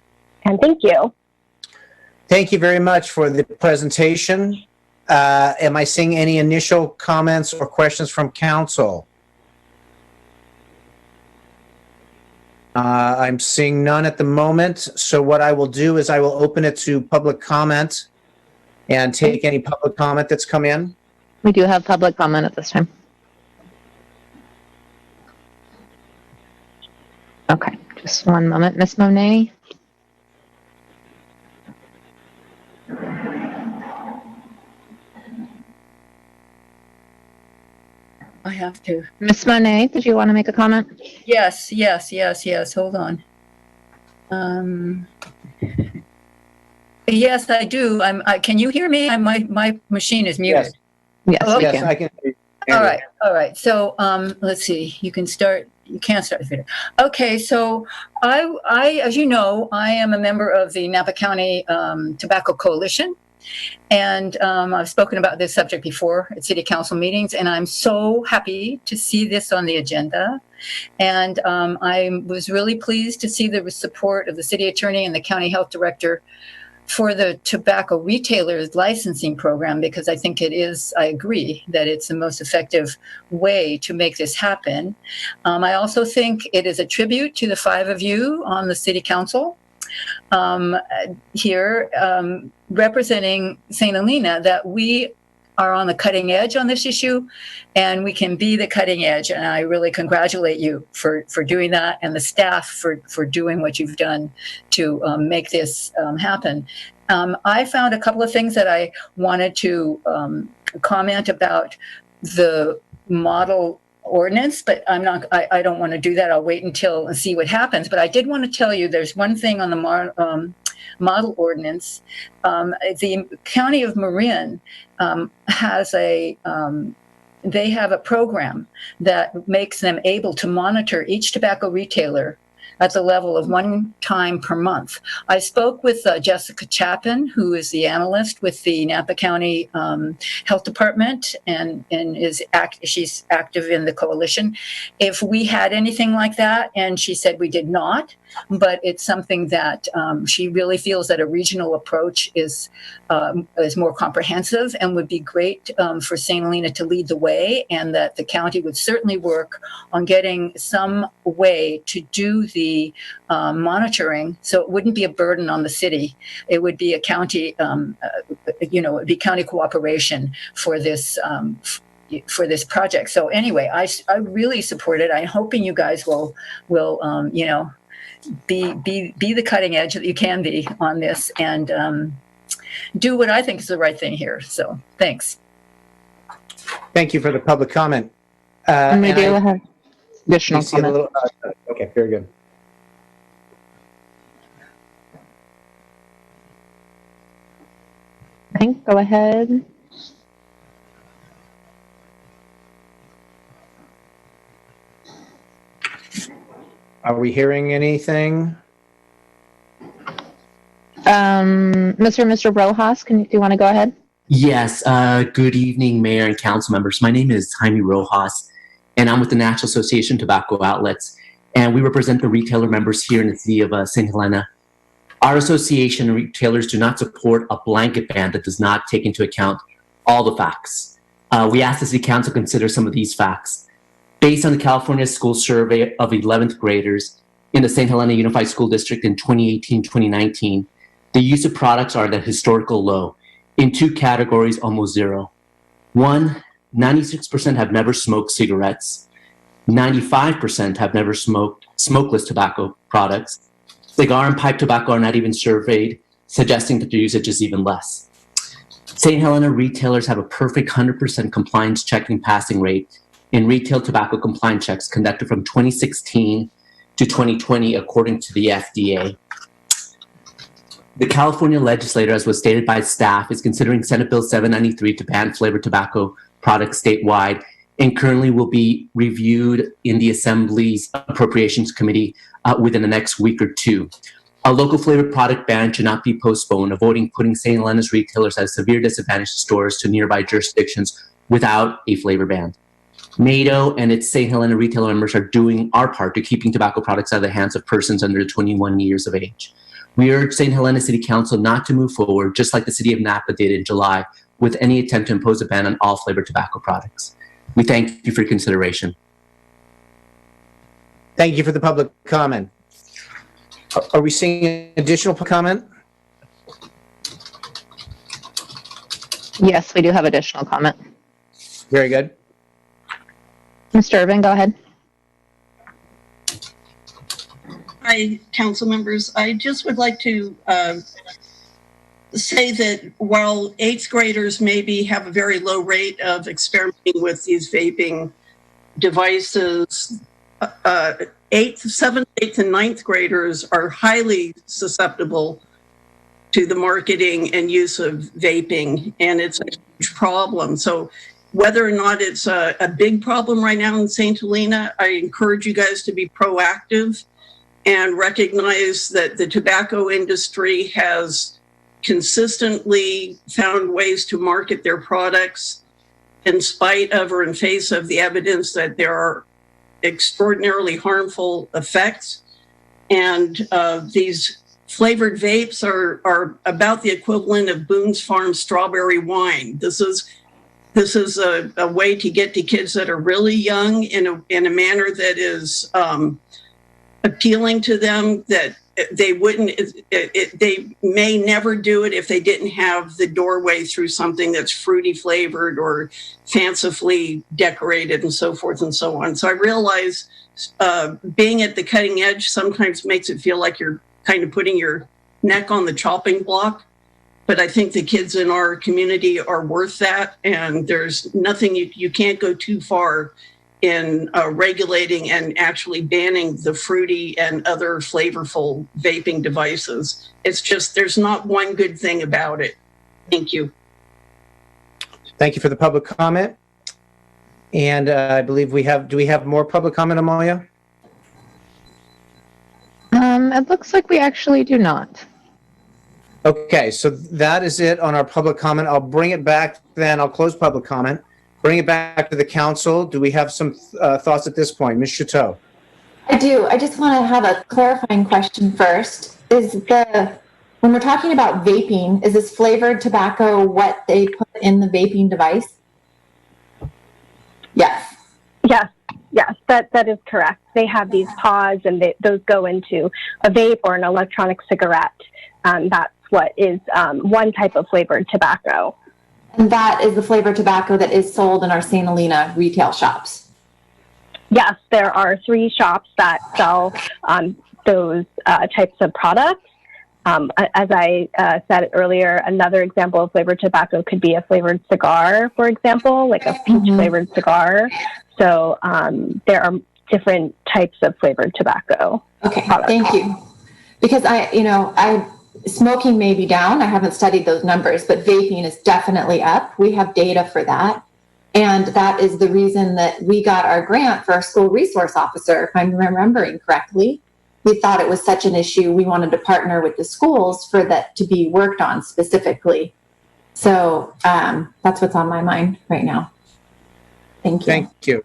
thank you. Thank you very much for the presentation. Am I seeing any initial comments or questions from council? I'm seeing none at the moment. So what I will do is I will open it to public comment and take any public comment that's come in. We do have public comment at this time. Okay, just one moment, Ms. Monet. I have to. Ms. Monet, did you want to make a comment? Yes. Hold on. Yes, I do. Can you hear me? My machine is muted. Yes, oh, yes, I can hear you. All right. So let's see. You can't start the video. Okay. So I, as you know, I am a member of the Napa County Tobacco Coalition. And I've spoken about this subject before at city council meetings, and I'm so happy to see this on the agenda. And I was really pleased to see the support of the city attorney and the county health director for the tobacco retailers licensing program, because I think I agree that it's the most effective way to make this happen. I also think it is a tribute to the 5 of you on the city council here representing St. Helena, that we are on the cutting edge on this issue, and we can be the cutting edge. And I really congratulate you for doing that, and the staff for doing what you've done to make this happen. I found a couple of things that I wanted to comment about the model ordinance, but I don't want to do that. I'll wait until and see what happens. But I did want to tell you there's one thing on the model ordinance. The County of Marin has they have a program that makes them able to monitor each tobacco retailer at the level of one time per month. I spoke with Jessica Chapin, who is the analyst with the Napa County Health Department, and she's active in the coalition. If we had anything like that, and she said we did not, but it's something that she really feels that a regional approach is more comprehensive and would be great for St. Helena to lead the way, and that the county would certainly work on getting some way to do the monitoring, so it wouldn't be a burden on the city. It would be a county, it would be county cooperation for this project. So anyway, I really support it. I'm hoping you guys will be the cutting edge that you can be on this and do what I think is the right thing here. So thanks. Thank you for the public comment. And we do have additional comment. Okay, very good. Hank, go ahead. Are we hearing anything? Mr. Rojas, do you want to go ahead? Yes. Good evening, Mayor and Council members. My name is Jaime Rojas, and I'm with the National Association of Tobacco Outlets, and we represent the retailer members here in the city of St. Helena. Our association and retailers do not support a blanket ban that does not take into account all the facts. We ask the City Council to consider some of these facts. Based on the California School Survey of 11th graders in the St. Helena Unified School District in 2018-2019, the use of products are at a historical low. In two categories, almost zero. 96% have never smoked cigarettes. 95% have never smoked smokeless tobacco products. Cigar and pipe tobacco are not even surveyed, suggesting that their usage is even less. St. Helena retailers have a perfect 100% compliance checking passing rate in retail tobacco compliance checks conducted from 2016 to 2020, according to the FDA. The California legislature, as was stated by staff, is considering Senate Bill 793 to ban flavored tobacco products statewide, and currently will be reviewed in the Assembly's Appropriations Committee within the next week or two. A local flavored product ban should not be postponed, avoiding putting St. Helena's retailers at a severe disadvantage to stores to nearby jurisdictions without a flavor ban. NATO and its St. Helena retailer members are doing our part to keeping tobacco products out of the hands of persons under 21 years of age. We urge St. Helena City Council not to move forward, just like the City of Napa did in July, with any attempt to impose a ban on all flavored tobacco products. We thank you for your consideration. Thank you for the public comment. Are we seeing additional comment? Yes, we do have additional comment. Very good. Mr. Irvin, go ahead. Hi, council members. I just would like to say that while 8th graders maybe have a very low rate of experimenting with these vaping devices, 7th, 8th, and 9th graders are highly susceptible to the marketing and use of vaping, and it's a huge problem. So whether or not it's a big problem right now in St. Helena, I encourage you guys to be proactive and recognize that the tobacco industry has consistently found ways to market their products in spite of or in face of the evidence that there are extraordinarily harmful effects. And these flavored vapes are about the equivalent of Boone's Farm strawberry wine. This is a way to get to kids that are really young in a manner that is appealing to them, that they may never do it if they didn't have the doorway through something that's fruity flavored or fancifully decorated and so forth and so on. So I realize being at the cutting edge sometimes makes it feel like you're kind of putting your neck on the chopping block. but I think the kids in our community are worth that. And there's nothing, you can't go too far in regulating and actually banning the fruity and other flavorful vaping devices. It's just, there's not one good thing about it. Thank you. Thank you for the public comment. And I believe do we have more public comment, Amalia? It looks like we actually do not. Okay, so that is it on our public comment. I'll bring it back then. I'll close public comment. Bring it back to the council. Do we have some thoughts at this point? Ms. Chateau. I do. I just want to have a clarifying question first. When we're talking about vaping, is this flavored tobacco what they put in the vaping device? Yes. Yes, that is correct. They have these pods, and those go into a vape or an electronic cigarette. That's what is one type of flavored tobacco. And that is the flavored tobacco that is sold in our St. Helena retail shops? Yes, there are 3 shops that sell those types of products. As I said earlier, another example of flavored tobacco could be a flavored cigar, for example, like a peach flavored cigar. So there are different types of flavored tobacco. Okay, products. Thank you. Because smoking may be down. I haven't studied those numbers, but vaping is definitely up. We have data for that. And that is the reason that we got our grant for our school resource officer, if I'm remembering correctly. We thought it was such an issue. We wanted to partner with the schools for that to be worked on specifically. So that's what's on my mind right now. Thank you. Thank you.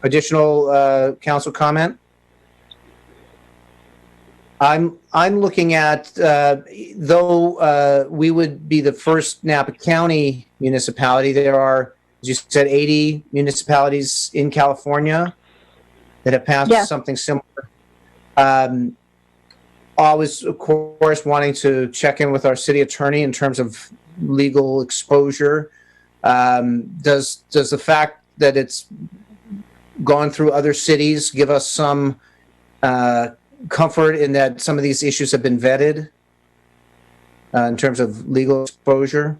Additional council comment? I'm looking at, though we would be the first Napa County municipality, there are, as you said, 80 municipalities in California that have passed something similar. Always, of course, wanting to check in with our city attorney in terms of legal exposure. Does the fact that it's gone through other cities give us some comfort in that some of these issues have been vetted in terms of legal exposure?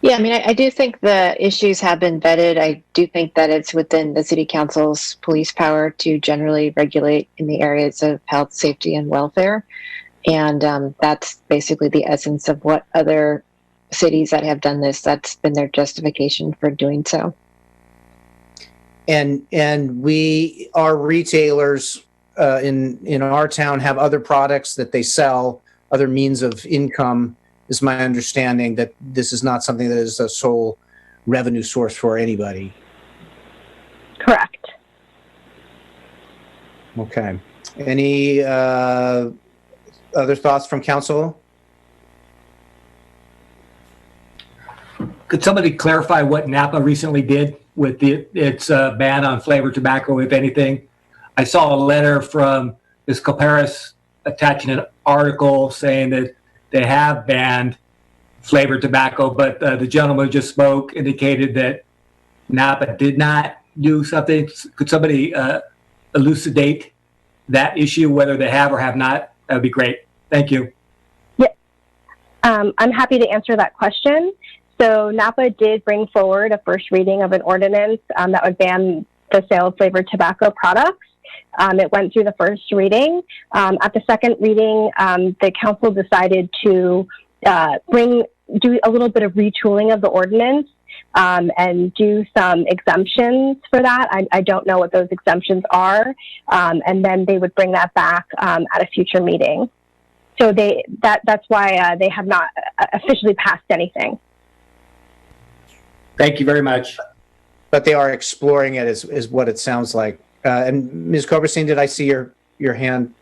Yeah, I mean, I do think the issues have been vetted. I do think that it's within the city council's police power to generally regulate in the areas of health, safety, and welfare. And that's basically the essence of what other cities that have done this, that's been their justification for doing so. And our retailers in our town have other products that they sell, other means of income. Is my understanding that this is not something that is a sole revenue source for anybody. Correct. Okay. Any other thoughts from council? Could somebody clarify what Napa recently did with its ban on flavored tobacco, if anything? I saw a letter from Fiscal Paris attaching an article saying that they have banned flavored tobacco, but the gentleman who just spoke indicated that Napa did not do something. Could somebody elucidate that issue, whether they have or have not? That would be great. Thank you. Yeah, I'm happy to answer that question. So Napa did bring forward a first reading of an ordinance that would ban the sale of flavored tobacco products. It went through the first reading. At the second reading, the council decided to do a little bit of retooling of the ordinance and do some exemptions for that. I don't know what those exemptions are. And then they would bring that back at a future meeting. So that's why they have not officially passed anything. Thank you very much. But they are exploring it, is what it sounds like. And Ms. Koberstein, did I see your hand?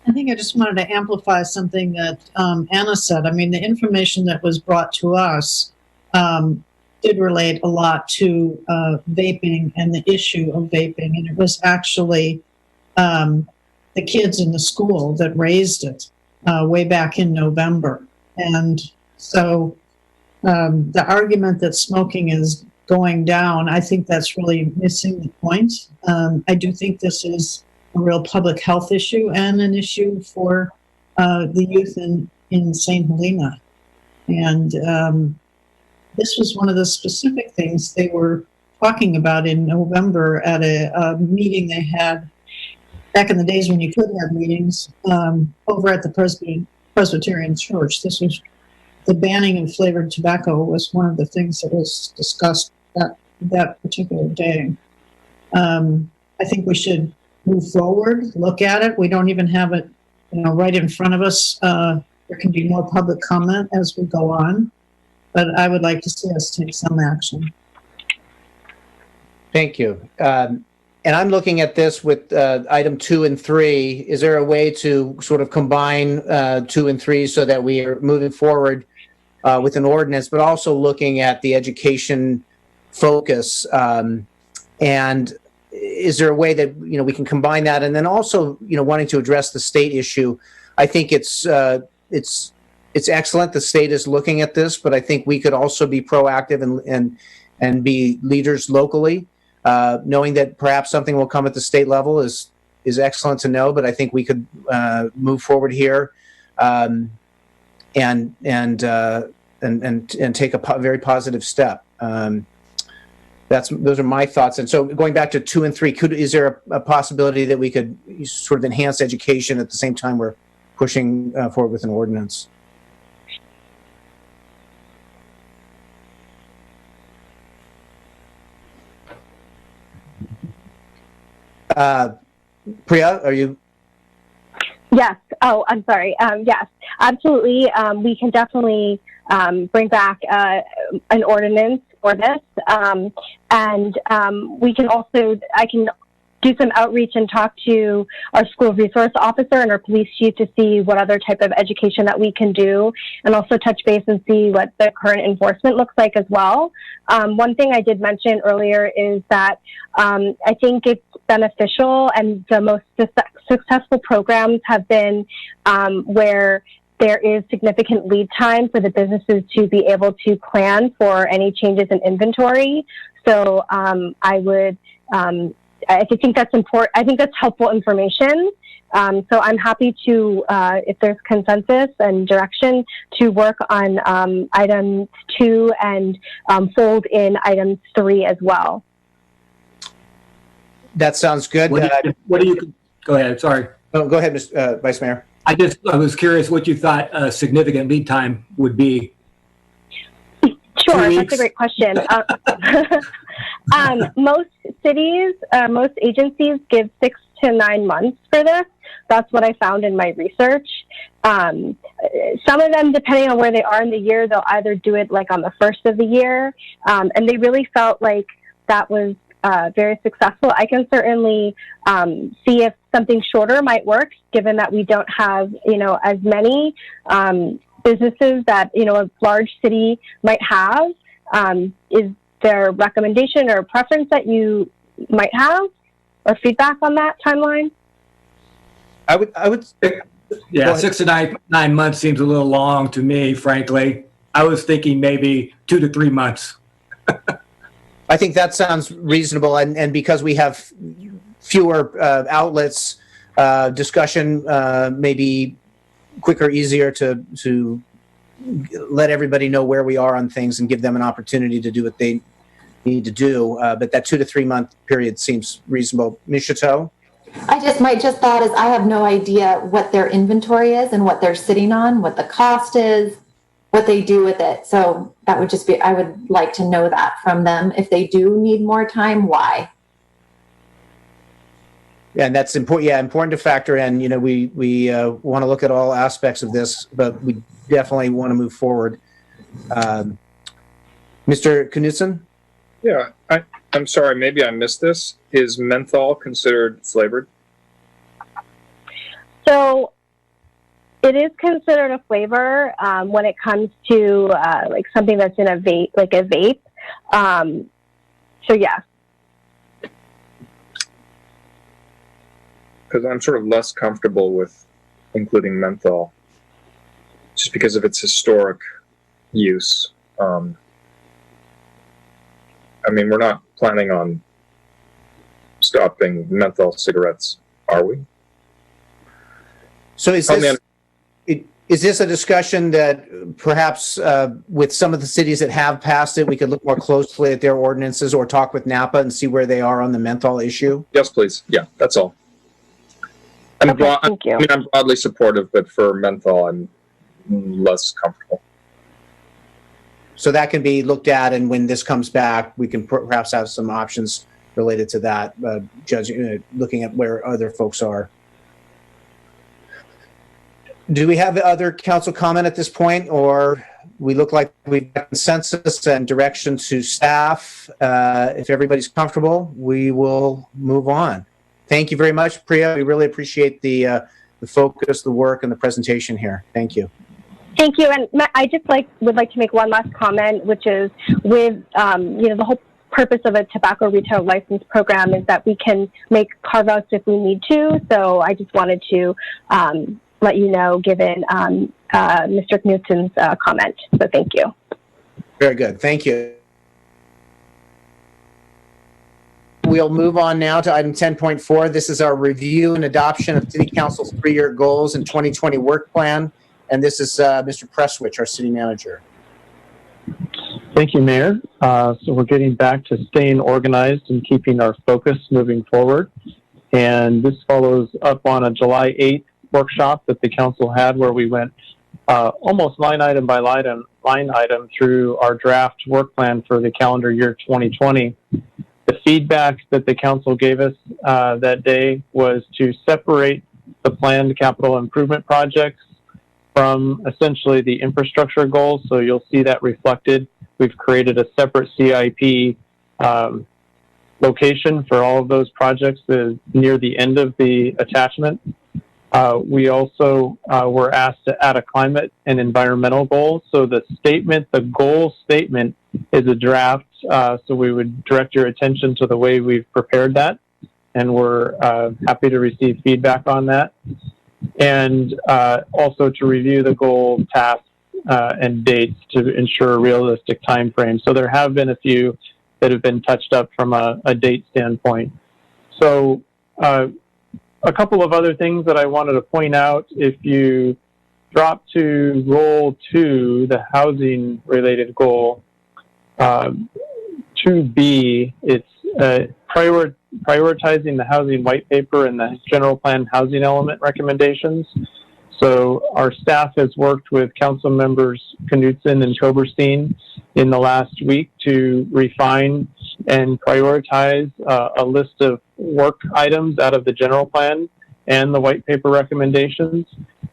I think I just wanted to amplify something that Anna said. I mean, the information that was brought to us did relate a lot to vaping and the issue of vaping. And it was actually the kids in the school that raised it way back in November. And so the argument that smoking is going down, I think that's really missing the point. I do think this is a real public health issue and an issue for the youth in St. Helena. And this was one of the specific things they were talking about in November at a meeting they had back in the days when you could have meetings over at the Presbyterian Church. This was the banning of flavored tobacco was one of the things that was discussed that particular day. I think we should move forward, look at it. We don't even have it, right in front of us. There can be more public comment as we go on, but I would like to see us take some action. Thank you. And I'm looking at this with item 2 and 3. Is there a way to sort of combine 2 and 3 so that we are moving forward with an ordinance, but also looking at the education focus? And is there a way that we can combine that? And then also wanting to address the state issue. I think it's excellent the state is looking at this, but I think we could also be proactive and be leaders locally. Knowing that perhaps something will come at the state level is excellent to know, but I think we could move forward here and take a very positive step. Those are my thoughts. And so going back to 2 and 3, is there a possibility that we could sort of enhance education at the same time we're pushing forward with an ordinance? Priya, are you? Yes. Oh, I'm sorry. Yes, absolutely. We can definitely bring back an ordinance for this. And we can also, I can do some outreach and talk to our school resource officer and our police chief to see what other type of education that we can do, and also touch base and see what the current enforcement looks like as well. One thing I did mention earlier is that I think it's beneficial, and the most successful programs have been where there is significant lead time for the businesses to be able to plan for any changes in inventory. So I think that's important. I think that's helpful information. So I'm happy to, if there's consensus and direction, to work on items 2 and fold in items 3 as well. That sounds good. What do you? Go ahead. Sorry. Oh, go ahead, Mr. Vice Mayor. I was curious what you thought a significant lead time would be. Sure, that's a great question. Most cities, most agencies give 6 to 9 months for this. That's what I found in my research. Some of them, depending on where they are in the year, they'll either do it like on the first of the year, and they really felt like that was very successful. I can certainly see if something shorter might work, given that we don't have, as many businesses that, a large city might have. Is there a recommendation or a preference that you might have, or feedback on that timeline? I would. Yeah, 6 to 9 months seems a little long to me, frankly. I was thinking maybe 2 to 3 months. I think that sounds reasonable, and because we have fewer outlets, discussion may be quicker, easier to let everybody know where we are on things and give them an opportunity to do what they need to do. But that 2 to 3 month period seems reasonable. Ms. Chateau? My thought is I have no idea what their inventory is and what they're sitting on, what the cost is, what they do with it. So that would just be, I would like to know that from them. If they do need more time, why? Yeah, and that's important. Yeah, important to factor in. We want to look at all aspects of this, but we definitely want to move forward. Mr. Knudsen? Yeah, I'm sorry, maybe I missed this. Is menthol considered flavored? So it is considered a flavor when it comes to like something that's in a vape, like a vape. So yeah. Because I'm sort of less comfortable with including menthol, just because of its historic use. We're not planning on stopping menthol cigarettes, are we? So is this? is this a discussion that perhaps with some of the cities that have passed it, we could look more closely at their ordinances or talk with Napa and see where they are on the menthol issue? Yes, please. Yeah, that's all. I'm broadly supportive, but for menthol, I'm less comfortable. So that can be looked at, and when this comes back, we can perhaps have some options related to that, looking at where other folks are. Do we have other council comment at this point, or we look like we've got consensus and direction to staff? If everybody's comfortable, we will move on. Thank you very much, Priya. We really appreciate the focus, the work, and the presentation here. Thank you. Thank you. And I just would like to make one last comment, which is with, the whole purpose of a tobacco retail license program is that we can make carve-outs if we need to. So I just wanted to let you know, given Mr. Knudsen's comment. So thank you. Very good. Thank you. We'll move on now to item 10.4. This is our review and adoption of City Council's 3-year goals and 2020 work plan. And this is Mr. Presswich, our city manager. Thank you, Mayor. So we're getting back to staying organized and keeping our focus moving forward. And this follows up on a July 8th workshop that the council had where we went almost line item by line item through our draft work plan for the calendar year 2020. The feedback that the council gave us that day was to separate the planned capital improvement projects from essentially the infrastructure goals. So you'll see that reflected. We've created a separate CIP location for all of those projects near the end of the attachment. We also were asked to add a climate and environmental goal. So the goal statement is a draft. So we would direct your attention to the way we've prepared that. And we're happy to receive feedback on that. And also to review the goal tasks and dates to ensure a realistic time frame. So there have been a few that have been touched up from a date standpoint. So a couple of other things that I wanted to point out, if you drop to goal 2, the housing related goal, 2B, it's prioritizing the housing white paper and the general plan housing element recommendations. So our staff has worked with council members Knudsen and Koberstein in the last week to refine and prioritize a list of work items out of the general plan and the white paper recommendations.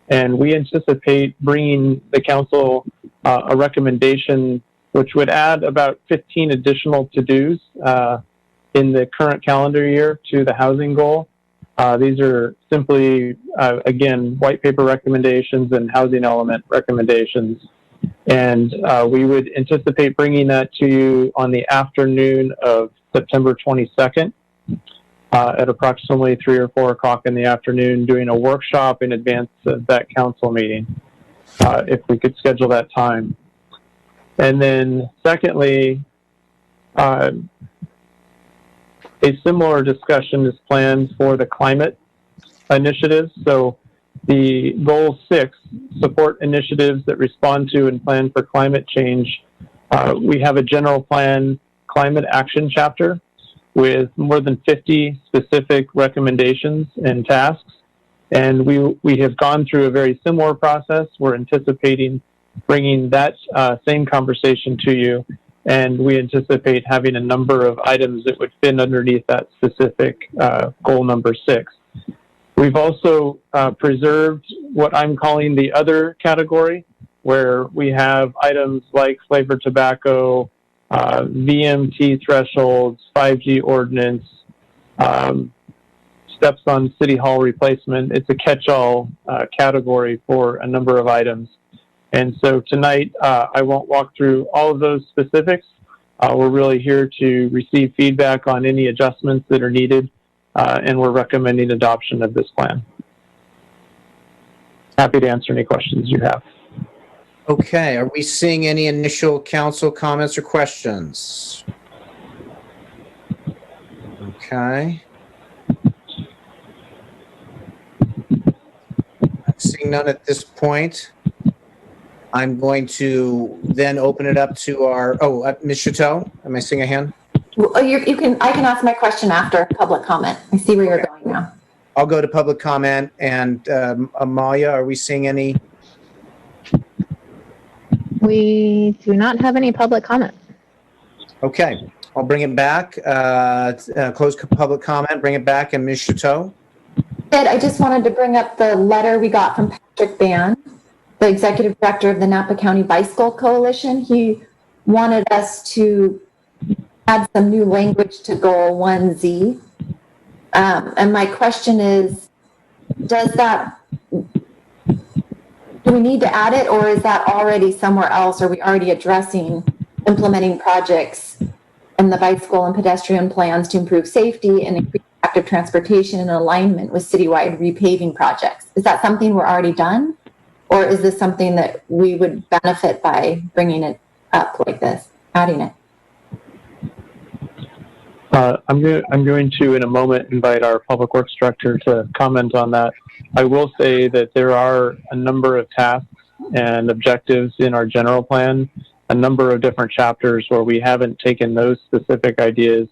And we anticipate bringing the council a recommendation which would add about 15 additional to-dos in the current calendar year to the housing goal. These are simply, again, white paper recommendations and housing element recommendations. And we would anticipate bringing that to you on the afternoon of September 22nd at approximately 3 or 4 o'clock in the afternoon, doing a workshop in advance of that council meeting, if we could schedule that time. And then secondly, a similar discussion is planned for the climate initiatives. So the goal 6, support initiatives that respond to and plan for climate change. We have a general plan climate action chapter with more than 50 specific recommendations and tasks. And we have gone through a very similar process. We're anticipating bringing that same conversation to you. And we anticipate having a number of items that would fit underneath that specific goal number 6. We've also preserved what I'm calling the other category, where we have items like flavored tobacco, VMT thresholds, 5G ordinance, steps on City Hall replacement. It's a catch-all category for a number of items. And so tonight, I won't walk through all of those specifics. We're really here to receive feedback on any adjustments that are needed, and we're recommending adoption of this plan. Happy to answer any questions you have. Okay, are we seeing any initial council comments or questions? Okay. See Seeing none at this point, I'm going to then open it up to our, Ms. Chateau, am I seeing a hand? Well, I can ask my question after public comment. I see where you're going now. I'll go to public comment, and Amalia, are we seeing any? We do not have any public comment. Okay, I'll bring it back. Close public comment, bring it back, and Ms. Chateau? Ed, I just wanted to bring up the letter we got from Patrick Ban, the executive director of the Napa County Bicycle Coalition. He wanted us to add some new language to Goal 1Z. And my question is, do we need to add it, or is that already somewhere else? Are we already addressing implementing projects and the bicycle and pedestrian plans to improve safety and increase active transportation in alignment with citywide repaving projects? Is that something we're already done? Or is this something that we would benefit by bringing it up like this, adding it? I'm going to, in a moment, invite our Public Works Director to comment on that. I will say that there are a number of tasks and objectives in our general plan, a number of different chapters where we haven't taken those specific ideas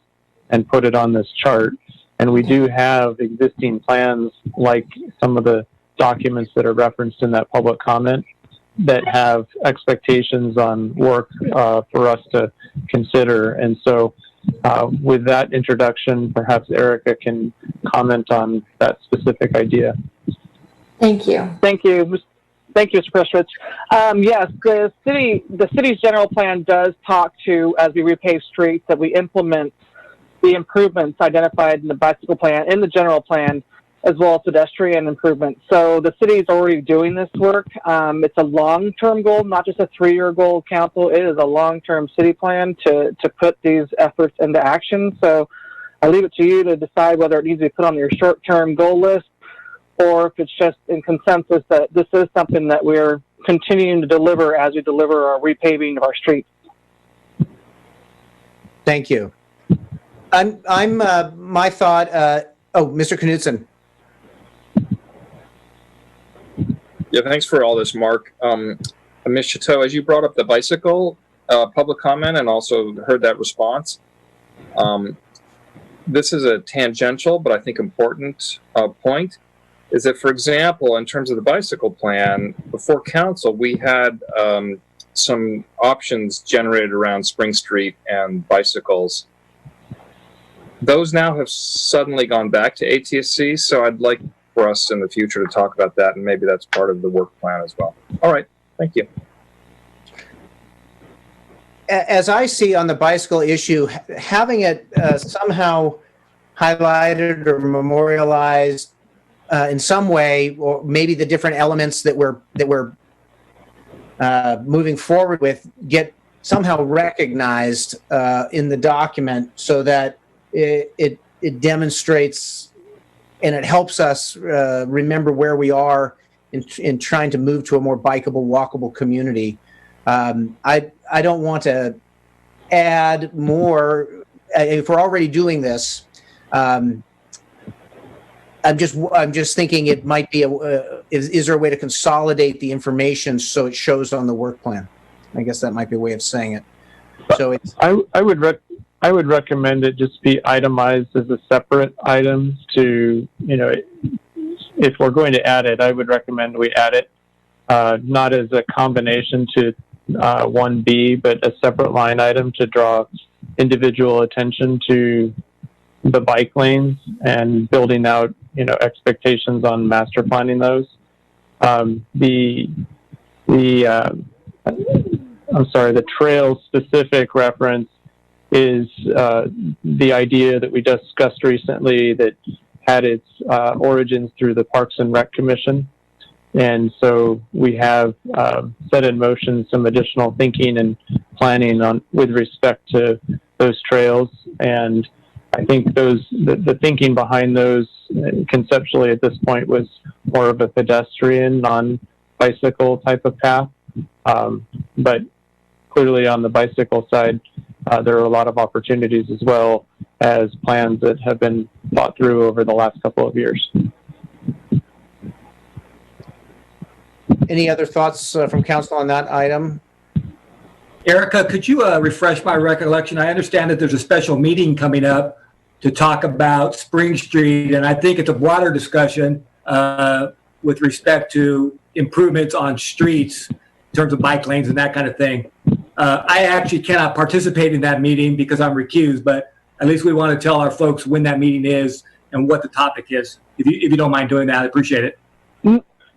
and put it on this chart. And we do have existing plans, like some of the documents that are referenced in that public comment, that have expectations on work for us to consider. And so with that introduction, perhaps Erica can comment on that specific idea. Thank you. Thank you. Thank you, Mr. Prestwich. Yes, the city's general plan does talk to, as we repave streets, that we implement the improvements identified in the bicycle plan, in the general plan, as well as pedestrian improvements. So the city is already doing this work. It's a long-term goal, not just a 3-year goal, council. It is a long-term city plan to put these efforts into action. So I leave it to you to decide whether it needs to be put on your short-term goal list, or if it's just in consensus that this is something that we're continuing to deliver as we deliver our repaving of our streets. Thank you. My thought, Mr. Knudsen. Yeah, thanks for all this, Mark. Ms. Chateau, as you brought up the bicycle public comment and also heard that response, this is a tangential but I think important point, is that, for example, in terms of the bicycle plan, before council, we had some options generated around Spring Street and bicycles. Those now have suddenly gone back to ATSC, so I'd like for us in the future to talk about that, and maybe that's part of the work plan as well. All right, thank you. As I see on the bicycle issue, having it somehow highlighted or memorialized in some way, or maybe the different elements that we're moving forward with get somehow recognized in the document, so that it demonstrates and it helps us remember where we are in trying to move to a more bikeable, walkable community. I don't want to add more. If we're already doing this, I'm just thinking it might be is there a way to consolidate the information so it shows on the work plan? I guess that might be a way of saying it. So it's, I would recommend it just be itemized as a separate item to, if we're going to add it, I would recommend we add it not as a combination to 1B, but a separate line item to draw individual attention to the bike lanes and building out, expectations on master planning those. The trail specific reference is the idea that we discussed recently that had its origins through the Parks and Rec Commission. And so we have set in motion some additional thinking and planning with respect to those trails. And I think the thinking behind those conceptually at this point was more of a pedestrian, non-bicycle type of path. But clearly on the bicycle side, there are a lot of opportunities as well as plans that have been thought through over the last couple of years. Any other thoughts from council on that item? Erica, could you refresh my recollection? I understand that there's a special meeting coming up to talk about Spring Street, and I think it's a broader discussion with respect to improvements on streets in terms of bike lanes and that kind of thing. I actually cannot participate in that meeting because I'm recused, but at least we want to tell our folks when that meeting is and what the topic is. If you don't mind doing that, I appreciate it.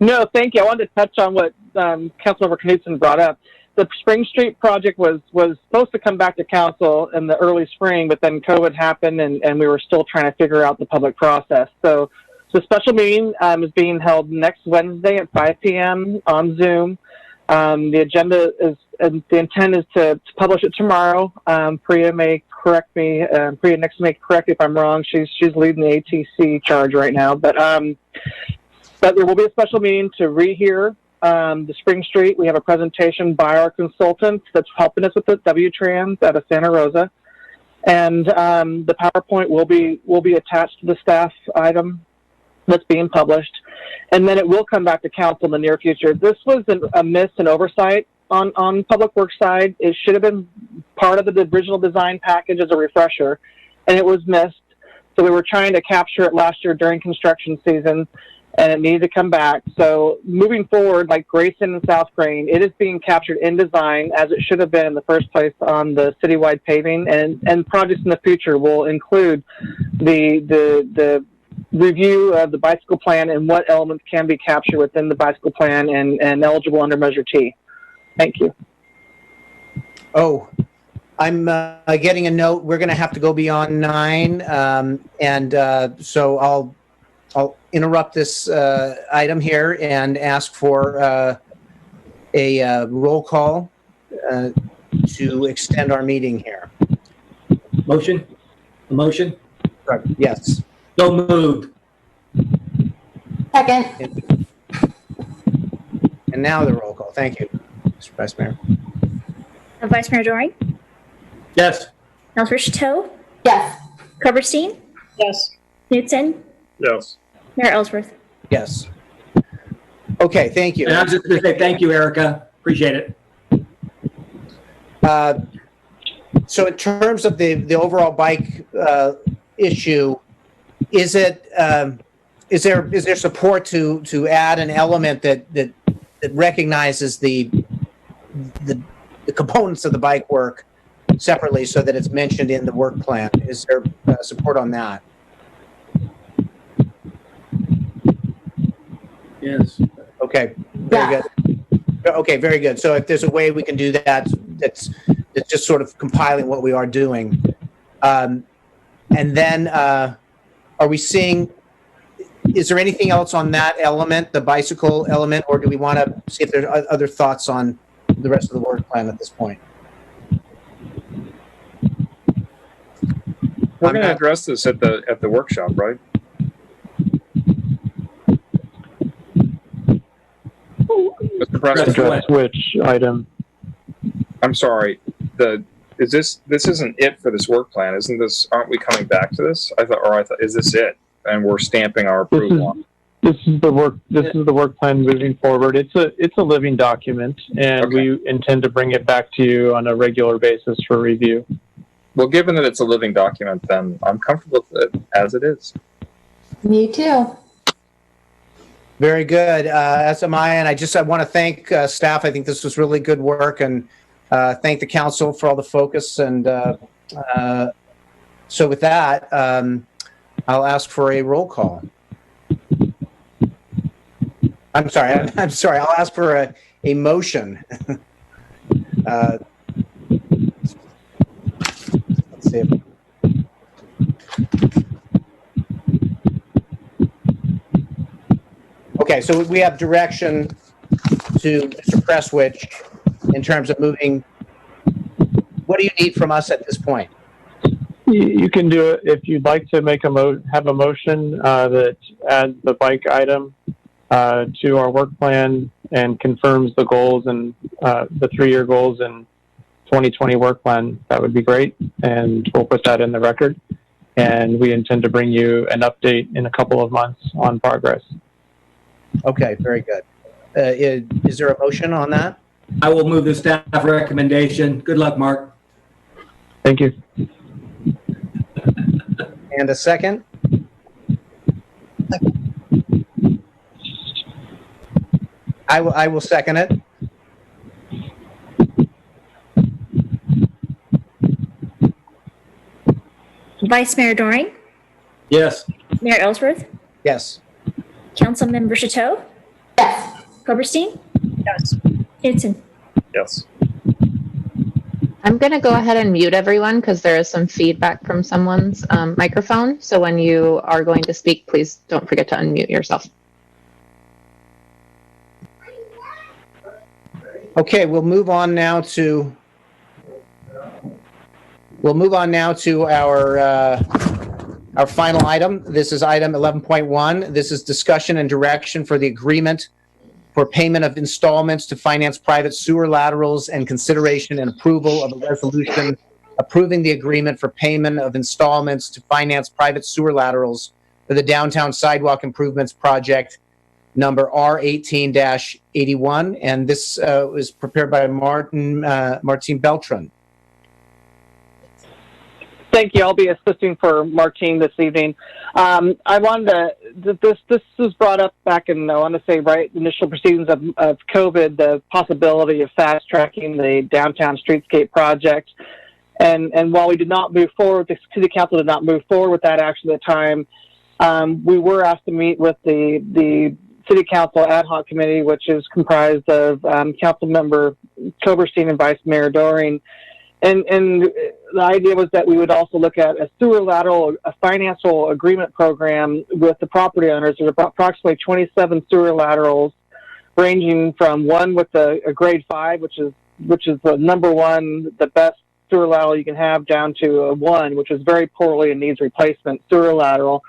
No, thank you. I wanted to touch on what Councilmember Knudsen brought up. The Spring Street project was supposed to come back to council in the early spring, but then COVID happened and we were still trying to figure out the public process. So the special meeting is being held next Wednesday at 5 p.m. on Zoom. The agenda is, the intent is to publish it tomorrow. Priya may correct me. Priya next may correct me if I'm wrong. She's leading the ATC charge right now. But there will be a special meeting to rehear the Spring Street. We have a presentation by our consultant that's helping us with the W-Trans out of Santa Rosa. And the PowerPoint will be attached to the staff item that's being published. And then it will come back to council in the near future. This was a miss and oversight on Public Works side. It should have been part of the original design package as a refresher, and it was missed. So we were trying to capture it last year during construction season, and it needed to come back. So moving forward, like Grayson and South Crane, it is being captured in design as it should have been in the first place on the citywide paving, and projects in the future will include the review of the bicycle plan and what elements can be captured within the bicycle plan and eligible under Measure T. Thank you. Oh, I'm getting a note. We're going to have to go beyond 9, so I'll interrupt this item here and ask for a roll call to extend our meeting here. Motion? A motion? Right. Yes. So moved. Second. And now the roll call. Thank you, Mr. Vice Mayor. Vice Mayor Doring? Yes. Councilor Chateau? Yes. Coverstein? Yes. Knudsen? Yes. Mayor Ellsworth? Yes. Okay, thank you. And I'm just going to say thank you, Erica. Appreciate it. So in terms of the overall bike issue, is there support to add an element that recognizes the components of the bike work separately so that it's mentioned in the work plan? Is there support on that? Yes. Okay, very good. Okay, very good. So if there's a way we can do that, that's just sort of compiling what we are doing. And then are we seeing, is there anything else on that element, the bicycle element, or do we want to see if there are other thoughts on the rest of the work plan at this point? We're going to address this at the workshop, right? Mr. President, Address which item? I'm sorry. This isn't it for this work plan, isn't this? Aren't we coming back to this? I thought, is this it? And we're stamping our approval on it. This is the work. This is the work plan moving forward. It's a living document, and Okay. we intend to bring it back to you on a regular basis for review. Well, given that it's a living document, then I'm comfortable with it as it is. Me too. Very good. As am I, and I want to thank staff. I think this was really good work, and thank the council for all the focus. And so with that, I'll ask for a roll call. I'm sorry. I'll ask for a motion. Let's see. Okay, so we have direction to Mr. Presswich in terms of moving. What do you need from us at this point? You can do it if you'd like to make have a motion that adds the bike item to our work plan and confirms the goals and the 3-year goals and 2020 work plan. That would be great, and we'll put that in the record. And we intend to bring you an update in a couple of months on progress. Okay, very good. Is there a motion on that? I will move the staff recommendation. Good luck, Mark. Thank you. And a second? I will second it. Vice Mayor Doring, Yes. Mayor Ellsworth, Yes. Councilmember Chateau, Yes. Koberstein, Yes. Knudsen. Yes. I'm going to go ahead and mute everyone because there is some feedback from someone's microphone. So when you are going to speak, please don't forget to unmute yourself. Okay, we'll move on now to our final item. This is item 11.1. This is discussion and direction for the agreement for payment of installments to finance private sewer laterals and consideration and approval of a resolution approving the agreement for payment of installments to finance private sewer laterals for the downtown sidewalk improvements project number R18-81. And this was prepared by Martin Beltran. Thank you. I'll be assisting for Martine this evening. I wanted to, this was brought up back in, I want to say, right, initial proceedings of COVID, the possibility of fast tracking the downtown streetscape project. And while we did not move forward, the city council did not move forward with that action at the time, we were asked to meet with the city council ad hoc committee, which is comprised of council member Koberstein and Vice Mayor Doring. And the idea was that we would also look at a sewer lateral, a financial agreement program with the property owners. There's approximately 27 sewer laterals, ranging from one with a grade 5, which is the number one, the best sewer lateral you can have, down to a 1, which is very poorly and needs replacement sewer lateral.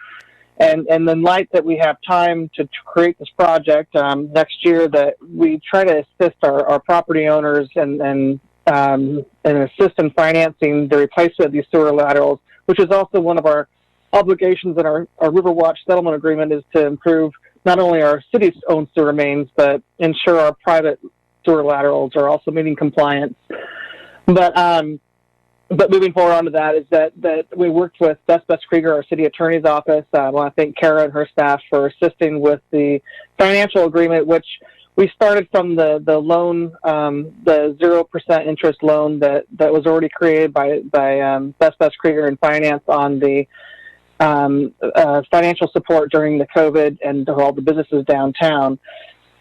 And in light that we have time to create this project next year, that we try to assist our property owners and assist in financing the replacement of these sewer laterals, which is also one of our obligations in our Riverwatch settlement agreement, is to improve not only our city's own sewer mains, but ensure our private sewer laterals are also meeting compliance. But moving forward onto that is that we worked with Bess Krieger, our city attorney's office. I want to thank Kara and her staff for assisting with the financial agreement, which we started from the loan, the 0% interest loan that was already created by Bess Krieger and Finance on the financial support during the COVID and all the businesses downtown.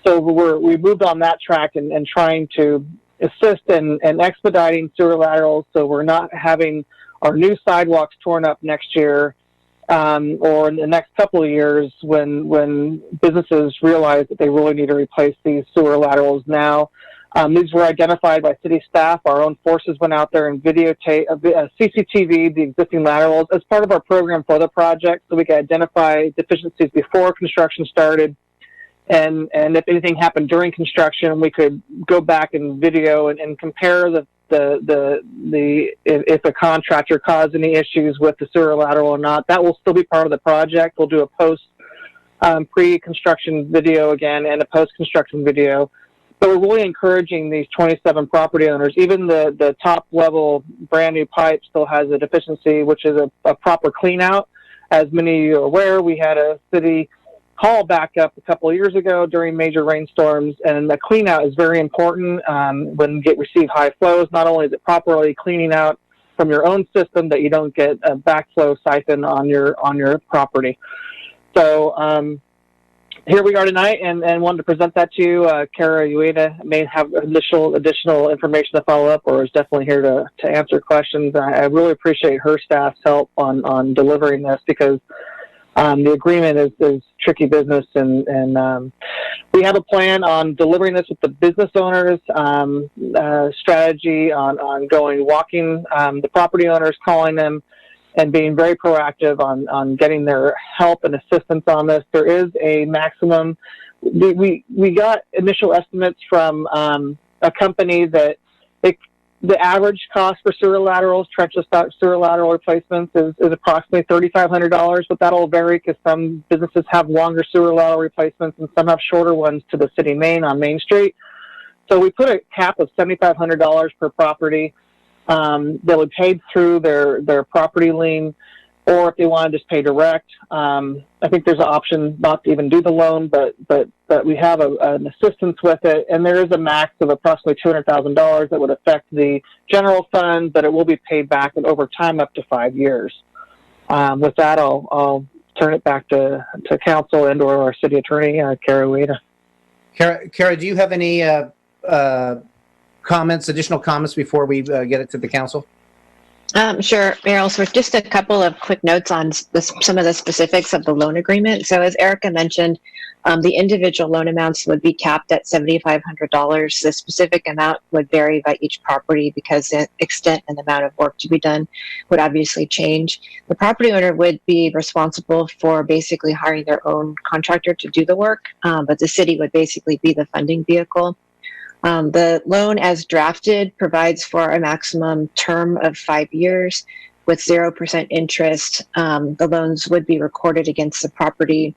So we moved on that track and trying to assist in expediting sewer laterals, so we're not having our new sidewalks torn up next year or in the next couple of years when businesses realize that they really need to replace these sewer laterals now. These were identified by city staff. Our own forces went out there and CCTV the existing laterals as part of our program for the project, so we could identify deficiencies before construction started. And if anything happened during construction, we could go back and video and compare if a contractor caused any issues with the sewer lateral or not. That will still be part of the project. We'll do a pre-construction video again and a post-construction video. But we're really encouraging these 27 property owners. Even the top level brand new pipe still has a deficiency, which is a proper clean out. As many of you are aware, we had a city hall back up a couple of years ago during major rainstorms, and the clean out is very important when you receive high flows. Not only is it properly cleaning out from your own system, that you don't get a backflow siphon on your property. So here we are tonight, and wanted to present that to you. Kara Ueda may have additional information to follow up, or is definitely here to answer questions. I really appreciate her staff's help on delivering this, because the agreement is tricky business, and we have a plan on delivering this with the business owners, strategy on walking the property owners, calling them, and being very proactive on getting their help and assistance on this. There is a maximum. We got initial estimates from a company that the average cost for sewer laterals, trenchless sewer lateral replacements is approximately $3,500, but that'll vary because some businesses have longer sewer lateral replacements and some have shorter ones to the city main on Main Street. So we put a cap of $7,500 per property. They'll be paid through their property lien, or if they want to just pay direct. I think there's an option not to even do the loan, but we have an assistance with it, and there is a max of approximately $200,000 that would affect the general fund, but it will be paid back and over time up to 5 years. With that, I'll turn it back to council and/or our city attorney, Kara Ueda. Kara, do you have any additional comments before we get it to the council? Sure, Meryl. So just a couple of quick notes on some of the specifics of the loan agreement. So as Erica mentioned, the individual loan amounts would be capped at $7,500. The specific amount would vary by each property because the extent and amount of work to be done would obviously change. The property owner would be responsible for basically hiring their own contractor to do the work, but the city would basically be the funding vehicle. The loan as drafted provides for a maximum term of 5 years with 0% interest. The loans would be recorded against the property,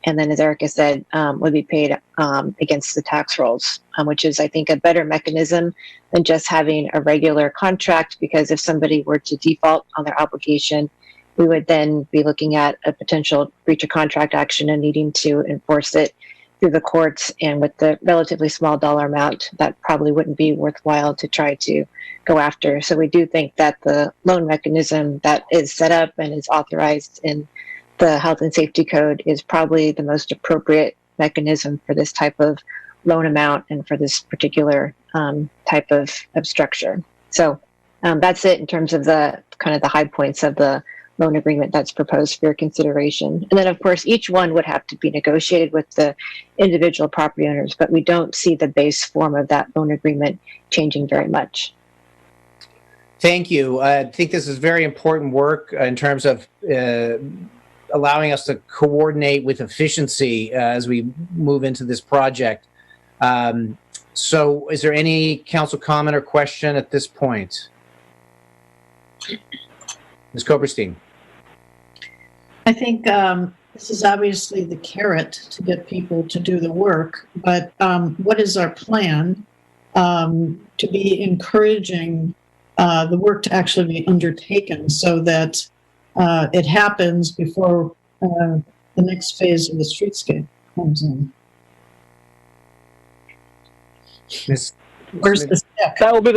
and then, as Erica said, would be paid against the tax rolls, which is, I think, a better mechanism than just having a regular contract, because if somebody were to default on their obligation, we would then be looking at a potential breach of contract action and needing to enforce it through the courts, and with the relatively small dollar amount, that probably wouldn't be worthwhile to try to go after. So we do think that the loan mechanism that is set up and is authorized in the Health and Safety Code is probably the most appropriate mechanism for this type of loan amount and for this particular type of structure. So that's it in terms of the kind of the high points of the loan agreement that's proposed for your consideration. And then, of course, each one would have to be negotiated with the individual property owners, but we don't see the base form of that loan agreement changing very much. Thank you. I think this is very important work in terms of allowing us to coordinate with efficiency as we move into this project. So is there any council comment or question at this point? Ms. Koberstein. I think this is obviously the carrot to get people to do the work, but what is our plan to be encouraging the work to actually be undertaken so that it happens before the next phase of the streetscape comes in? Where's the step? That'll be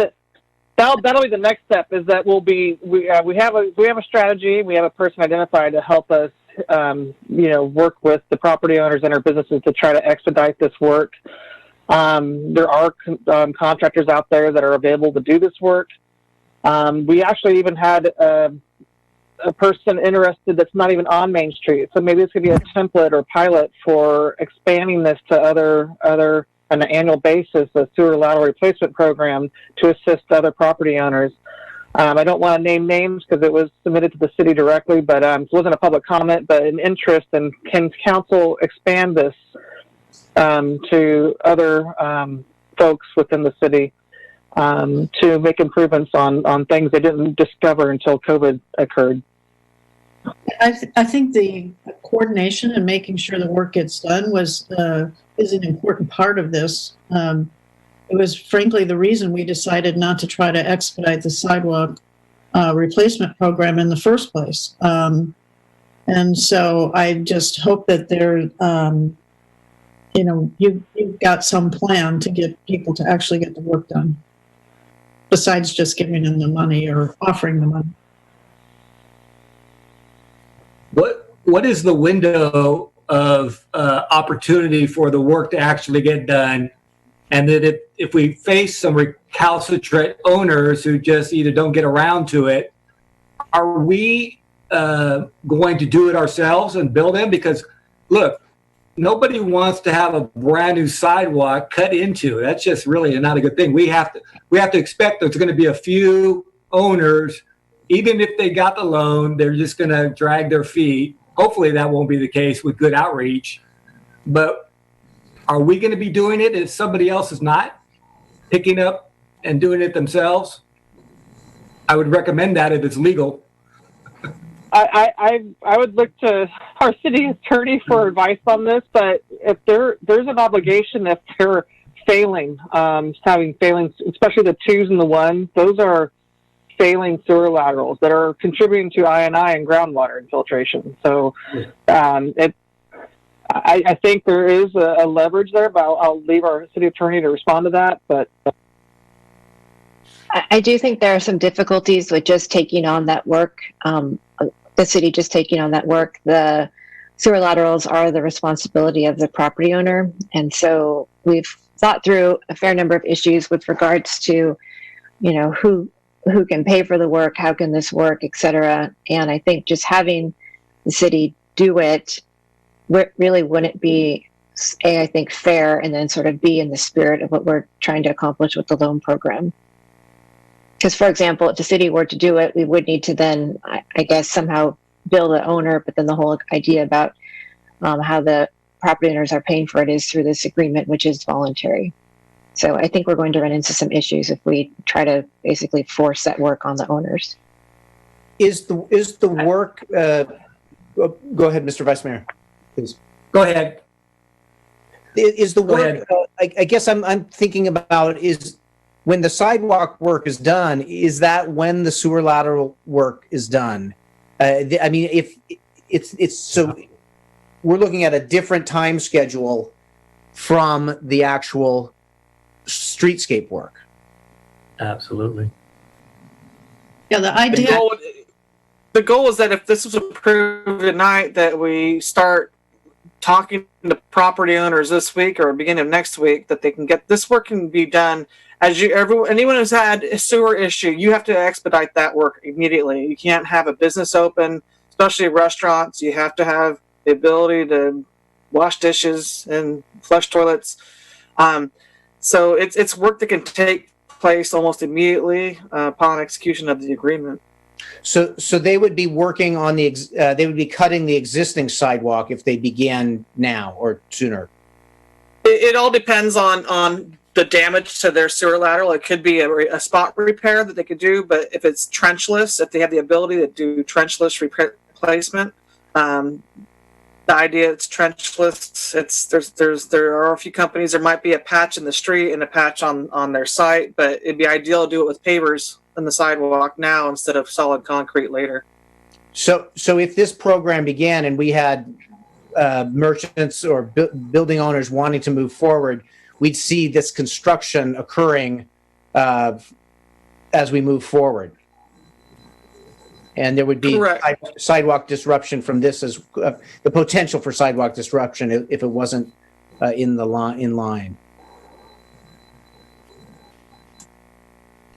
the next step. Is that we have a strategy. We have a person identified to help us, work with the property owners and our businesses to try to expedite this work. There are contractors out there that are available to do this work. We actually even had a person interested that's not even on Main Street. So maybe this could be a template or pilot for expanding this to other on an annual basis, a sewer lateral replacement program to assist other property owners. I don't want to name names because it was submitted to the city directly, but it wasn't a public comment, but an interest. And can council expand this to other folks within the city to make improvements on things they didn't discover until COVID occurred? I think the coordination and making sure the work gets done is an important part of this. It was frankly the reason we decided not to try to expedite the sidewalk replacement program in the first place. And so I just hope that you've got some plan to get people to actually get the work done, besides just giving them the money or offering the money. What is the window of opportunity for the work to actually get done? And that if we face some recalcitrant owners who just either don't get around to it, are we going to do it ourselves and build them? Because look, nobody wants to have a brand new sidewalk cut into. That's just really not a good thing. We have to expect there's going to be a few owners, even if they got the loan, they're just going to drag their feet. Hopefully that won't be the case with good outreach. But are we going to be doing it if somebody else is not picking up and doing it themselves? I would recommend that if it's legal. I would look to our city attorney for advice on this, but if there's an obligation if they're failing, having failings, especially the 2s and the 1s, those are failing sewer laterals that are contributing to I&I and groundwater infiltration. So I think there is a leverage there, but I'll leave our city attorney to respond to that. But I do think there are some difficulties with just taking on that work. The city just taking on that work. The sewer laterals are the responsibility of the property owner. And so we've thought through a fair number of issues with regards to, who can pay for the work, how can this work, et cetera. And I think just having the city do it really wouldn't be, I think, fair, and then sort of be in the spirit of what we're trying to accomplish with the loan program. Because, for example, if the city were to do it, we would need to then, I guess, somehow bill the owner. But then the whole idea about how the property owners are paying for it is through this agreement, which is voluntary. So I think we're going to run into some issues if we try to basically force that work on the owners. Is the work? Go ahead, Mr. Vice Mayor, please. Go ahead. Is the work? I guess I'm thinking about is. When the sidewalk work is done, is that when the sewer lateral work is done? I mean, if it's so, we're looking at a different time schedule from the actual streetscape work. Absolutely. Yeah, the idea. The goal is that if this was approved tonight, that we start talking to property owners this week or beginning of next week, that they can get this work can be done. Anyone who's had a sewer issue, you have to expedite that work immediately. You can't have a business open, especially restaurants. You have to have the ability to wash dishes and flush toilets. So it's work that can take place almost immediately upon execution of the agreement. So they would be working on they would be cutting the existing sidewalk if they began now or sooner. It all depends on the damage to their sewer lateral. It could be a spot repair that they could do, but if it's trenchless, if they have the ability to do trenchless replacement, the idea it's trenchless. There are a few companies. There might be a patch in the street and a patch on their site, but it'd be ideal to do it with pavers in the sidewalk now instead of solid concrete later. So if this program began and we had merchants or building owners wanting to move forward, we'd see this construction occurring as we move forward. And there would be sidewalk disruption from this, as the potential for sidewalk disruption if it wasn't in line.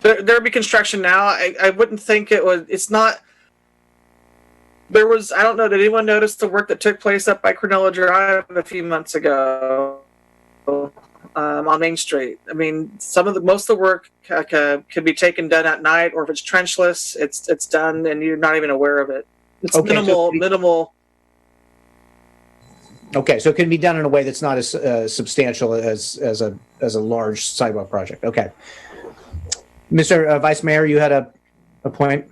There'd be construction now. I wouldn't think it was. It's not. There was. I don't know. Did anyone notice the work that took place up by Cronulla Drive a few months ago? On Main Street. I mean, most of the work could be done at night, or if it's trenchless, it's done and you're not even aware of it. It's minimal. Okay, so it can be done in a way that's not as substantial as a large sidewalk project. Okay, Mr. Vice Mayor, you had a point.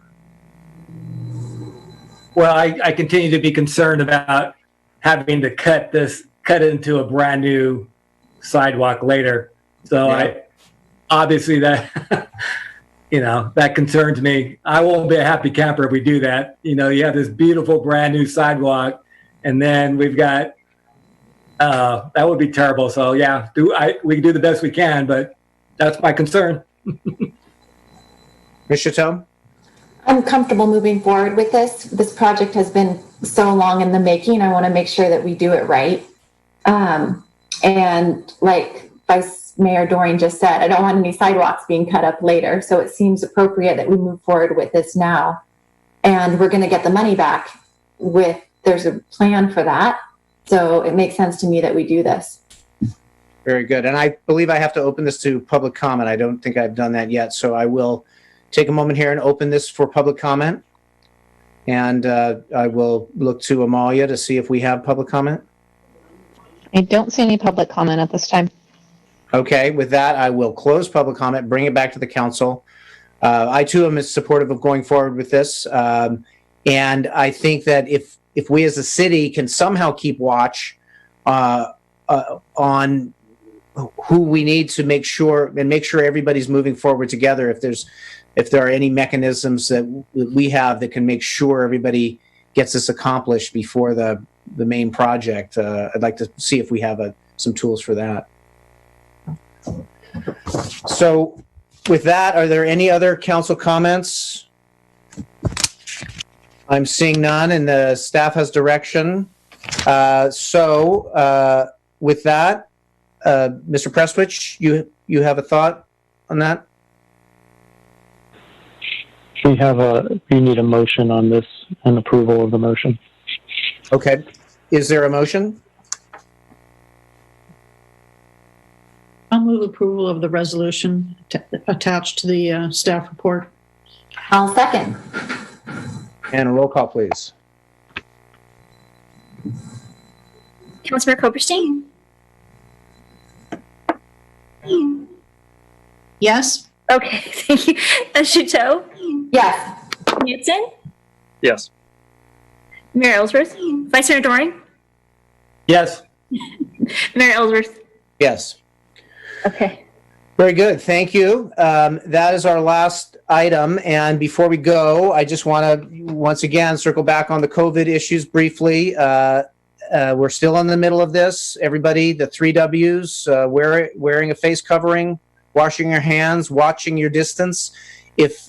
Well, I continue to be concerned about having to cut it into a brand new sidewalk later. So obviously that, that concerns me. I won't be a happy camper if we do that. You have this beautiful brand new sidewalk and then we've got, that would be terrible. So yeah, we can do the best we can, but that's my concern. Ms. Chateau? I'm comfortable moving forward with this. This project has been so long in the making. I want to make sure that we do it right. And like Vice Mayor Doring just said, I don't want any sidewalks being cut up later. So it seems appropriate that we move forward with this now. And we're going to get the money back there's a plan for that. So it makes sense to me that we do this. Very good. And I believe I have to open this to public comment. I don't think I've done that yet. So I will take a moment here and open this for public comment. And I will look to Amalia to see if we have public comment. I don't see any public comment at this time. Okay, with that, I will close public comment, bring it back to the council. I too am supportive of going forward with this. And I think that if we as a city can somehow keep watch on who we need to make sure everybody's moving forward together, if there are any mechanisms that we have that can make sure everybody gets this accomplished before the main project, I'd like to see if we have some tools for that. So with that, are there any other council comments? I'm seeing none, and the staff has direction. So with that, Mr. Prestwich, you have a thought on that? We need a motion on this and approval of the motion. Okay. Is there a motion? I'll move approval of the resolution attached to the staff report. I'll second. And a roll call, please. Councilmember Koperstein? Yes. Okay, thank you. Shuto? Yes. Knudsen? Yes. Mayor Ellsworth? Vice Mayor Doring? Yes. Mayor Ellsworth? Yes. Okay. Very good. Thank you. That is our last item. And before we go, I just want to once again circle back on the COVID issues briefly. We're still in the middle of this. Everybody, the 3 W's, wearing a face covering, washing your hands, watching your distance. If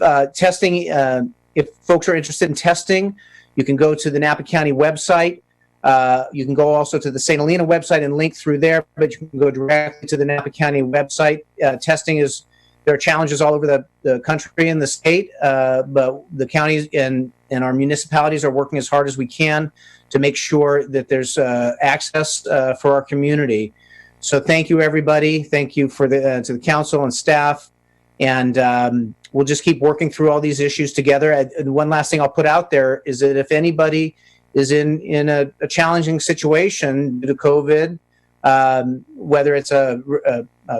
folks are interested in testing, you can go to the Napa County website. You can go also to the St. Helena website and link through there, but you can go directly to the Napa County website. There are challenges all over the country and the state, but the counties and our municipalities are working as hard as we can to make sure that there's access for our community. So thank you, everybody. Thank you to the council and staff. And we'll just keep working through all these issues together. And one last thing I'll put out there is that if anybody is in a challenging situation due to COVID, whether it's a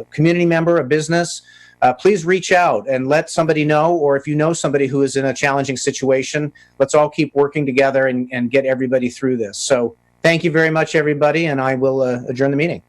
community member, a business, please reach out and let somebody know, or if you know somebody who is in a challenging situation, let's all keep working together and get everybody through this. So thank you very much, everybody, and I will adjourn the meeting.